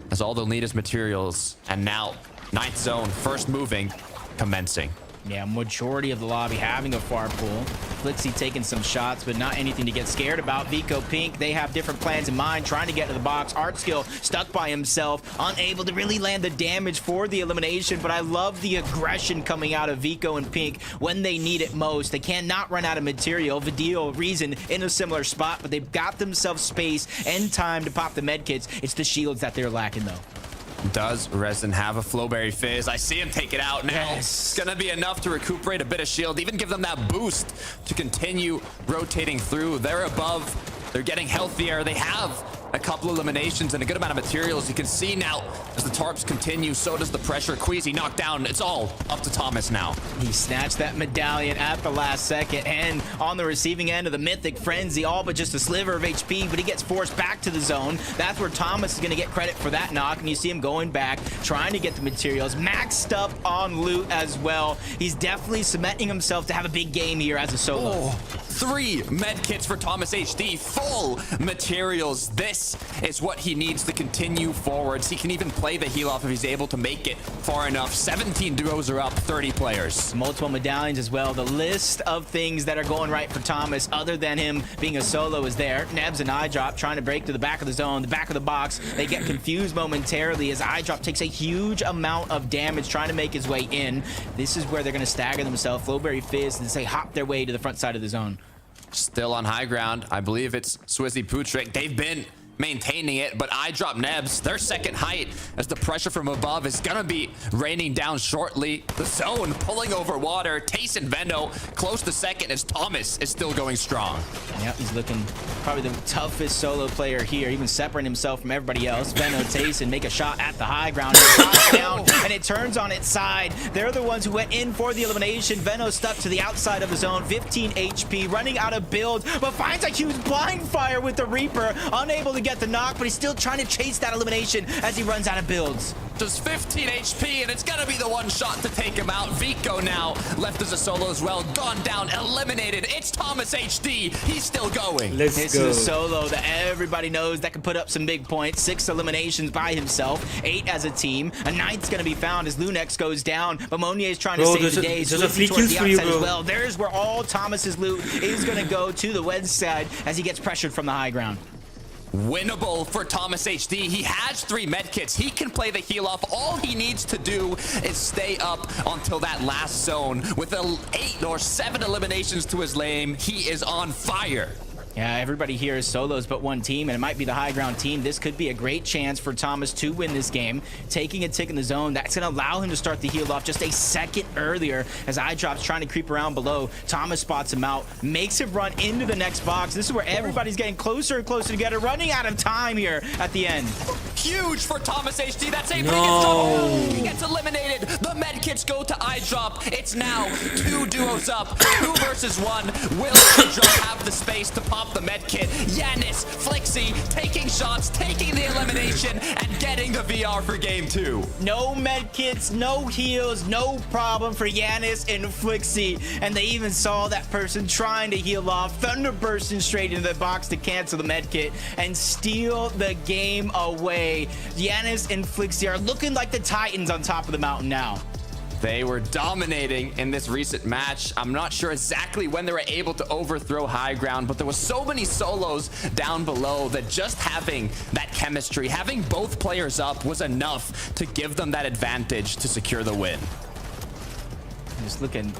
as all they'll need is materials. And now, 9th zone, first moving, commencing. Yeah, majority of the lobby having a far pool. Flixie taking some shots, but not anything to get scared about. Vico Pink, they have different plans in mind, trying to get to the box. Art Skill stuck by himself, unable to really land the damage for the elimination, but I love the aggression coming out of Vico and Pink when they need it most. They cannot run out of material. Vidio, Reason in a similar spot, but they've got themselves space and time to pop the medkits. It's the shields that they're lacking, though. Does Resin have a Flowberry Fizz? I see him take it out now. Yes. It's gonna be enough to recuperate a bit of shield, even give them that boost to continue rotating through. They're above, they're getting healthier. They have a couple eliminations and a good amount of materials. You can see now as the tarps continue, so does the pressure. Queasy knocked down. It's all up to Thomas now. He snatched that medallion at the last second, and on the receiving end of the Mythic Frenzy, all but just a sliver of HP, but he gets forced back to the zone. That's where Thomas is going to get credit for that knock, and you see him going back, trying to get the materials, maxed up on loot as well. He's definitely cementing himself to have a big game here as a solo. Oh, 3 med kits for Thomas HD, full materials. This is what he needs to continue forwards. He can even play the heal off if he's able to make it far enough. 17 duos are up, 30 players. Multiple medallions as well. The list of things that are going right for Thomas, other than him being a solo, is there. Nebs and iDrop trying to break to the back of the zone, the back of the box. They get confused momentarily as iDrop takes a huge amount of damage trying to make his way in. This is where they're going to stagger themselves. Flowberry Fizz, and they hop their way to the front side of the zone. Still on high ground. I believe it's Swizzy Putrick. They've been maintaining it, but iDrop Nebs, their second height, as the pressure from above is gonna be raining down shortly. The zone pulling over water. Tayson Veno close to second as Thomas is still going strong. Yep, he's looking probably the toughest solo player here, even separating himself from everybody else. Veno, Tayson make a shot at the high ground, down, and it turns on its side. They're the ones who went in for the elimination. Veno stuck to the outside of the zone, 15 HP, running out of builds, but finds a huge blind fire with the Reaper, unable to get the knock, but he's still trying to chase that elimination as he runs out of builds. Just 15 HP, and it's gonna be the one shot to take him out. Vico now left as a solo as well, gone down, eliminated. It's Thomas HD. He's still going. This is a solo that everybody knows that can put up some big points. 6 eliminations by himself, 8 as a team. A 9th's gonna be found as Lunex goes down, but Monier is trying to save the day. There's a free kills for you, bro. As well. There's where all Thomas's loot is gonna go to the Wedge side as he gets pressured from the high ground. Winnable for Thomas HD. He has 3 medkits. He can play the heal off. All he needs to do is stay up until that last zone. With 8 or 7 eliminations to his lane, he is on fire. Yeah, everybody here is solos but one team, and it might be the high ground team. This could be a great chance for Thomas to win this game. Taking a tick in the zone, that's going to allow him to start the heal off just a second earlier as iDrop's trying to creep around below. Thomas spots him out, makes him run into the next box. This is where everybody's getting closer and closer together, running out of time here at the end. Huge for Thomas HD. That's a no. He gets eliminated. The medkits go to iDrop. It's now 2 duos up, 2 versus 1. Will iDrop have the space to pop the medkit? Yanis, Flixi taking shots, taking the elimination, and getting the VR for game 2. No medkits, no heals, no problem for Yanis and Flixi. And they even saw that person trying to heal off, thunder bursting straight into the box to cancel the medkit and steal the game away. Yanis and Flixi are looking like the Titans on top of the mountain now. They were dominating in this recent match. I'm not sure exactly when they were able to overthrow high ground, but there was so many solos down below that just having that chemistry, having both players up, was enough to give them that advantage to secure the win. Just looking,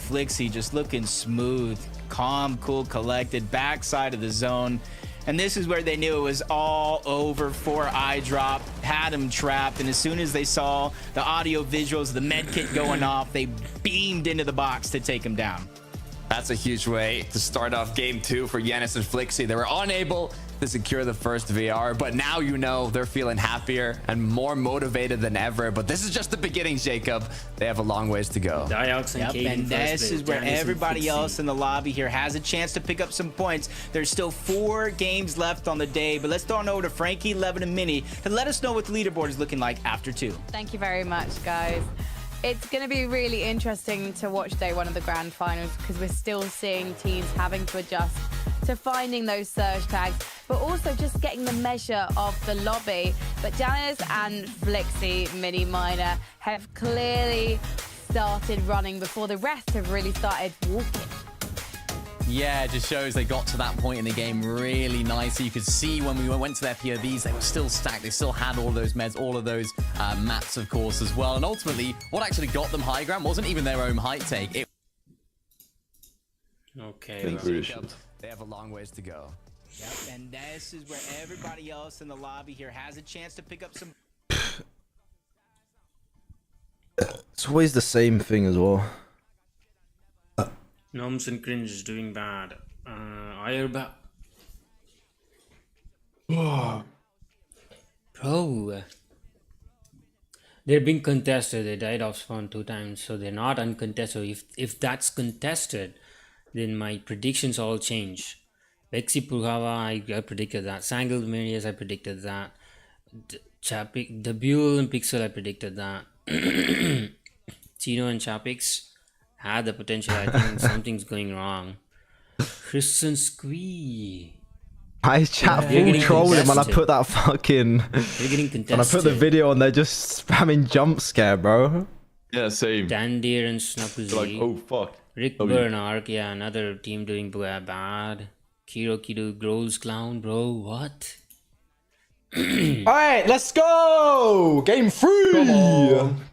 Flixi just looking smooth, calm, cool, collected, backside of the zone. And this is where they knew it was all over for iDrop. Had him trapped, and as soon as they saw the audio visuals, the medkit going off, they beamed into the box to take him down. That's a huge way to start off game 2 for Yanis and Flixi. They were unable to secure the first VR, but now you know they're feeling happier and more motivated than ever. But this is just the beginning, Jacob. They have a long ways to go. And this is where everybody else in the lobby here has a chance to pick up some points. There's still 4 games left on the day, but let's throw on over to Frankie, Levin, and Minnie to let us know what the leaderboard is looking like after 2. Thank you very much, guys. It's going to be really interesting to watch day 1 of the grand finals because we're still seeing teams having to adjust to finding those surge tags, but also just getting the measure of the lobby. But Yanis and Flixi, Mini Miner, have clearly started running before the rest have really started walking. Yeah, it just shows they got to that point in the game really nicely. You could see when we went to their POVs, they were still stacked. They still had all those meds, all of those mats, of course, as well. And ultimately, what actually got them high ground wasn't even their own height take. Okay. They have a long ways to go. Yep, and this is where everybody else in the lobby here has a chance to pick up some... It's always the same thing as well. Noms and Cringe is doing bad. Bro, they're being contested. They died off spawn 2 times, so they're not uncontested. If that's contested, then my predictions all change. Vexi Purhava, I predicted that. Sangled Marius, I predicted that. Buell and Pixel, I predicted that. Chino and Chapix had the potential. I think something's going wrong. Christian Squee. I chat They're full getting trolling when I contested. put that fucking. They're getting When I contested. put the video on, they're just spamming jump scare, bro. Yeah, same. Dandir and Snapuzi. Like, oh fuck. Rick W. Bernark, yeah, another team doing bad. Kiro Kido, Grolls Clown, bro, what? Alright, let's go! Game 3!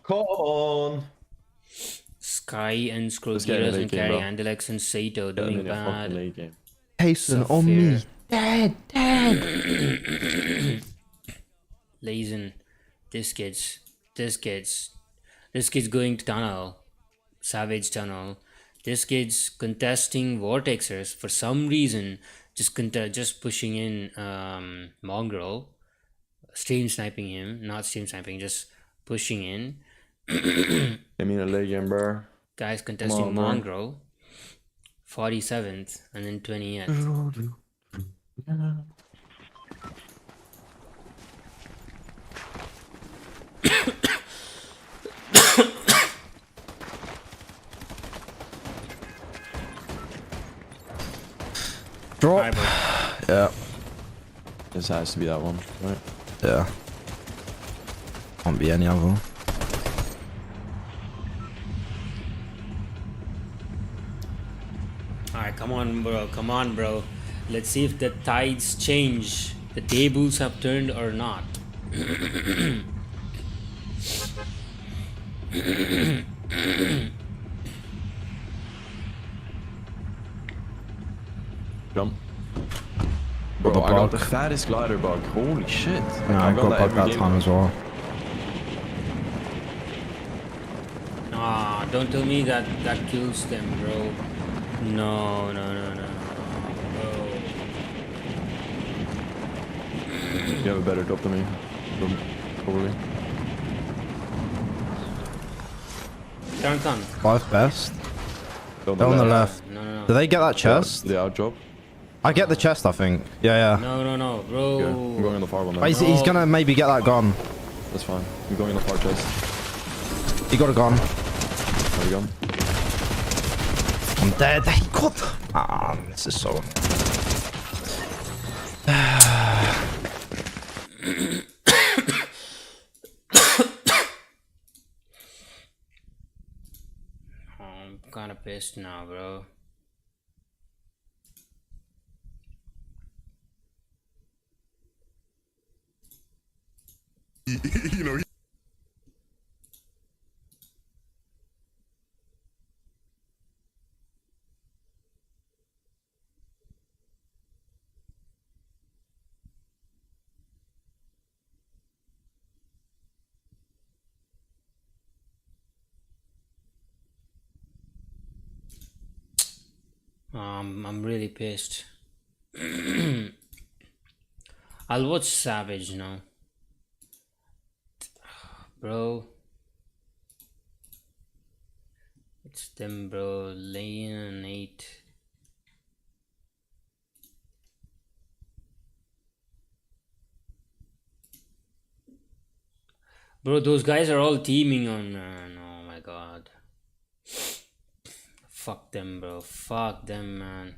Come on. Sky and Let's get in Scrogiras the and game, Carry bro. Andalex and Sato Yeah, doing in a fucking bad. late game. Jason on me. Dead. Lazen, this kid's going to tunnel, Savage tunnel. This kid's contesting Vortexers for some reason, just pushing in Mongrel, stream sniping him, not stream sniping, just pushing in. I mean a late game, bro. Guys contesting on, bro. Mongrel, 47th and then 20th. Drop. Yeah. This has to be that one, right? Yeah. Can't be any other. Alright, come on, bro. Let's see if the tides change. The tables have turned or not. Jump. Got Bro, the I got bug. the fattest glider bug. Holy shit. Yeah, I got bug every that game. time as well. Ah, don't tell me that kills them, bro. No, bro. You have a better drop than me. Probably. Turn. 5 best. On They're on the left. No. Do they get that chest? The out drop. I get the chest, I think. Yeah. No, bro. Yeah, I'm going on the far one. But Then. he's gonna maybe get that gun. That's fine. I'm going on the far chest. He got a gun. There we go. I'm dead. He got. Ah, this is so. I'm kinda pissed now, bro. You know, I'm really pissed. I'll watch Savage now. Bro. It's them, bro. Lane and 8. Bro, those guys are all teaming on, man. Oh my god. Fuck them, bro. Fuck them, man.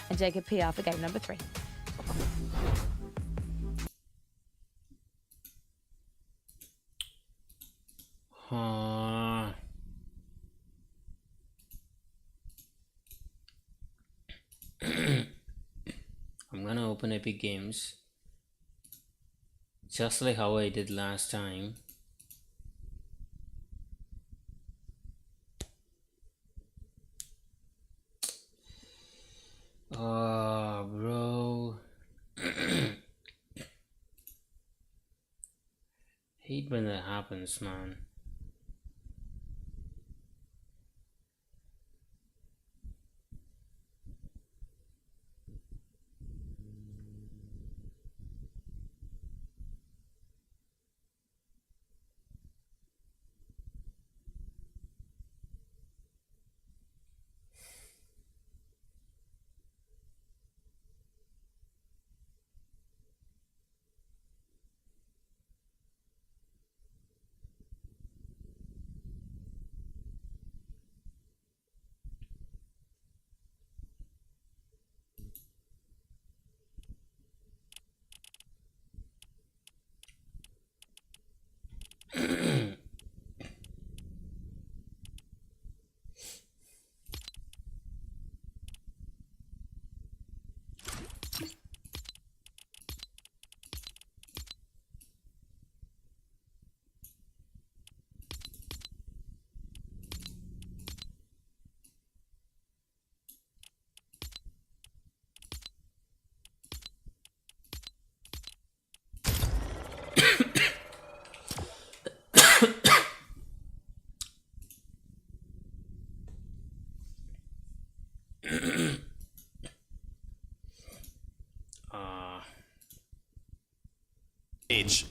And Jacob PR for game number 3. I'm gonna open Epic Games just like how I did last time. Bro. Hate when that happens, man.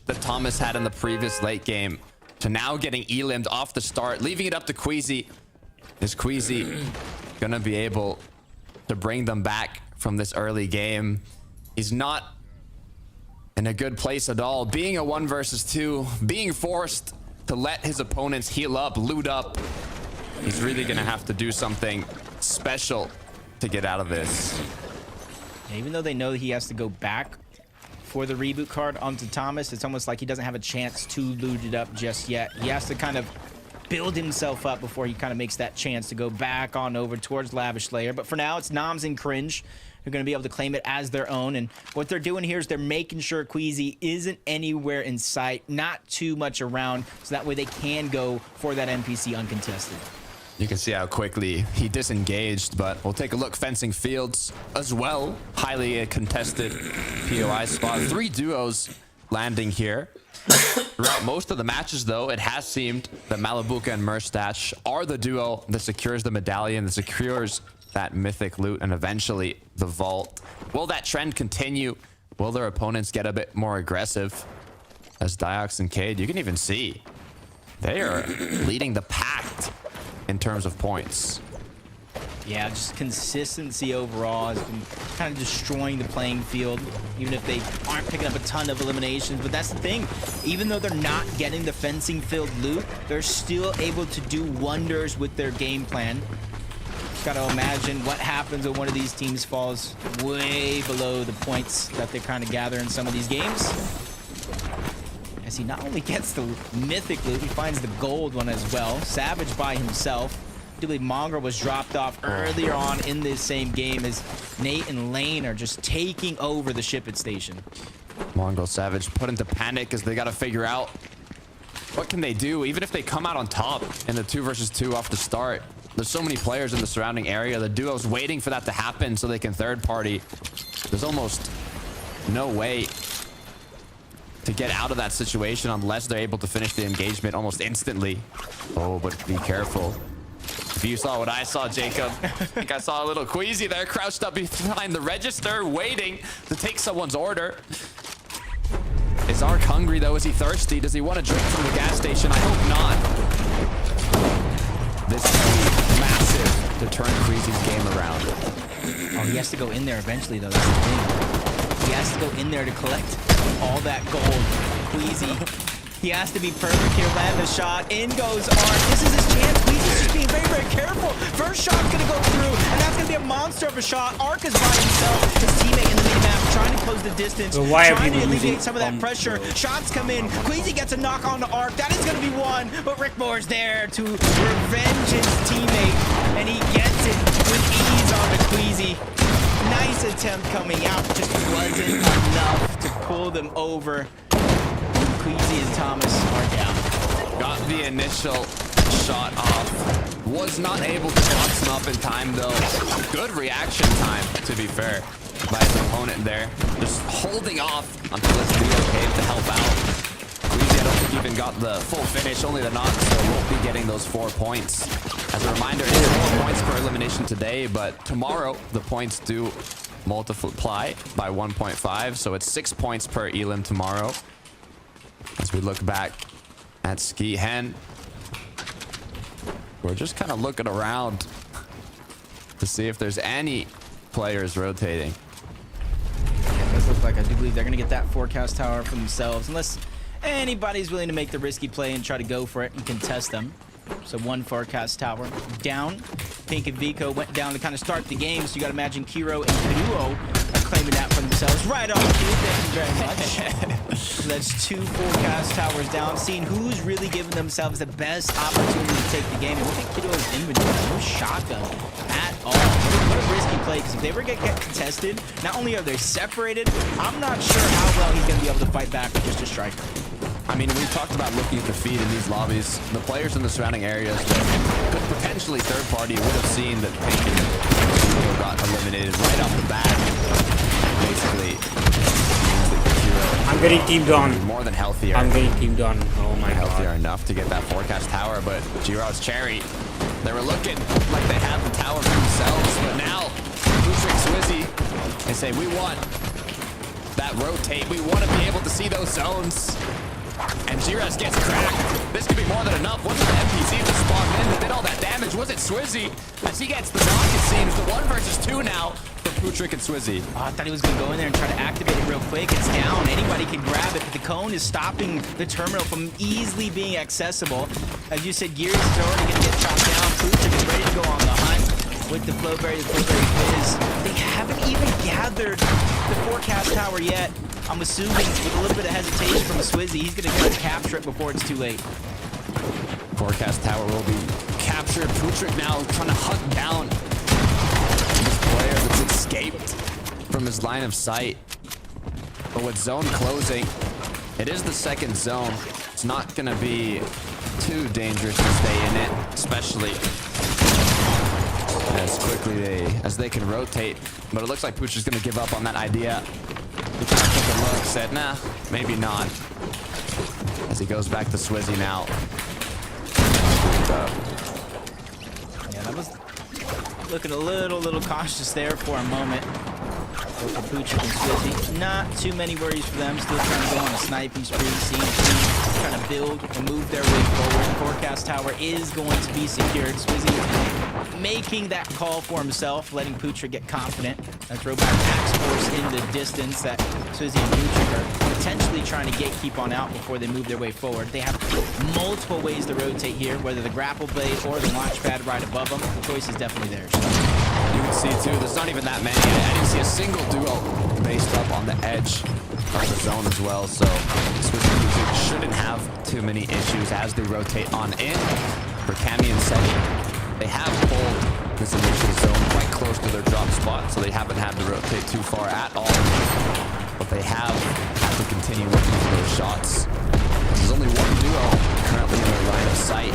That Thomas had in the previous late game to now getting elimed off the start, leaving it up to Queasy. Is Queasy gonna be able to bring them back from this early game? He's not in a good place at all. Being a 1 versus 2, being forced to let his opponents heal up, loot up. He's really gonna have to do something special to get out of this. Even though they know he has to go back for the reboot card onto Thomas, it's almost like he doesn't have a chance to loot it up just yet. He has to kind of build himself up before he kind of makes that chance to go back on over towards Lavish Layer. But for now, it's Noms and Cringe who are going to be able to claim it as their own. And what they're doing here is they're making sure Queasy isn't anywhere in sight, not too much around, so that way they can go for that NPC uncontested. You can see how quickly he disengaged, but we'll take a look. Fencing Fields as well. Highly contested POI spot. 3 duos landing here. Throughout most of the matches, though, it has seemed that Malibuca and Merstash are the duo that secures the medallion, that secures that mythic loot, and eventually the vault. Will that trend continue? Will their opponents get a bit more aggressive? As Diox and Cade, you can even see they are leading the pack in terms of points. Yeah, just consistency overall has been kind of destroying the playing field, even if they aren't picking up a ton of eliminations. But that's the thing, even though they're not getting the fencing field loot, they're still able to do wonders with their game plan. Gotta imagine what happens when one of these teams falls way below the points that they kind of gather in some of these games. As he not only gets the mythic loot, he finds the gold one as well. Savage by himself. I do believe Mongrel was dropped off earlier on in this same game as Nate and Lane are just taking over the ship at station. Mongrel Savage put into panic as they got to figure out what can they do, even if they come out on top in the 2 versus 2 off the start. There's so many players in the surrounding area. The duo's waiting for that to happen so they can third party. There's almost no way to get out of that situation unless they're able to finish the engagement almost instantly. Oh, but be careful. If you saw what I saw, Jacob, I think I saw a little Queasy there crouched up behind the register waiting to take someone's order. Is Ark hungry though? Is he thirsty? Does he want a drink from the gas station? I hope not. This is massive to turn Queasy's game around. Oh, he has to go in there eventually though, that's the thing. He has to go in there to collect all that gold. Queasy, he has to be perfect here, land the shot. In goes Ark. This is his chance. Queasy's just being very, very careful. First shot's gonna go through, and that's gonna be a monster of a shot. Ark is by himself. His teammate in the mini-map trying to close the distance, trying to alleviate some of that pressure. Shots come in. Queasy gets a knock on the Ark. That is gonna be one, but Rick Moore's there to revenge his teammate, and he gets it with ease on the Queasy. Nice attempt coming out, just wasn't enough to pull them over. Queasy and Thomas are down. Got the initial shot off. Was not able to box him up in time, though. Good reaction time, to be fair, by his opponent there. Just holding off until his duo came to help out. Queasy, I don't think even got the full finish, only the knock, so won't be getting those 4 points. As a reminder, it is 4 points per elimination today, but tomorrow the points do multiply by 1.5, so it's 6 points per elim tomorrow. As we look back at Ski Hen, we're just kind of looking around to see if there's any players rotating. Yeah, it does look like I do believe they're going to get that forecast tower for themselves, unless anybody's willing to make the risky play and try to go for it and contest them. So 1 forecast tower down. Pink and Vico went down to kind of start the game, so you got to imagine Kiro and Kaduo are claiming that for themselves. Right off, dude. Thank you very much. So that's 2 forecast towers down, seeing who's really giving themselves the best opportunity to take the game. And look at Kido's inventory. No shotgun at all. What a risky play, because if they were going to get contested, not only are they separated, I'm not sure how well he's going to be able to fight back with just a striker. I mean, we talked about looking at the feed in these lobbies. The players in the surrounding areas that could potentially third party would have seen that Pink and got eliminated right off the bat. Basically, I'm getting teamed on. More than healthier. I'm getting teamed on. Oh my god. Healthier enough to get that forecast tower, but Giro's Cherry, they were looking like they had the tower for themselves, but now Putrick Swizzy, they say we want that rotate. We want to be able to see those zones. And Giras gets cracked. This could be more than enough. Once the NPC just spawned in, did all that damage. Was it Swizzy? As he gets the knock, it seems. The 1 versus 2 now for Putrick and Swizzy. Oh, I thought he was going to go in there and try to activate it real quick. It's down. Anybody can grab it, but the cone is stopping the terminal from easily being accessible. As you said, Gears is already going to get chopped down. Putrick is ready to go on the hunt with the Flowberry. The Flowberry is. They haven't even gathered the forecast tower yet. I'm assuming with a little bit of hesitation from Swizzy, he's going to go capture it before it's too late. Forecast tower will be captured. Putrick now trying to hunt down this player that's escaped from his line of sight. But with zone closing, it is the second zone. It's not going to be too dangerous to stay in it, especially as quickly as they can rotate. But it looks like Putrick's going to give up on that idea. He kind of took a look, said, nah, maybe not. As he goes back to Swizzy now. Yeah, that was looking a little cautious there for a moment. For Putrick and Swizzy. Not too many worries for them. Still trying to go on a sniping spree. Seeing teams trying to build and move their way forward. Forecast tower is going to be secured. Swizzy making that call for himself, letting Putrick get confident. That throw back Axe Force in the distance that Swizzy and Putrick are potentially trying to keep on out before they move their way forward. They have multiple ways to rotate here, whether the grapple blade or the launch pad right above them. The choice is definitely theirs. You can see too, there's not even that many. I didn't see a single duo based up on the edge of the zone as well, so Swizzy shouldn't have too many issues as they rotate on in. For Cammy and Seti, they have pulled this initial zone quite close to their drop spot, so they haven't had to rotate too far at all. But they have had to continue looking for those shots. There's only one duo currently in their line of sight,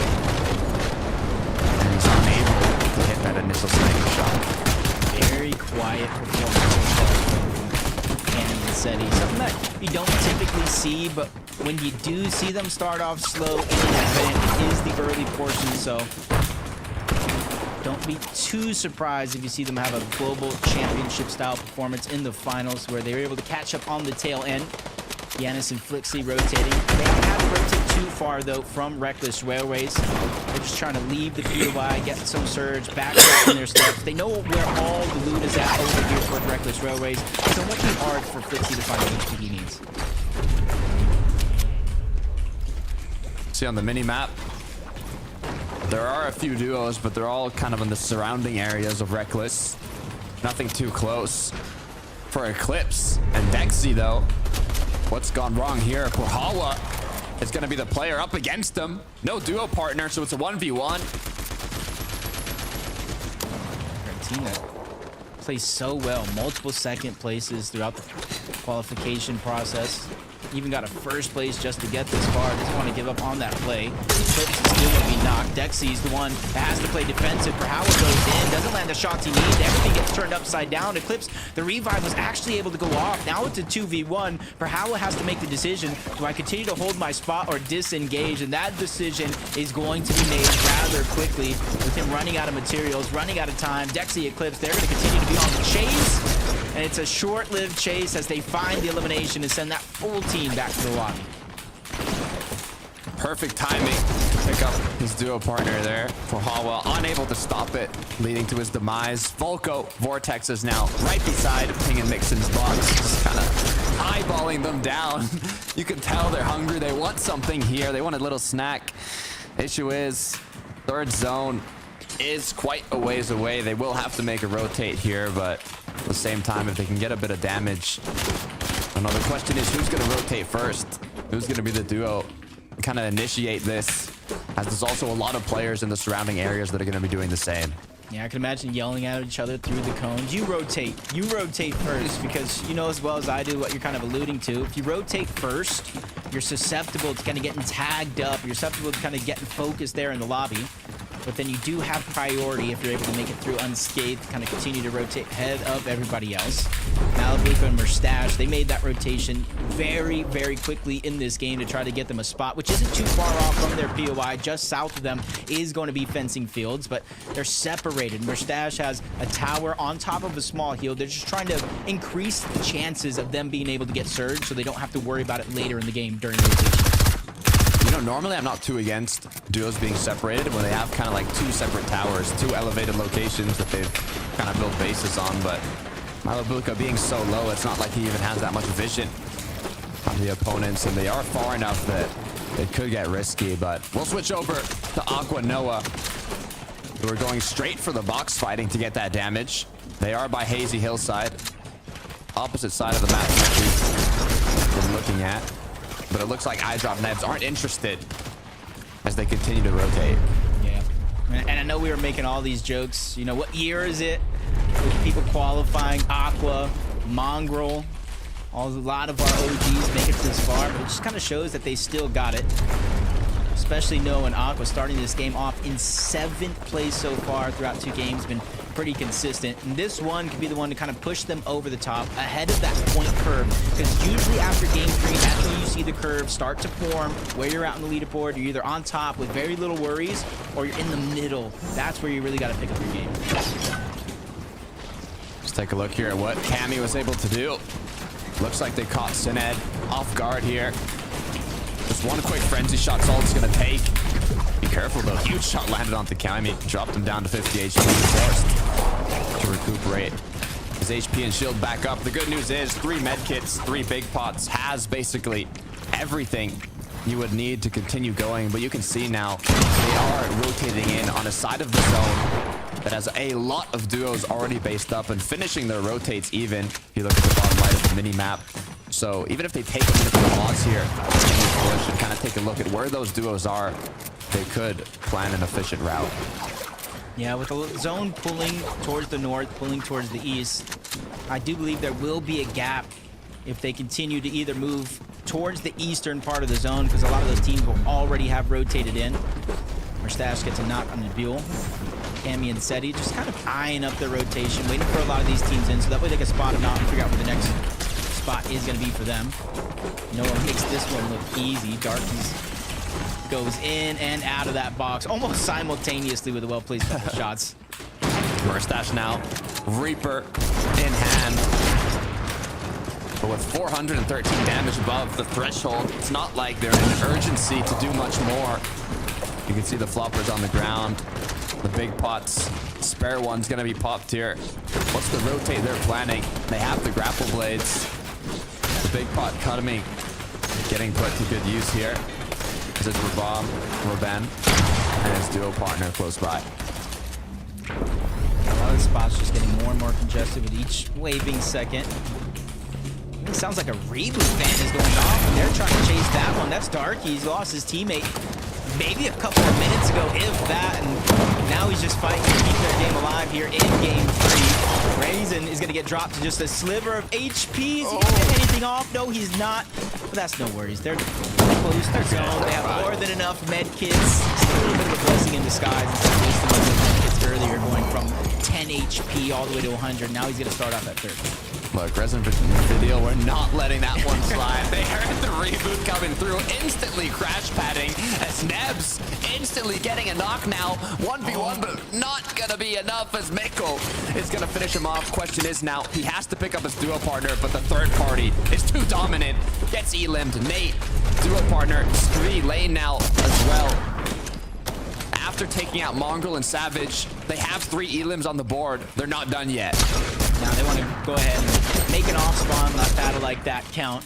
and he's unable to hit that initial sniper shot. Very quiet performance from Cammy and Seti. Something that you don't typically see, but when you do see them start off slow in an event, it is the early portion, so don't be too surprised if you see them have a global championship style performance in the finals where they were able to catch up on the tail end. Giannis and Flixie rotating. They haven't had to rotate too far though from Reckless Railways. They're just trying to leave the POI, get some surge, back in their steps. They know where all the loot is at over here towards Reckless Railways, so it won't be hard for Flixie to find the HP he needs. See on the mini map, there are a few duos, but they're all kind of in the surrounding areas of Reckless. Nothing too close. For Eclipse and Dexy, though, what's gone wrong here? Kurhawa is going to be the player up against them. No duo partner, so it's a 1v1. A team that plays so well. Multiple second places throughout the qualification process. even got a first place just to get this far. Doesn't want to give up on that play. Eclipse is still going to be knocked. Dexy's the one that has to play defensive. Perhawa goes in, doesn't land the shots he needs. Everything gets turned upside down. Eclipse, the revive was actually able to go off. Now it's a 2v1. Perhawa has to make the decision. Do I continue to hold my spot or disengage? And that decision is going to be made rather quickly with him running out of materials, running out of time. Dexy, Eclipse, they're going to continue to be on the chase. And it's a short-lived chase as they find the elimination and send that full team back to the lobby. Perfect timing to pick up his duo partner there for Hallwell. Unable to stop it, leading to his demise. Volko, Vortex is now right beside Ping and Mixon's box, just kind of eyeballing them down. You can tell they're hungry. They want something here. They want a little snack. Issue is, third zone is quite a ways away. They will have to make a rotate here, but at the same time, if they can get a bit of damage. Another question is, who's going to rotate first? Who's going to be the duo? Kind of initiate this, as there's also a lot of players in the surrounding areas that are going to be doing the same. Yeah, I can imagine yelling at each other through the cones. You rotate first, because you know as well as I do what you're kind of alluding to. If you rotate first, you're susceptible to kind of getting tagged up. You're susceptible to kind of getting focused there in the lobby. But then you do have priority if you're able to make it through unscathed, kind of continue to rotate ahead of everybody else. Malibuka and Merstash, they made that rotation very, very quickly in this game to try to get them a spot, which isn't too far off from their POI. Just south of them is going to be fencing fields, but they're separated. Merstash has a tower on top of a small hill. They're just trying to increase the chances of them being able to get surged so they don't have to worry about it later in the game during rotation. You know, normally I'm not too against duos being separated when they have kind of like two separate towers, two elevated locations that they've kind of built bases on, but Malibuka being so low, it's not like he even has that much vision on the opponents, and they are far enough that it could get risky. But we'll switch over to Aqua Noah, who are going straight for the box fighting to get that damage. They are by Hazy Hillside, opposite side of the map that we've been looking at. But it looks like iDrop Nebs aren't interested as they continue to rotate. Yeah. And I know we were making all these jokes. You know, what year is it? With people qualifying, Aqua, Mongraal. A lot of our OGs make it this far, but it just kind of shows that they still got it. Especially Noah and Aqua starting this game off in 7th place so far throughout 2 games. Been pretty consistent. And this one could be the one to kind of push them over the top ahead of that point curve. Because usually after game 3, that's when you see the curve start to form, where you're out in the leaderboard. You're either on top with very little worries, or you're in the middle. That's where you really got to pick up your game. Let's take a look here at what Cammy was able to do. Looks like they caught Sined off guard here. Just one quick frenzy shot Salt's gonna take. Be careful though, huge shot landed onto Cammy. Dropped him down to 50 HP, forced to recuperate his HP and shield back up. The good news is 3 medkits, 3 big pots, has basically everything you would need to continue going. But you can see now they are rotating in on a side of the zone that has a lot of duos already based up and finishing their rotates even. If you look at the bottom right of the mini map. So even if they take a minute to pause here and kind of take a look at where those duos are, they could plan an efficient route. Yeah, with the zone pulling towards the north, pulling towards the east, I do believe there will be a gap if they continue to either move towards the eastern part of the zone, because a lot of those teams will already have rotated in. Merstash gets a knock on the duel. Cammy and Seti just kind of eyeing up their rotation, waiting for a lot of these teams in, so that way they can spot them out and figure out where the next spot is going to be for them. Noah makes this one look easy. Darkies goes in and out of that box almost simultaneously with a well-placed couple shots. Merstash now, Reaper in hand. But with 413 damage above the threshold, it's not like they're in an urgency to do much more. You can see the floppers on the ground. The big pots. Spare one's gonna be popped here. What's the rotate they're planning? They have the grapple blades. The big pot coming, getting put to good use here. This is Raben, and his duo partner close by. A lot of spots just getting more and more congested with each waving second. It sounds like a reboot fan is going off, and they're trying to chase that one. That's Darky. He's lost his teammate maybe a couple of minutes ago, if that, and now he's just fighting to keep their game alive here in game 3. Raisin is going to get dropped to just a sliver of HP. Is he going to get anything off? No, he's not. But that's no worries. They're close to zone. They have more than enough med kits. It's a little bit of a blessing in disguise. Instead of wasting one of those med kits earlier, going from 10 HP all the way to 100. Now he's going to start off at 30. Look, Resident Video, we're not letting that one slide. They heard the reboot coming through, instantly crash padding as Nebs instantly getting a knock now. 1v1, but not gonna be enough as Mikkel is gonna finish him off. Question is now, he has to pick up his duo partner, but the third party is too dominant. Gets elimed. Nate, duo partner, Scree lane now as well. After taking out Mongrel and Savage, they have 3 elims on the board. They're not done yet. Now they want to go ahead and make an off-spawn battle like that count.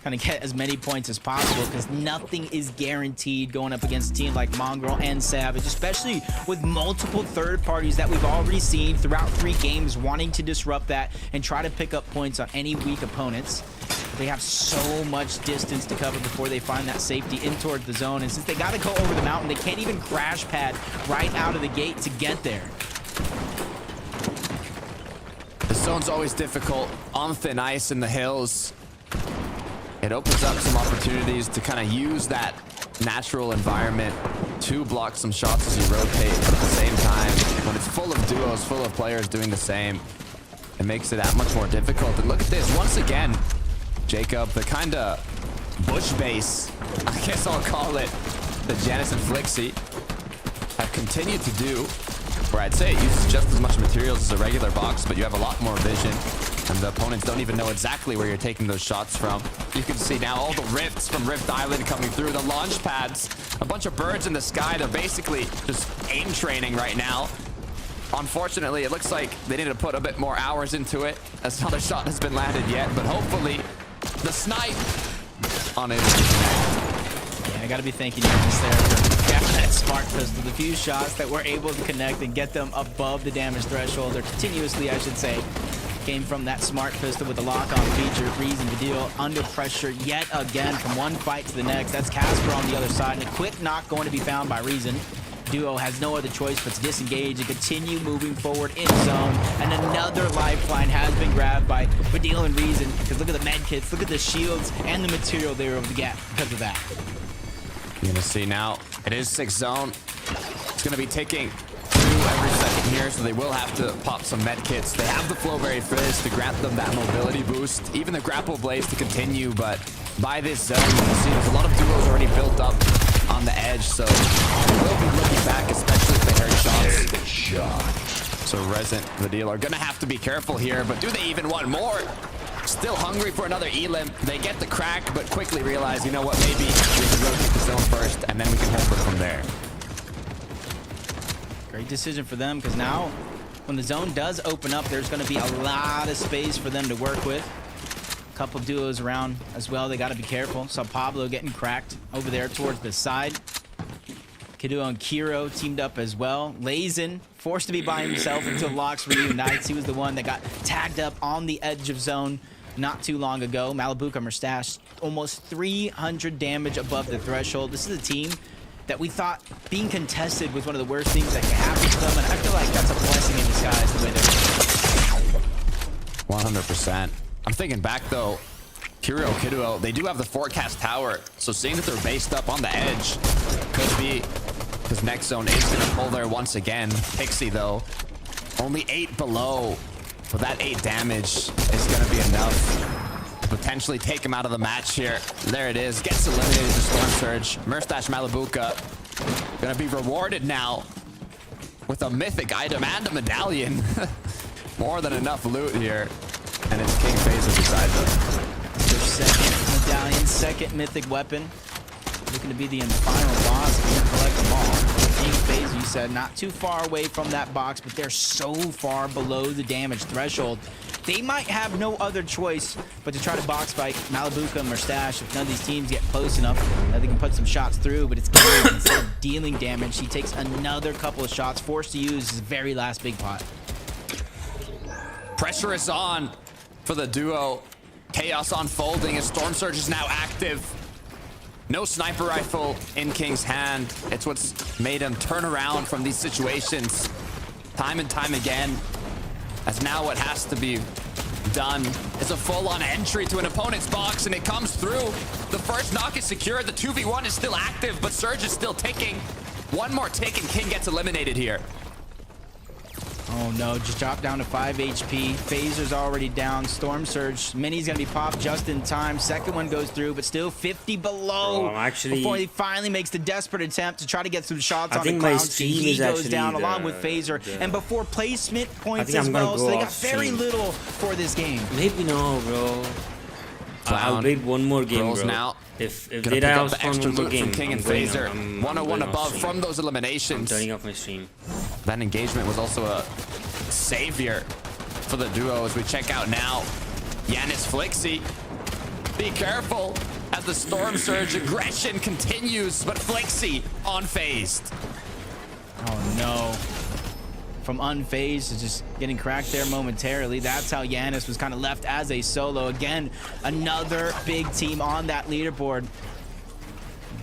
Kind of get as many points as possible because nothing is guaranteed going up against a team like Mongrel and Savage, especially with multiple third parties that we've already seen throughout 3 games wanting to disrupt that and try to pick up points on any weak opponents. They have so much distance to cover before they find that safety in towards the zone. And since they got to go over the mountain, they can't even crash pad right out of the gate to get there. The zone's always difficult on thin ice in the hills. It opens up some opportunities to kind of use that natural environment to block some shots as you rotate, but at the same time, when it's full of duos, full of players doing the same, it makes it that much more difficult. And look at this, once again, Jacob, the kind of bush base, I guess I'll call it, that Janus and Flixie have continued to do, where I'd say it uses just as much materials as a regular box, but you have a lot more vision, and the opponents don't even know exactly where you're taking those shots from. You can see now all the rifts from Rift Island coming through, the launch pads, a bunch of birds in the sky. They're basically just aim training right now. Unfortunately, it looks like they need to put a bit more hours into it, as another shot has been landed yet, but hopefully the snipe on it. Yeah, I gotta be thanking you just there for getting that smart pistol. The few shots that were able to connect and get them above the damage threshold, or continuously, I should say, came from that smart pistol with the lock-on feature. Reason to deal under pressure yet again from one fight to the next. That's Casper on the other side, and a quick knock going to be found by Reason. Duo has no other choice but to disengage and continue moving forward in zone. And another lifeline has been grabbed by Badil and Reason, because look at the med kits, look at the shields and the material they were able to get because of that. You're gonna see now, it is 6 zone. It's gonna be taking 2 every second here, so they will have to pop some med kits. They have the Flowberry Frizz to grant them that mobility boost, even the Grapple Blades to continue, but by this zone, you can see there's a lot of duos already built up on the edge, so we'll be looking back, especially if they heard shots. So Resident Vadil are gonna have to be careful here, but do they even want more? Still hungry for another elim. They get the crack, but quickly realize, you know what, maybe we can rotate the zone first, and then we can hold it from there. Great decision for them, because now when the zone does open up, there's going to be a lot of space for them to work with. A couple duos around as well. They got to be careful. Saw Pablo getting cracked over there towards the side. Kiduo and Kiro teamed up as well. Lazen forced to be by himself until Lox reunites. He was the one that got tagged up on the edge of zone not too long ago. Malibuca Mustache, almost 300 damage above the threshold. This is a team that we thought being contested was one of the worst things that could happen to them, and I feel like that's a blessing in disguise the way they're 100%. I'm thinking back though, Kiro, Kiduo, they do have the forecast tower, so seeing that they're based up on the edge could be, because next zone is going to pull there once again. Pixie though, only 8 below, but that 8 damage is going to be enough to potentially take him out of the match here. There it is, gets eliminated with Storm Surge. Mustache Malibuca going to be rewarded now with a mythic item and a medallion. More than enough loot here, and it's King Phaser beside them. their second medallion, second mythic weapon. Looking to be the final boss. We're gonna collect them all. King Phase, you said, not too far away from that box, but they're so far below the damage threshold. They might have no other choice but to try to box fight Malibuca and Mustache. If none of these teams get close enough, they can put some shots through, but it's Gary, instead of dealing damage, he takes another couple of shots, forced to use his very last big pot. Pressure is on for the duo. Chaos unfolding as Storm Surge is now active. No sniper rifle in King's hand. It's what's made him turn around from these situations time and time again. As now what has to be done is a full-on entry to an opponent's box, and it comes through. The first knock is secured. The 2v1 is still active, but Surge is still ticking. One more tick and King gets eliminated here. Oh no, just dropped down to 5 HP. Phaser's already down. Storm Surge. Mini's gonna be popped just in time. Second one goes through, but still 50 below. Before he finally makes the desperate attempt to try to get some shots on the Clownski. He goes down along with Phaser. And before placement points as well, so they got very little for this game. Maybe no, bro. I'll wait one more game, bro. Now. If Gonna they pick die up out the spawn extra one more loot game, from King and I'm going Phaser. off- I'm 101 going off above stream. from those I'm eliminations. turning off my stream. That engagement was also a savior for the duo as we check out now. Yanis Flixie. Be careful as the Storm Surge aggression continues, but Flixie unfazed. Oh no. From unfazed to just getting cracked there momentarily. That's how Yanis was kind of left as a solo. Again, another big team on that leaderboard.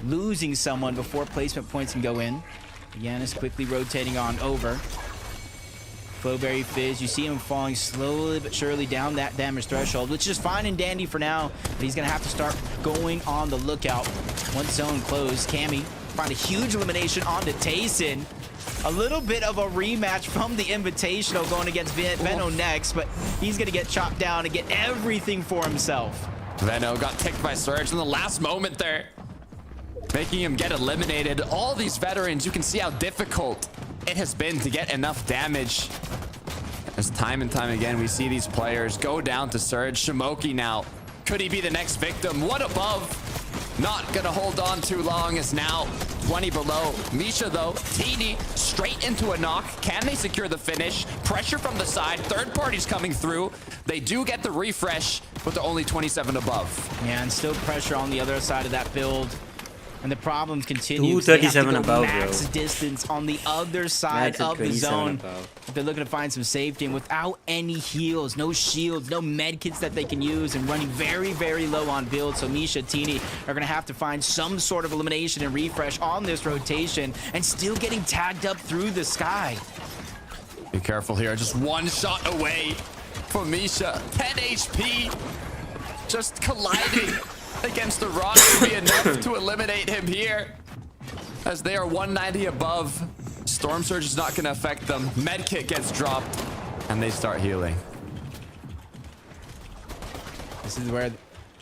Losing someone before placement points can go in. Yanis quickly rotating on over. Flowberry Fizz, you see him falling slowly but surely down that damage threshold, which is fine and dandy for now, but he's gonna have to start going on the lookout. Once zone closed, Cammy find a huge elimination onto Tayson. A little bit of a rematch from the Invitational going against Veno next, but he's gonna get chopped down and get everything for himself. Veno got ticked by Surge in the last moment there, making him get eliminated. All these veterans, you can see how difficult it has been to get enough damage. As time and time again, we see these players go down to Surge. Shimoki now, could he be the next victim? One above, not gonna hold on too long, is now 20 below. Misha though, Teeny straight into a knock. Can they secure the finish? Pressure from the side, third party's coming through. They do get the refresh, but they're only 27 above. Yeah, and still pressure on the other side of that build. And the problems continue. 237 above, max bro. distance on the other side That's a of the 27 zone. above. If they're looking to find some safety, and without any heals, no shields, no med kits that they can use, and running very, very low on build, so Misha, Teeny are gonna have to find some sort of elimination and refresh on this rotation, and still getting tagged up through the sky. Be careful here, just one shot away for Misha. 10 HP, just colliding against the rock to be enough to eliminate him here, as they are 190 above. Storm Surge is not going to affect them. Medkit gets dropped, and they start healing. This is where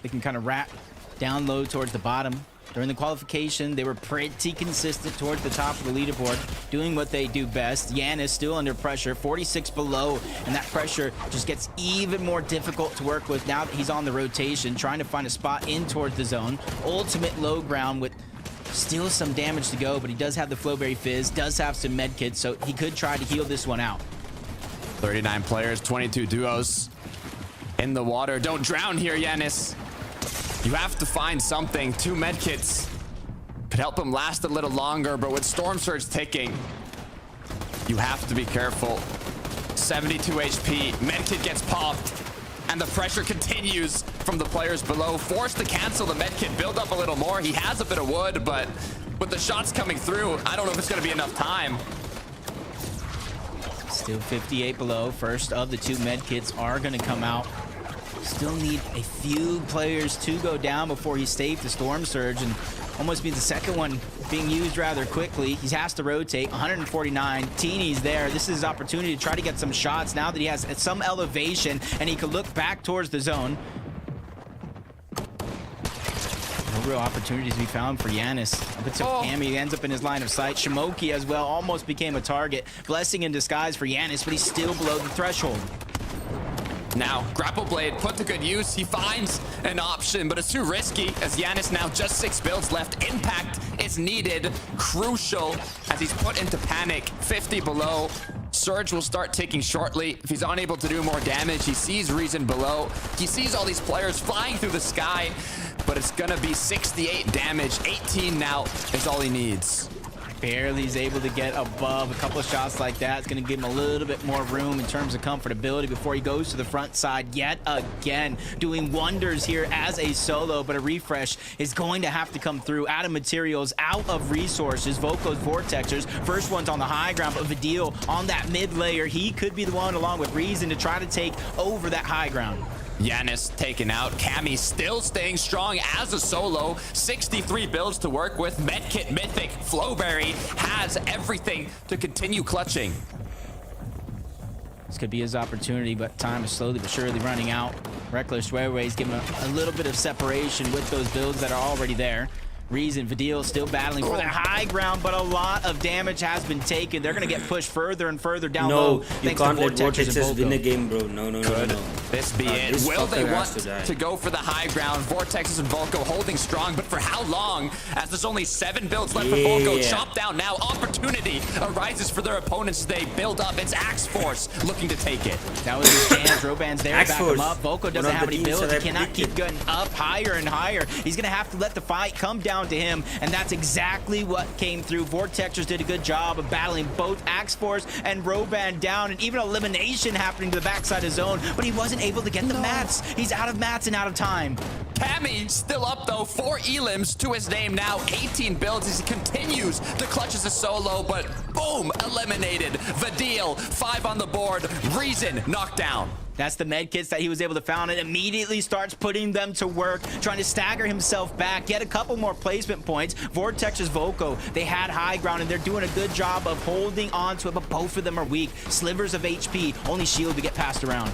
they can kind of wrap down low towards the bottom. During the qualification, they were pretty consistent towards the top of the leaderboard, doing what they do best. Yanis still under pressure, 46 below, and that pressure just gets even more difficult to work with now that he's on the rotation, trying to find a spot in towards the zone. Ultimate low ground with still some damage to go, but he does have the Flowberry Fizz, does have some med kits, so he could try to heal this one out. 39 players, 22 duos in the water. Don't drown here, Yanis. You have to find something. 2 medkits could help him last a little longer, but with Storm Surge ticking, you have to be careful. 72 HP, medkit gets popped, and the pressure continues from the players below. Forced to cancel the medkit, build up a little more. He has a bit of wood, but with the shots coming through, I don't know if it's gonna be enough time. Still 58 below. First of the 2 med kits are going to come out. Still need a few players to go down before he saved the Storm Surge, and almost means the second one being used rather quickly. He has to rotate. 149. Teeny's there. This is his opportunity to try to get some shots now that he has some elevation and he can look back towards the zone. No real opportunities to be found for Yanis. Up until Cammy ends up in his line of sight. Shimoki as well almost became a target. Blessing in disguise for Yanis, but he's still below the threshold. Now, Grapple Blade put to good use. He finds an option, but it's too risky as Yanis now just 6 builds left. Impact is needed, crucial, as he's put into panic. 50 below. Surge will start ticking shortly. If he's unable to do more damage, he sees Reason below. He sees all these players flying through the sky, but it's gonna be 68 damage. 18 now is all he needs. barely is able to get above. A couple of shots like that is going to give him a little bit more room in terms of comfortability before he goes to the front side yet again, doing wonders here as a solo. But a refresh is going to have to come through. Out of materials, out of resources. Voko's Vortexers, first one's on the high ground, but Vidil on that mid layer, he could be the one along with Reason to try to take over that high ground. Yanis taken out. Cammy still staying strong as a solo. 63 builds to work with. Medkit, Mythic, Flowberry has everything to continue clutching. This could be his opportunity, but time is slowly but surely running out. Reckless Railways give him a little bit of separation with those builds that are already there. Reason, Vidil still battling for that high ground, but a lot of damage has been taken. They're going to get pushed further and further down low. No, you can't let Vortexes win a game, bro. No. Could this be it? This Will they fucker want has to go for the high ground? Vortexes and Volko holding strong, but for how long? As there's only 7 builds left for Volko. Chop down now. Opportunity arises for their opponents as they build up. It's Axe Force looking to take it. That was his chance. Roban's there to back him up. Volko One doesn't of have the any teams builds. that He I cannot keep predicted. going up higher and higher. He's going to have to let the fight come down to him, and that's exactly what came through. Vortexers did a good job of battling both Axe Force and Roban down, and even elimination happening to the backside of zone, but he wasn't able to get the mats. He's out of mats and out of time. Cammy still up though, 4 elims to his name now, 18 builds as he continues to clutch as a solo, but boom, eliminated. Vidil, 5 on the board, Reason knocked down. That's the med kits that he was able to found and immediately starts putting them to work, trying to stagger himself back, get a couple more placement points. Vortex's Volko, they had high ground and they're doing a good job of holding on to it, but both of them are weak. Slivers of HP, only shield to get passed around.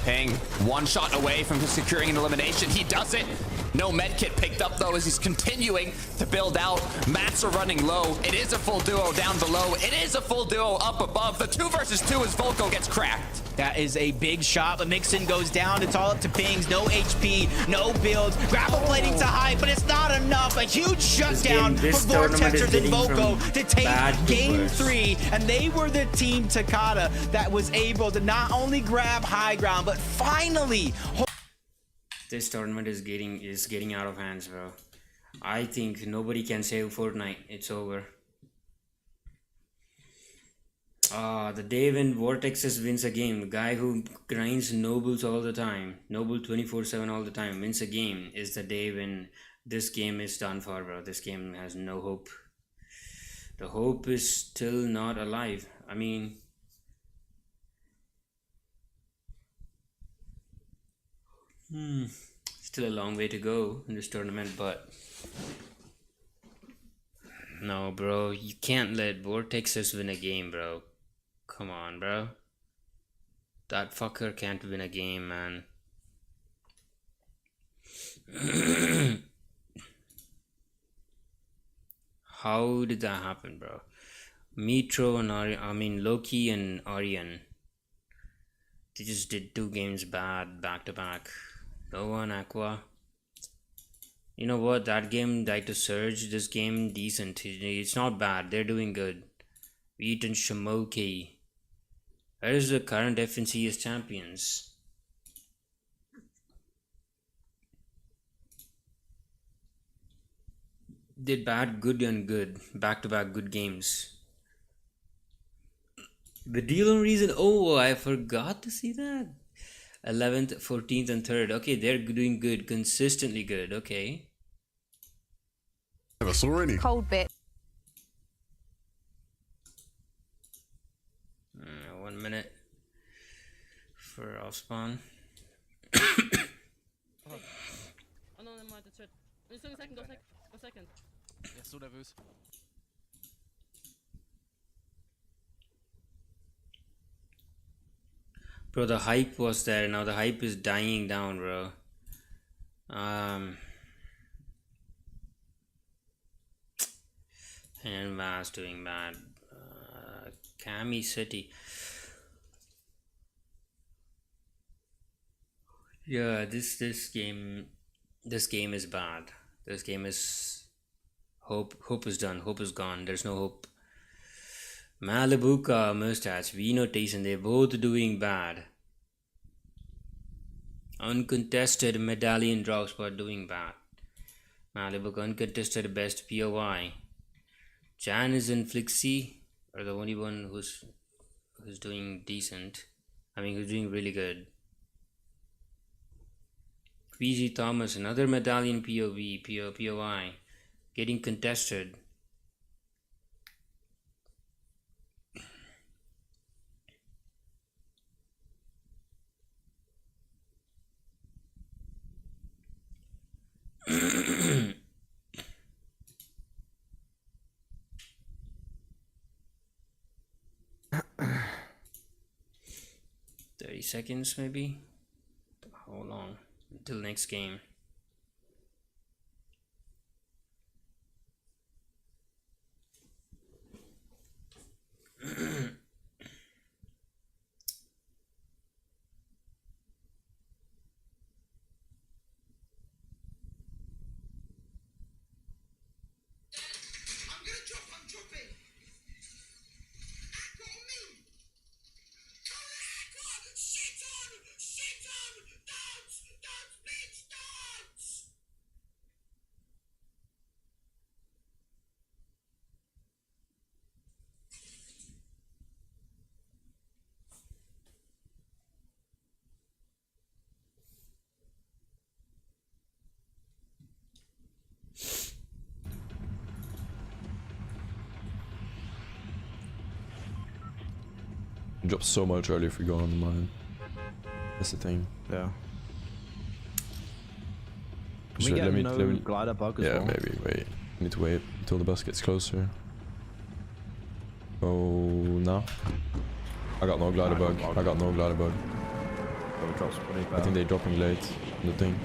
Ping, 1 shot away from securing an elimination. He does it. No medkit picked up though as he's continuing to build out. Mats are running low. It is a full duo down below. It is a full duo up above. The 2 versus 2 as Volko gets cracked. That is a big shot, but Mixon goes down. It's all up to Pings. No HP, no builds. Grapple plating to high, but it's not enough. A huge shutdown for Vortexers and Volko to take game 3. And they were the team Takada that was able to not only grab high ground, but finally... This tournament is getting out of hands, bro. I think nobody can save Fortnite. It's over. The day when Vortexes wins a game, the guy who grinds nobles all the time, noble 24/7 all the time, wins a game, is the day when this game is done for, bro. This game has no hope. The hope is still not alive. I mean, still a long way to go in this tournament, but no, bro, you can't let Vortexes win a game, bro. Come on, bro. That fucker can't win a game, man. How did that happen, bro? Metro and Loki and Arian, they just did 2 games back to back. Nova and Aqua. You know what? That game died to Surge. This game decent. It's not bad. They're doing good. Wheat and Shamoki. Where is the current FNCS champions? Did bad, good, and good. Back to back good games. The deal and Reason. Oh, I forgot to see that. 11th, 14th, and 3rd. Okay, they're doing good. Consistently good. Okay. Never saw any. Cold bit. 1 minute for off spawn. Oh no, never mind, that's it. Go second. Yeah, so nervös. Bro, the hype was there. Now the hype is dying down, bro. And Vast doing bad. Cammy City. Yeah, this game is bad. This game is hope is done. Hope is gone. There's no hope. Malibuka, Mustache, Vino Tyson, they're both doing bad. Uncontested medallion drop spot doing bad. Malibuka uncontested best POI. Janice and Flixie are the only one who's doing decent. I mean, who's doing really good. Queasy Thomas, another medallion POV, POI, getting contested. Seconds maybe. How long until next game? Drop so much earlier if we go on the mine. That's the thing. Yeah. So We let me, get let me, glider bug as yeah, well. maybe wait. Need to wait until the bus gets closer. Oh no. I got no glider bug. I got no glider bug. Oh, it drops pretty I bad. think they're dropping late on the thing.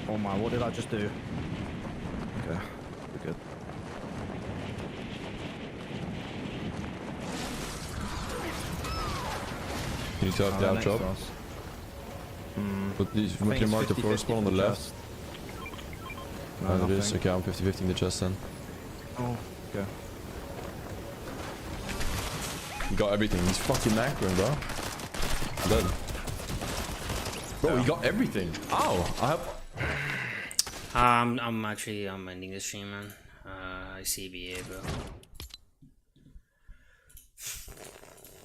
Oh my, what did I just do? Okay, we're good. You need to have the out drop. But these, can you mark the floor spawn on the left? No, it is. Okay, I'm 50-50 in the chest then. Oh, okay. He got everything. He's fucking macroing, bro. Dead. Bro, he got everything. Ow! I have. I'm ending the stream, man. I CBA, bro.